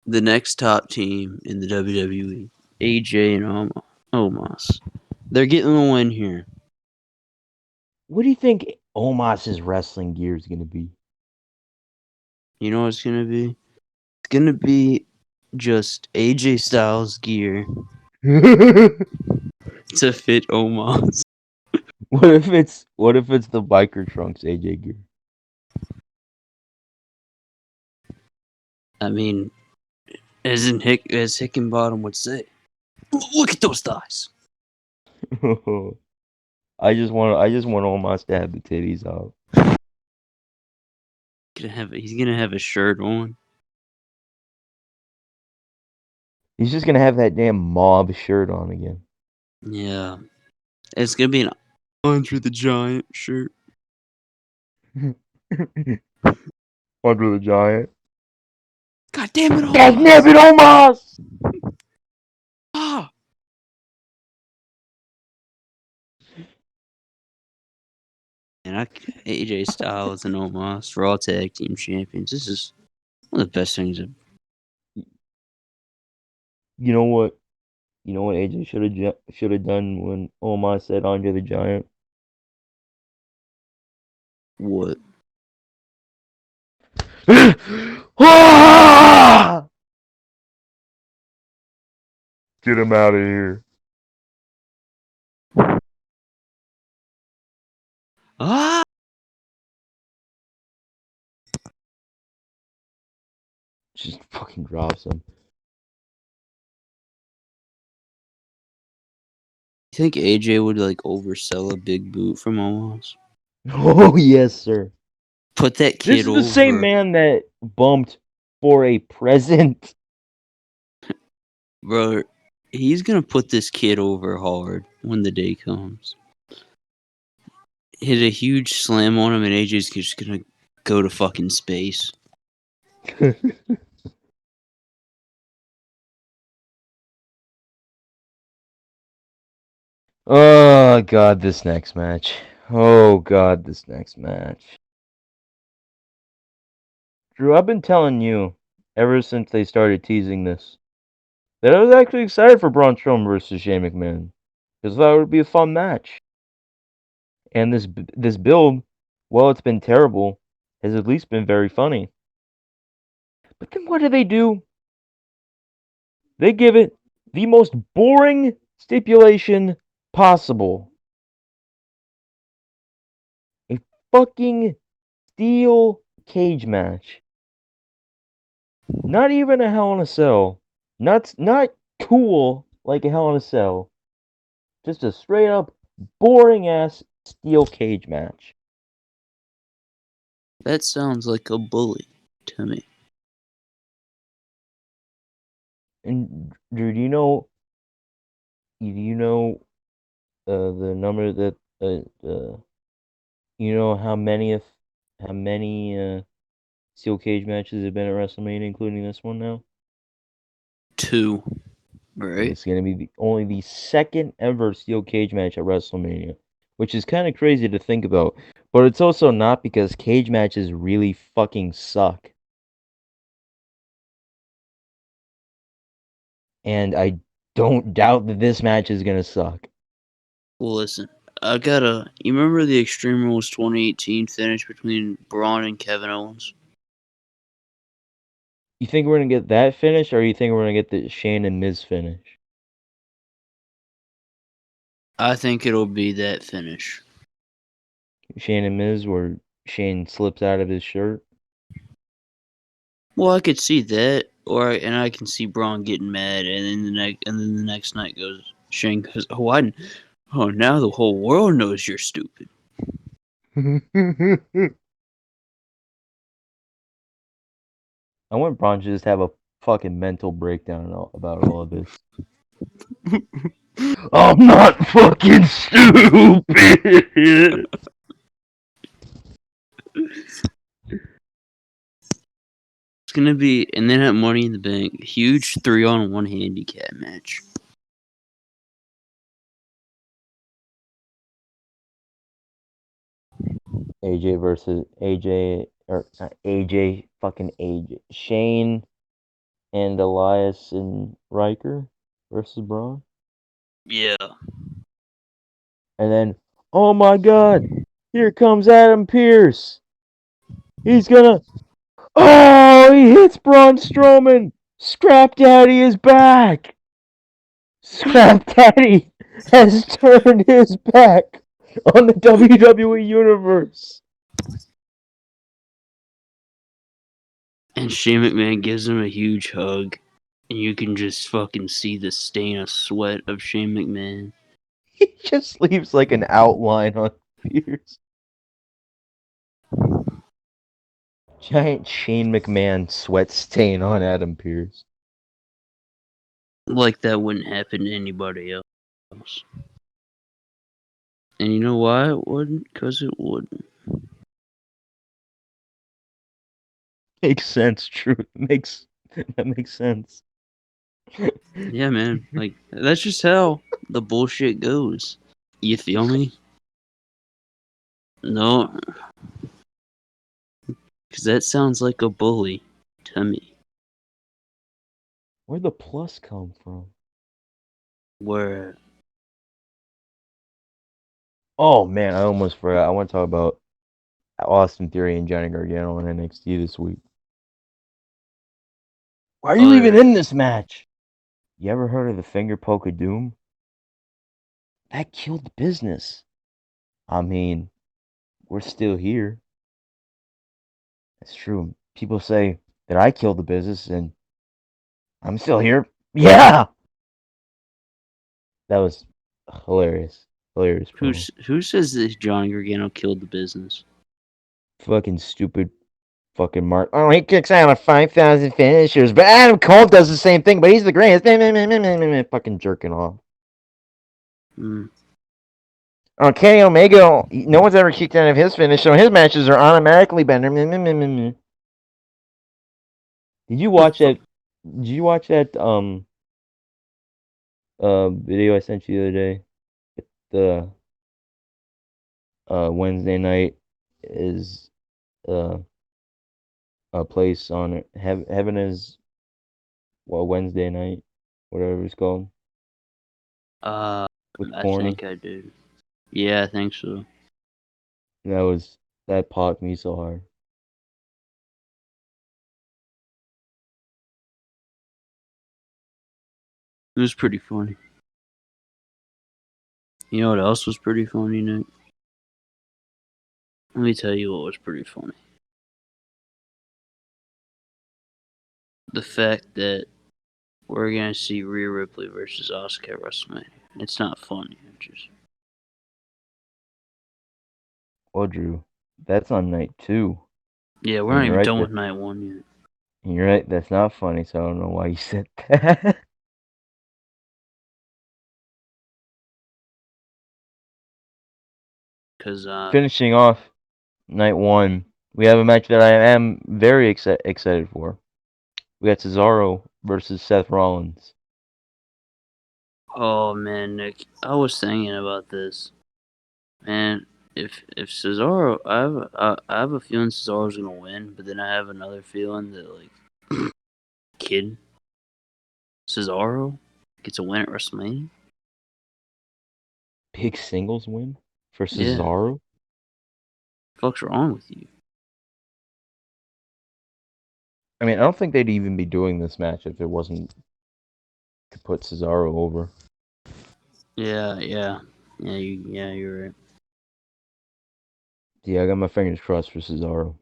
The next top team in the WWE, AJ and Omos. They're getting the win here. What do you think Omos's wrestling gear is gonna be? You know what it's gonna be? It's gonna be just AJ Styles gear to fit Omos. What if it's the biker trunks AJ gear? I mean, as Hickenbottom would say, look at those thighs. I just want Omos to have the titties out. He's gonna have a shirt on. He's just gonna have that damn mob shirt on again. Yeah, it's gonna be an Andre the Giant shirt. Under the Giant. God damn it, Dag Omos! nabbit Omos! Ah! And AJ Styles and Omos, Raw Tag Team Champions. This is one of the best things. You know what? You know what AJ should have done when Omos said Andre the Giant? What? Ah! Get him out of here. Ah! Just fucking drops him. You think AJ would like oversell a big boot from Omos? Oh yes, sir. Put that This kid is the same over, man that bumped for a present. bro. He's gonna put this kid over hard when the day comes. Hit a huge slam on him, and AJ's just gonna go to fucking space. Oh god, this next match. Oh god, this next match. Drew, I've been telling you ever since they started teasing this that I was actually excited for Braun Strowman versus Shane McMahon because I thought it would be a fun match. And this build, while it's been terrible, has at least been very funny. But then what do? They give it the most boring stipulation possible. A fucking steel cage match. Not even a Hell in a Cell. Not cool like a Hell in a Cell. Just a straight up boring ass steel cage match. That sounds like a bully to me. And Drew, do you know the number that you know how many steel cage matches have been at WrestleMania, including this one now? 2, right? It's gonna be only the second ever steel cage match at WrestleMania, which is kind of crazy to think about. But it's also not, because cage matches really fucking suck. And I don't doubt that this match is gonna suck. Well, listen, I gotta. You remember the Extreme Rules 2018 finish between Braun and Kevin Owens? You think we're gonna get that finish, or you think we're gonna get the Shane and Miz finish? I think it'll be that finish. Shane and Miz, where Shane slips out of his shirt. Well, I could see that, and I can see Braun getting mad, and then the next night Shane goes, oh, now the whole world knows you're stupid. I want Braun to just have a fucking mental breakdown about all of this. I'm not fucking stupid. It's gonna be, and then at Money in the Bank, huge 3-on-1 handicap match. AJ versus AJ, or not AJ, fucking AJ. Shane and Elias and Riker versus Braun. Yeah. And then, oh my god, here comes Adam Pearce. He's gonna. Oh, he hits Braun Strowman. Scrap Daddy is back. Scrap Daddy has turned his back on the WWE Universe. And Shane McMahon gives him a huge hug, and you can just fucking see the stain of sweat of Shane McMahon. He just leaves like an outline on Pierce. Giant Shane McMahon sweat stain on Adam Pearce. Like that wouldn't happen to anybody else. And you know why it wouldn't? Because it wouldn't. Makes sense, true. That makes sense. Yeah, man. Like, that's just how the bullshit goes. You feel me? No. Because that sounds like a bully to me. Where'd the plus come from? Where, Oh man, I almost forgot. I want to talk about Austin Theory and Johnny Gargano on NXT this week. Why are you even in this match? You ever heard of the finger poke of doom? That killed the business. I mean, we're still here. It's true. People say that I killed the business, and I'm still here. Yeah! That was hilarious. Hilarious promo. who says that Johnny Gargano killed the business? Fucking stupid fucking Mark. Oh, he kicks out of 5,000 finishers, but Adam Cole does the same thing, but he's the greatest. Fucking jerking off. Mm. Oh, Kenny Omega, no one's ever kicked out of his finish, so his matches are automatically better. Did you watch that? Did you watch that video I sent you the other day? The Wednesday night is a place on it. Heaven is, well, Wednesday night, whatever it's called, Uh, with I Corny. think I did. Yeah, I think so. That popped me so hard. It was pretty funny. You know what else was pretty funny, Nick? Let me tell you what was pretty funny. the fact that we're gonna see Rhea Ripley versus Asuka at WrestleMania. It's not funny. It's just Well, Drew, that's on night 2. yeah, we're And not you're even right done that with night 1 yet. you're right. That's not funny. So I don't know why you said that. Cause Finishing off night 1, we have a match that I am very excited for. We got Cesaro versus Seth Rollins. oh man, Nick, I was thinking about this. Man, if Cesaro, I have a feeling Cesaro's gonna win, but then I have another feeling that like Kid Cesaro gets a win at WrestleMania. Big singles win for Yeah, Cesaro. fuck's wrong with you? I mean, I don't think they'd even be doing this match if it wasn't to put Cesaro over. Yeah, you're right. Yeah, I got my fingers crossed for Cesaro.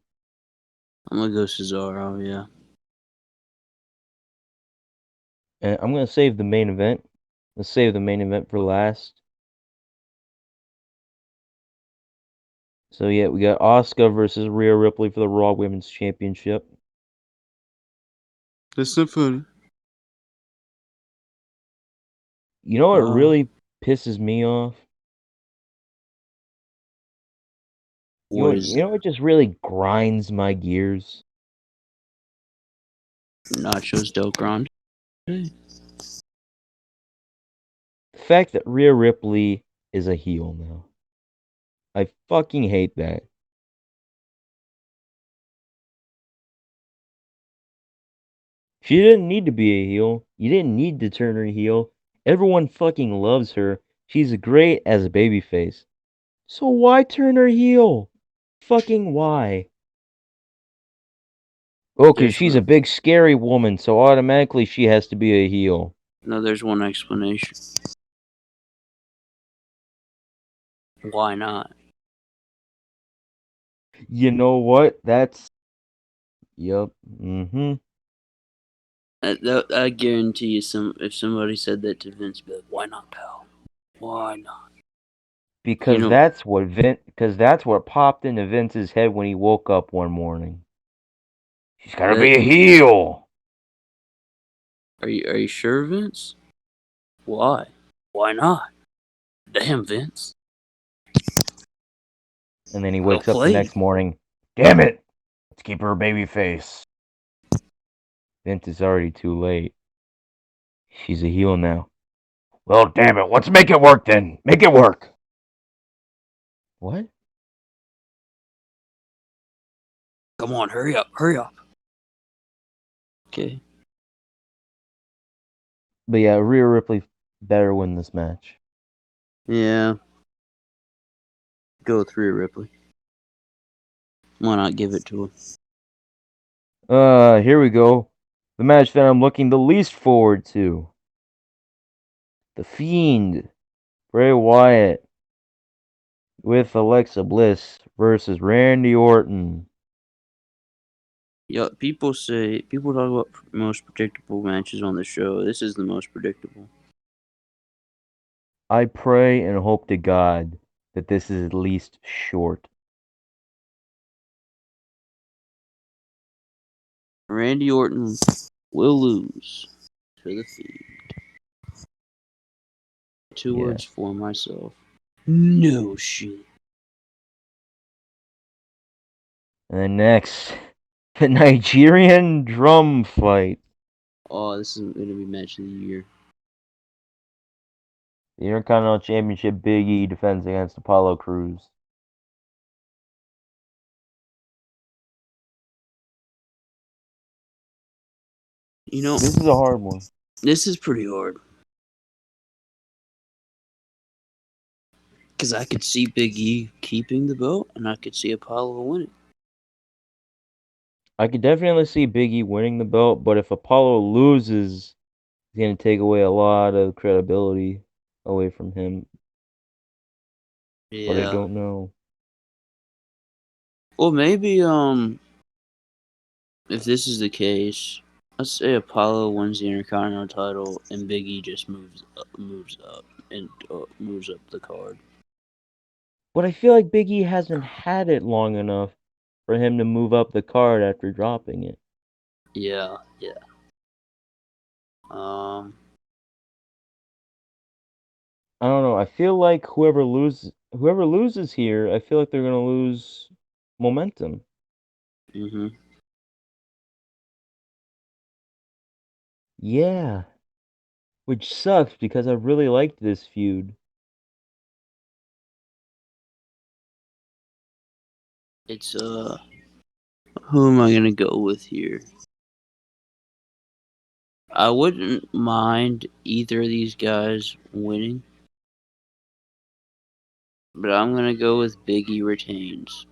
I'm gonna go Cesaro. Yeah. And I'm gonna save the main event. Let's save the main event for last. So yeah, we got Asuka versus Rhea Ripley for the Raw Women's Championship. That's not funny. You know what really pisses me off? What is You know what just really grinds my gears? Nachos Del Grande? The fact that Rhea Ripley is a heel now. I fucking hate that. She didn't need to be a heel. You didn't need to turn her heel. Everyone fucking loves her. She's great as a babyface. So why turn her heel? Fucking why? Oh, 'cause There's she's a big scary woman, so automatically she has to be a heel. no. There's one explanation. Why not? You know what? That's Yup. Mm-hmm. I guarantee you, if somebody said that to Vince, be like, "Why not, pal? Why not?" You Because know, that's what popped into Vince's head when he woke up one morning. She's gotta that, be a heel. are you sure, Vince? Why? Why not? Damn, Vince. And then he Well wakes up the played. next morning. Damn it! Let's keep her a baby face. Vince is already too late. She's a heel now. Well, damn it. Let's make it work then. Make it work. What? Come on, hurry up, hurry up. Okay. But yeah, Rhea Ripley better win this match. Yeah. Go with Rhea Ripley. Why not give it to her? Here we go. The match that I'm looking the least forward to. The Fiend, Bray Wyatt, with Alexa Bliss versus Randy Orton. Yeah, people talk about most predictable matches on the show. This is the most predictable. I pray and hope to God that this is at least short. Randy Orton will lose to the Fiend. Two Yeah. words for myself. No shit. And then next, the Nigerian drum fight. Oh, this is gonna be match of the year. The Intercontinental Championship Big E defends against Apollo Crews. You know, This is a hard one. this is pretty hard. Because I could see Big E keeping the belt, and I could see Apollo winning. I could definitely see Big E winning the belt, but if Apollo loses, he's going to take away a lot of credibility away from him. But I Yeah. don't know. Well, maybe if this is the case, Let's say Apollo wins the Intercontinental title and Big E just moves up and moves up the card. But I feel like Big E hasn't had it long enough for him to move up the card after dropping it. Yeah, yeah. I don't know. I feel like whoever loses here, I feel like they're gonna lose momentum. Mhm. Yeah, which sucks because I really liked this feud. It's who am I gonna go with here? I wouldn't mind either of these guys winning, but I'm gonna go with Big E retains.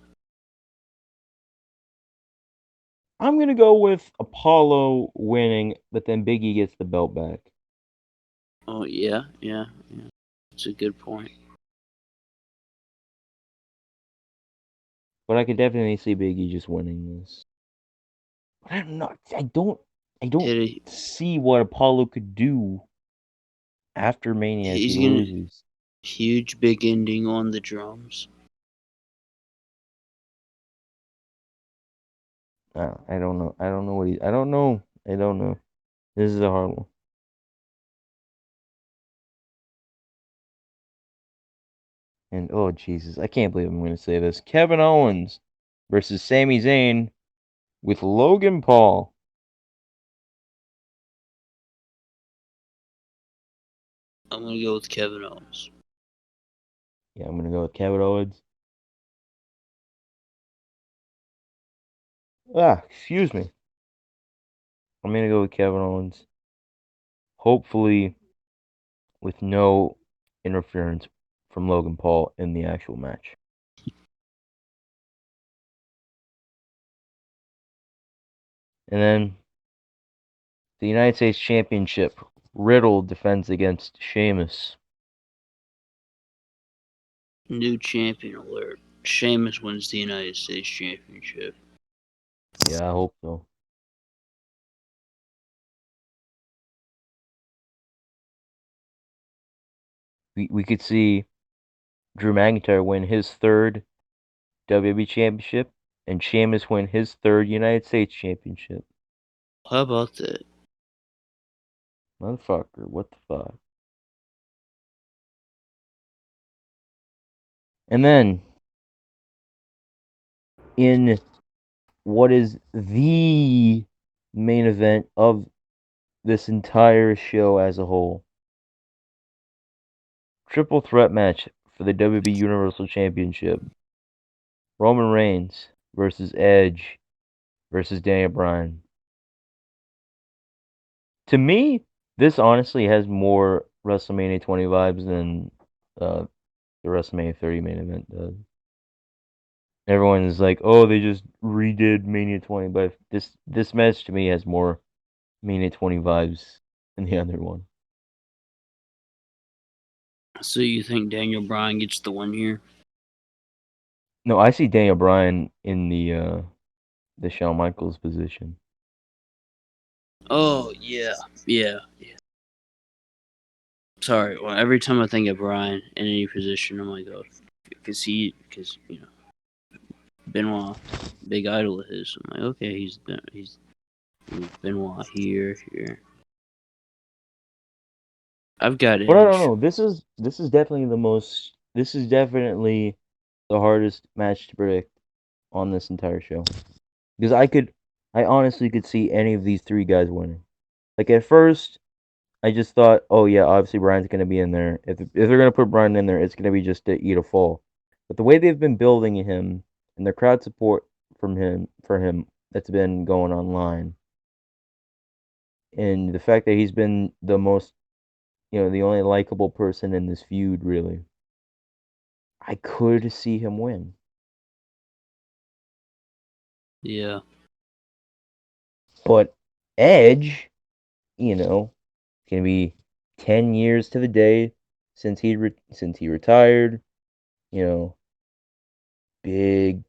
I'm gonna go with Apollo winning, but then Big E gets the belt back. Oh yeah, yeah, yeah. It's a good point. But I could definitely see Big E just winning this. But I'm not. I don't Hit a, see what Apollo could do after Mania if he he's gonna loses. huge big ending on the drums. I don't know. I don't know what he. I don't know. I don't know. This is a hard one. And oh Jesus, I can't believe I'm going to say this. Kevin Owens versus Sami Zayn with Logan Paul. I'm gonna go with Kevin Owens. Yeah, I'm going to go with Kevin Owens. Excuse me. I'm going to go with Kevin Owens. Hopefully, with no interference from Logan Paul in the actual match. And then the United States Championship. Riddle defends against Sheamus. New champion alert. Sheamus wins the United States Championship. Yeah, I hope so. We could see Drew McIntyre win his third WWE Championship and Sheamus win his third United States Championship. How about that? Motherfucker, what the fuck? And then, in what is the main event of this entire show as a whole, triple threat match for the WWE Universal Championship. Roman Reigns versus Edge versus Daniel Bryan. To me, this honestly has more WrestleMania 20 vibes than uh, the WrestleMania 30 main event does. Everyone is like, "Oh, they just redid Mania 20," but this match to me has more Mania 20 vibes than the other one. So you think Daniel Bryan gets the win here? No, I see Daniel Bryan in the Shawn Michaels position. Oh yeah, yeah, yeah. Sorry. Well, every time I think of Bryan in any position, I'm like, oh, because you know Benoit, big idol of his. I'm like, okay, he's Benoit here. I've got But I don't Edge. know. This is definitely the most. This is definitely the hardest match to predict on this entire show because I honestly could see any of these three guys winning. Like at first, I just thought, oh yeah, obviously Brian's gonna be in there. If they're gonna put Brian in there, it's gonna be just to eat a fall. But the way they've been building him and the crowd support from him for him that's been going online, and the fact that he's been the most, the only likable person in this feud, really, I could see him win. Yeah, But Edge, can be 10 years to the day since he retired. You know, big,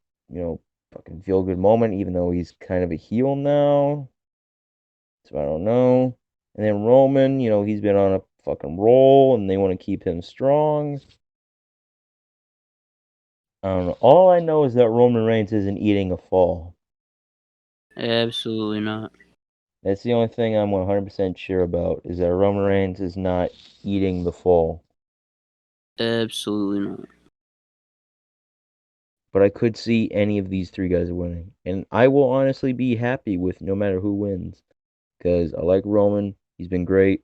fucking feel good moment. Even though he's kind of a heel now, So I don't know. And then Roman, he's been on a fucking roll, and they want to keep him strong. I don't know. All I know is that Roman Reigns isn't eating a fall. Absolutely not. That's the only thing I'm 100% sure about, is that Roman Reigns is not eating the fall. Absolutely not. But I could see any of these three guys winning. And I will honestly be happy with no matter who wins. Because I like Roman. He's been great.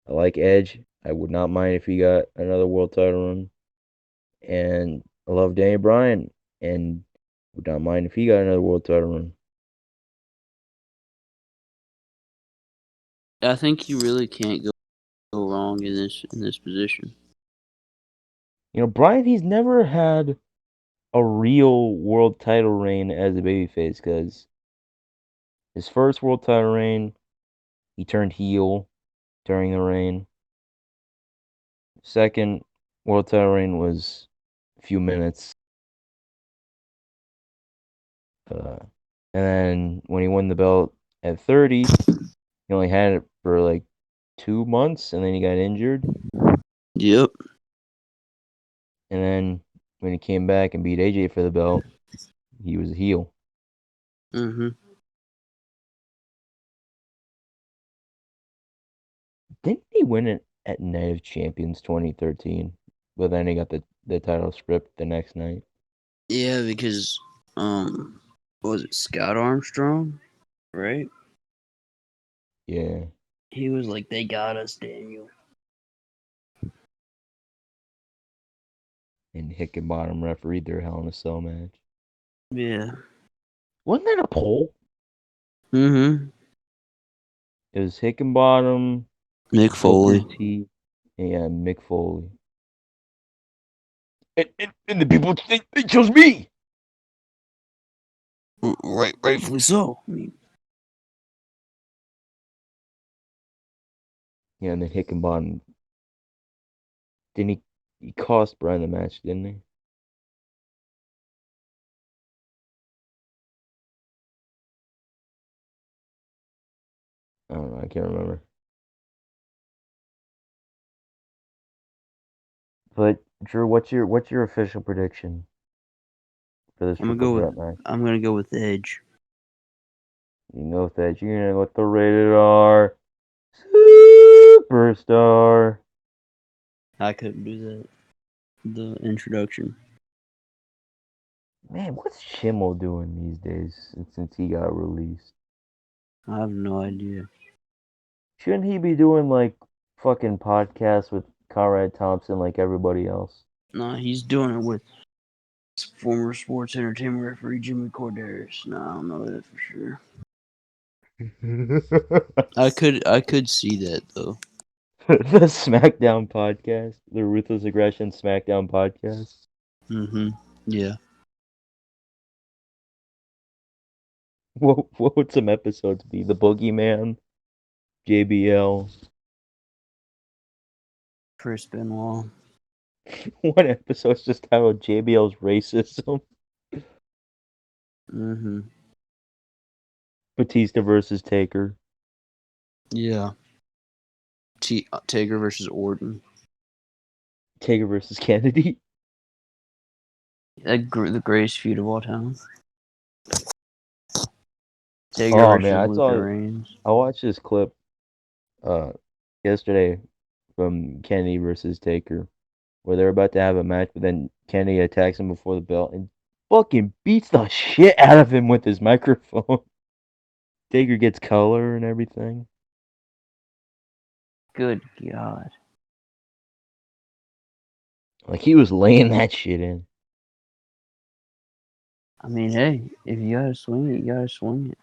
I like Edge. I would not mind if he got another world title run. And I love Daniel Bryan. And would not mind if he got another world title run. I think you really can't go wrong in this position. Bryan, he's never had a real world title reign as a babyface, because his first world title reign, he turned heel during the reign. Second world title reign was a few minutes. And then when he won the belt at 30, he only had it for like 2 months, and then he got injured. Yep. And then when he came back and beat AJ for the belt, he was a heel. Mm-hmm. Didn't he win it at Night of Champions 2013? But then he got the title stripped the next night. Yeah, because was it Scott Armstrong? Right? Yeah. He was like, "They got us, Daniel." And Hickenbottom refereed their Hell in a Cell match. Yeah. Wasn't that a poll? Mm-hmm. It was Hickenbottom, Mick Booker Foley. T, and Mick Foley. And the people, they chose me! Rightfully so. I mean, Yeah, and then Hickenbottom, didn't he cost Brian the match, didn't he? I don't know, I can't remember. But Drew, what's your official prediction for this I'm gonna triple go with threat match? I'm gonna go with Edge. You know that you're gonna go with the rated R superstar. I couldn't do that. The introduction. Man, what's Schimmel doing these days since he got released? I have no idea. Shouldn't he be doing like fucking podcasts with Conrad Thompson like everybody else? Nah, he's doing it with former sports entertainment referee Jimmy Corderas. Nah, I don't know that for sure. I could see that though. The SmackDown podcast, the Ruthless Aggression SmackDown podcast. Mm-hmm. Yeah. What would some episodes be? The Boogeyman, JBL. Chris Benoit. One episode's just titled JBL's racism. Mm-hmm. Batista versus Taker. Yeah. Taker versus Orton. Taker versus Kennedy. The greatest feud of all time. Taker Oh man, versus Luther Reigns. I watched this clip uh yesterday from Kennedy versus Taker, where they're about to have a match, but then Kennedy attacks him before the bell and fucking beats the shit out of him with his microphone. Taker gets color and everything. Good God. Like he was laying that shit in. I mean, hey, if you gotta swing it, you gotta swing it.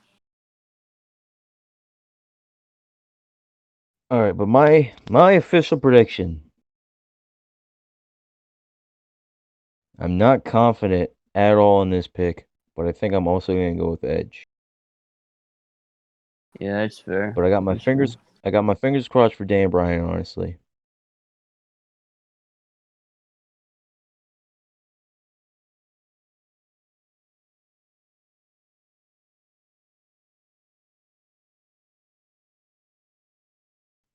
All right, but my official prediction. I'm not confident at all in this pick, but I think I'm also gonna go with Edge. Yeah, that's fair. But That's fair. I got my fingers crossed for Dan Bryan, honestly.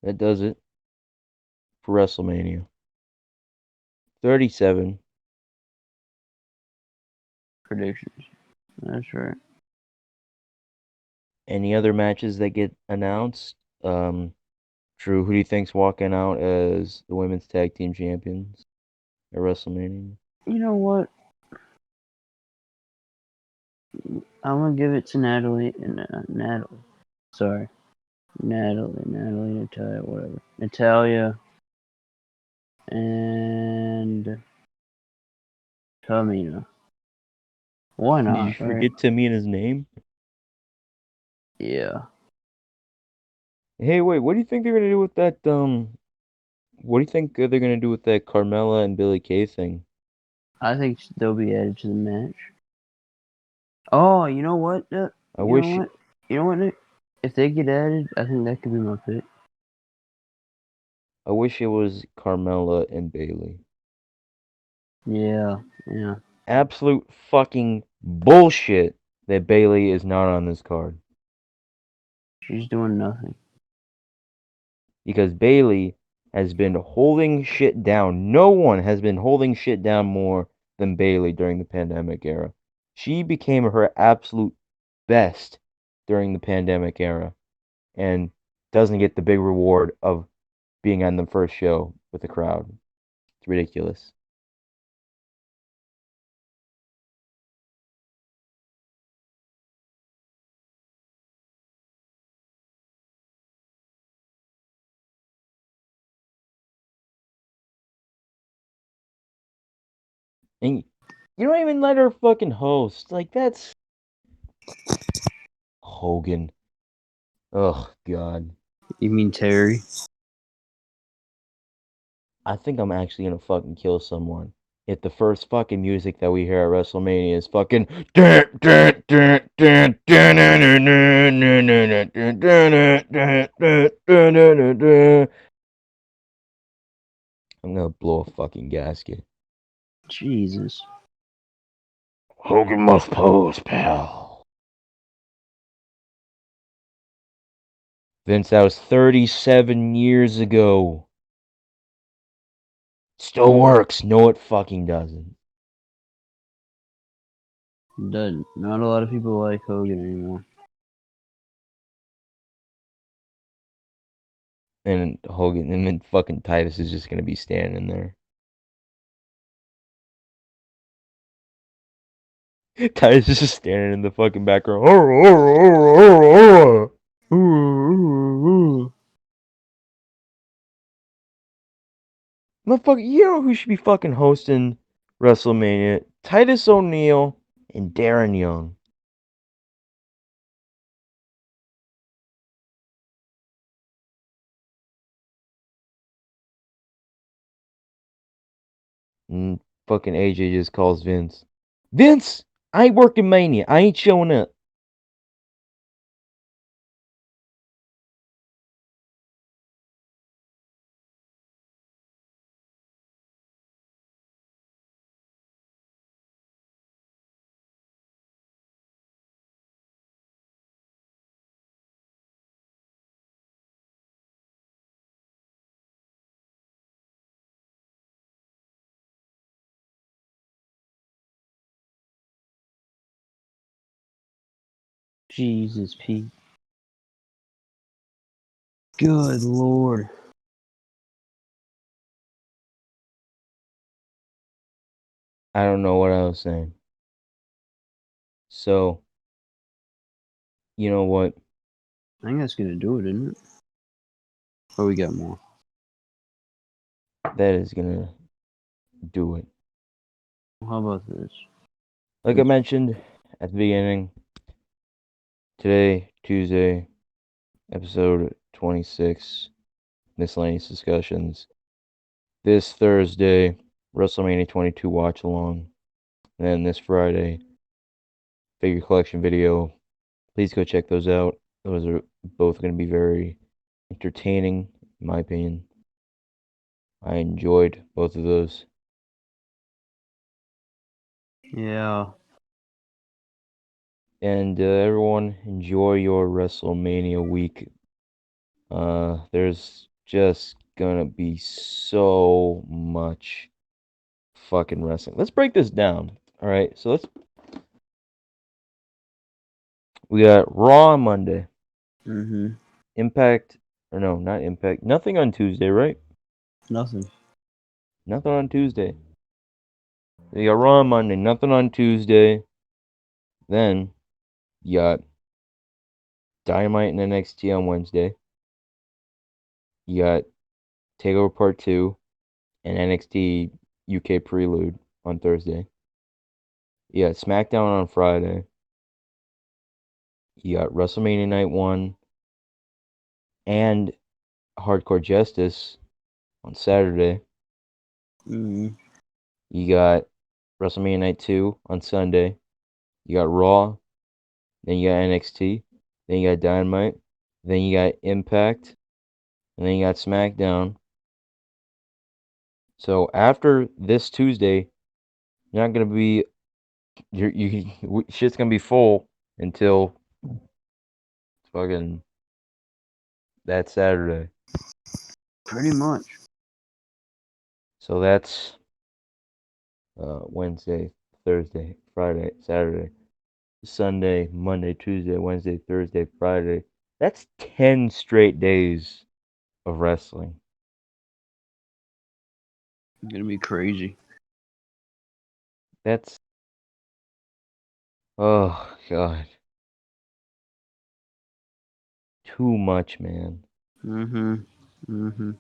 That does it for WrestleMania 37. Predictions. That's right. Any other matches that get announced? Drew, who do you think's walking out as the women's tag team champions at WrestleMania? You know what? I'm gonna give it to Natalie and Natalie. Sorry, Natalie, Natalia, whatever. Natalia and Tamina. Why Did you not? Right? forget Tamina's name? Yeah. Hey, wait, what do you think they're gonna do with that? What do you think they're gonna do with that Carmella and Billy Kay thing? I think they'll be added to the match. Oh, you know what? I You know wish, what? You know what, Nick? If they get added, I think that could be my pick. I wish it was Carmella and Bailey. Yeah, yeah. Absolute fucking bullshit that Bailey is not on this card She's doing nothing. because Bailey has been holding shit down. No one has been holding shit down more than Bailey during the pandemic era. She became her absolute best during the pandemic era and doesn't get the big reward of being on the first show with the crowd. It's ridiculous. And you don't even let her fucking host. Like, that's Hogan. Oh, God. You mean Terry? I think I'm actually gonna fucking kill someone if the first fucking music that we hear at WrestleMania is fucking. I'm gonna blow a fucking gasket. Jesus. Hogan must pose, pal. Vince, that was 37 years ago. Still works. No, it fucking doesn't. Doesn't. Not a lot of people like Hogan anymore. And Hogan, and then fucking Titus is just gonna be standing there. Titus is just standing in the fucking background. Motherfucker, you know who should be fucking hosting WrestleMania? Titus O'Neil and Darren Young. And fucking AJ just calls Vince. Vince, I ain't working Mania. I ain't showing up. Jesus, Pete. Good Lord. I don't know what I was saying. So, you know what? I think that's gonna do it, isn't it? Oh, we got more. That is gonna do it. How about this? Like I mentioned at the beginning, today, Tuesday, episode 26, Miscellaneous Discussions. This Thursday, WrestleMania 22 watch along. And then this Friday, figure collection video. Please go check those out. Those are both going to be very entertaining, in my opinion. I enjoyed both of those. Yeah. And everyone, enjoy your WrestleMania week. There's just gonna be so much fucking wrestling. Let's break this down. All right, so we got Raw on Monday, Mm-hmm. Impact, or no, not Impact. Nothing on Tuesday, right? Nothing. Nothing on Tuesday. You got Raw on Monday, nothing on Tuesday. Then you got Dynamite and NXT on Wednesday. You got Takeover Part 2 and NXT UK Prelude on Thursday. You got SmackDown on Friday. You got WrestleMania Night 1 and Hardcore Justice on Saturday. Mm-hmm. You got WrestleMania Night 2 on Sunday. You got Raw. Then you got NXT. Then you got Dynamite. Then you got Impact. And then you got SmackDown. So after this Tuesday, you're not gonna be shit's gonna be full until fucking that Saturday. Pretty much. So that's Wednesday, Thursday, Friday, Saturday, Sunday, Monday, Tuesday, Wednesday, Thursday, Friday. That's 10 straight days of wrestling. It's gonna be crazy. That's oh god, too much, man. Mm-hmm. Mm-hmm.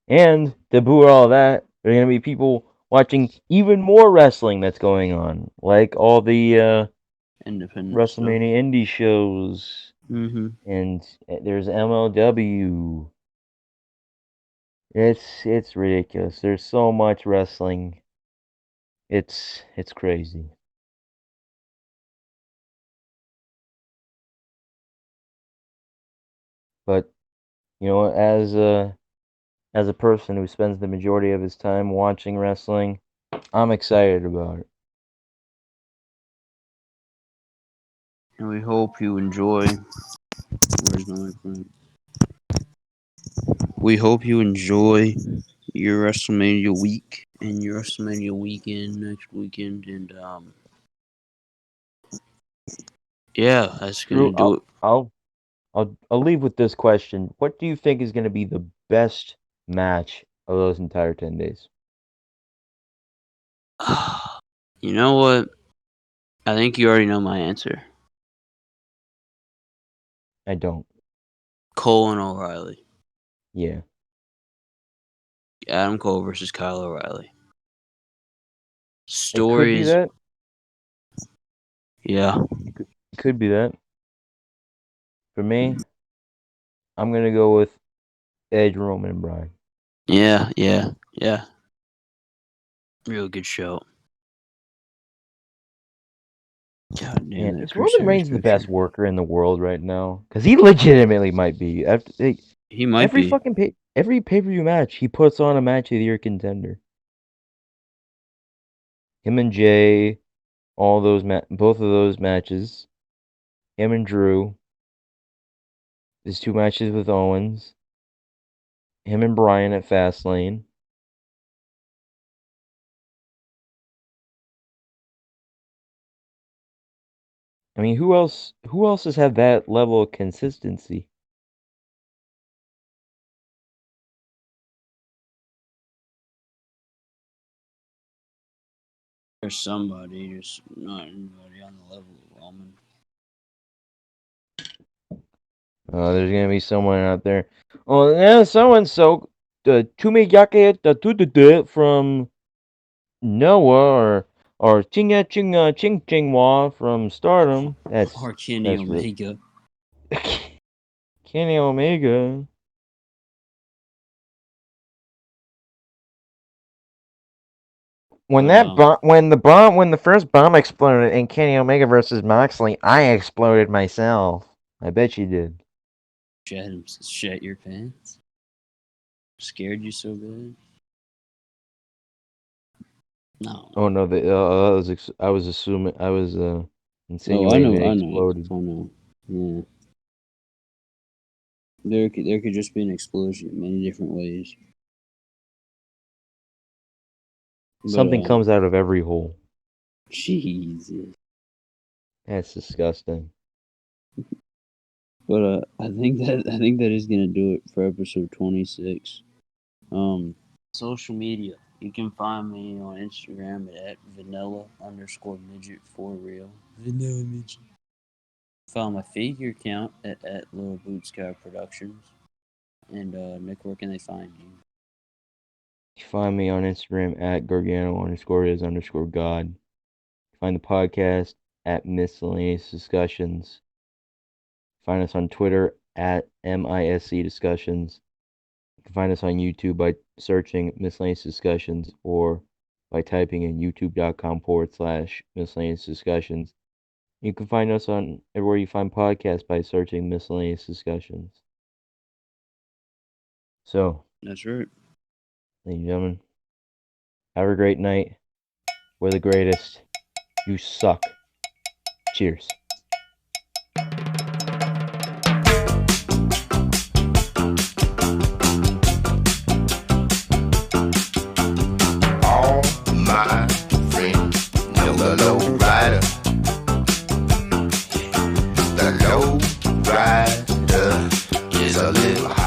And to boot all that, there are gonna be people watching even more wrestling that's going on, like all the Independent stuff. WrestleMania indie shows, Mm-hmm. and there's MLW. It's ridiculous. There's so much wrestling. It's crazy. But you know, as a person who spends the majority of his time watching wrestling, I'm excited about it. And we hope you enjoy. Where's my friend? We hope you enjoy your WrestleMania week and your WrestleMania weekend next weekend, and yeah, that's gonna Drew, do it. I'll leave with this question. What do you think is going to be the best match of those entire 10 days? You know what? I think you already know my answer. I don't. Cole and O'Reilly. Yeah. Adam Cole versus Kyle O'Reilly. It could be Stories. that. Yeah. It could be that. For me, I'm going to go with Edge, Roman, and Bryan. Yeah. Yeah. Yeah. Real good show. God damn And that is Roman Crusaders Reigns the best picture. worker in the world right now? Because he legitimately might be. After, He might every be. fucking every pay-per-view match, he puts on a match of the year contender. Him and Jay, all those both of those matches. Him and Drew, his two matches with Owens. Him and Bryan at Fastlane. I mean, who else? Who else has had that level of consistency? There's somebody, just not anybody on the level of Roman. There's gonna be someone out there. Oh, yeah, so and so, the Tumiyake the from Noah or Chinga Chinga Ching Chingwa from Stardom. Or Kenny That's real. Omega. Kenny Omega. When But that when the first bomb exploded in Kenny Omega versus Moxley, I exploded myself. I bet you did. shat your pants. Scared you so bad? No, Oh no. no, I was assuming I was Oh, I insinuating know, they I know, exploded. I know. Yeah. There could just be an explosion in many different ways. Something But comes out of every hole. Jesus. That's disgusting. But I think that is gonna do it for episode 26. Social media. You can find me on Instagram at vanilla_midget for real. Vanilla midget. Follow my figure account at Little Boot Scout Productions. And Nick, where can they find you? You find me on Instagram at Gargano_is_God. Find the podcast at Miscellaneous Discussions. Find us on Twitter at MISC Discussions. You can find us on YouTube by searching Miscellaneous Discussions or by typing in youtube.com/Miscellaneous Discussions. You can find us on everywhere you find podcasts by searching Miscellaneous Discussions. So, That's right. ladies and gentlemen, have a great night. We're the greatest. You suck. Cheers. All my friends know the low rider. The low rider is a little high.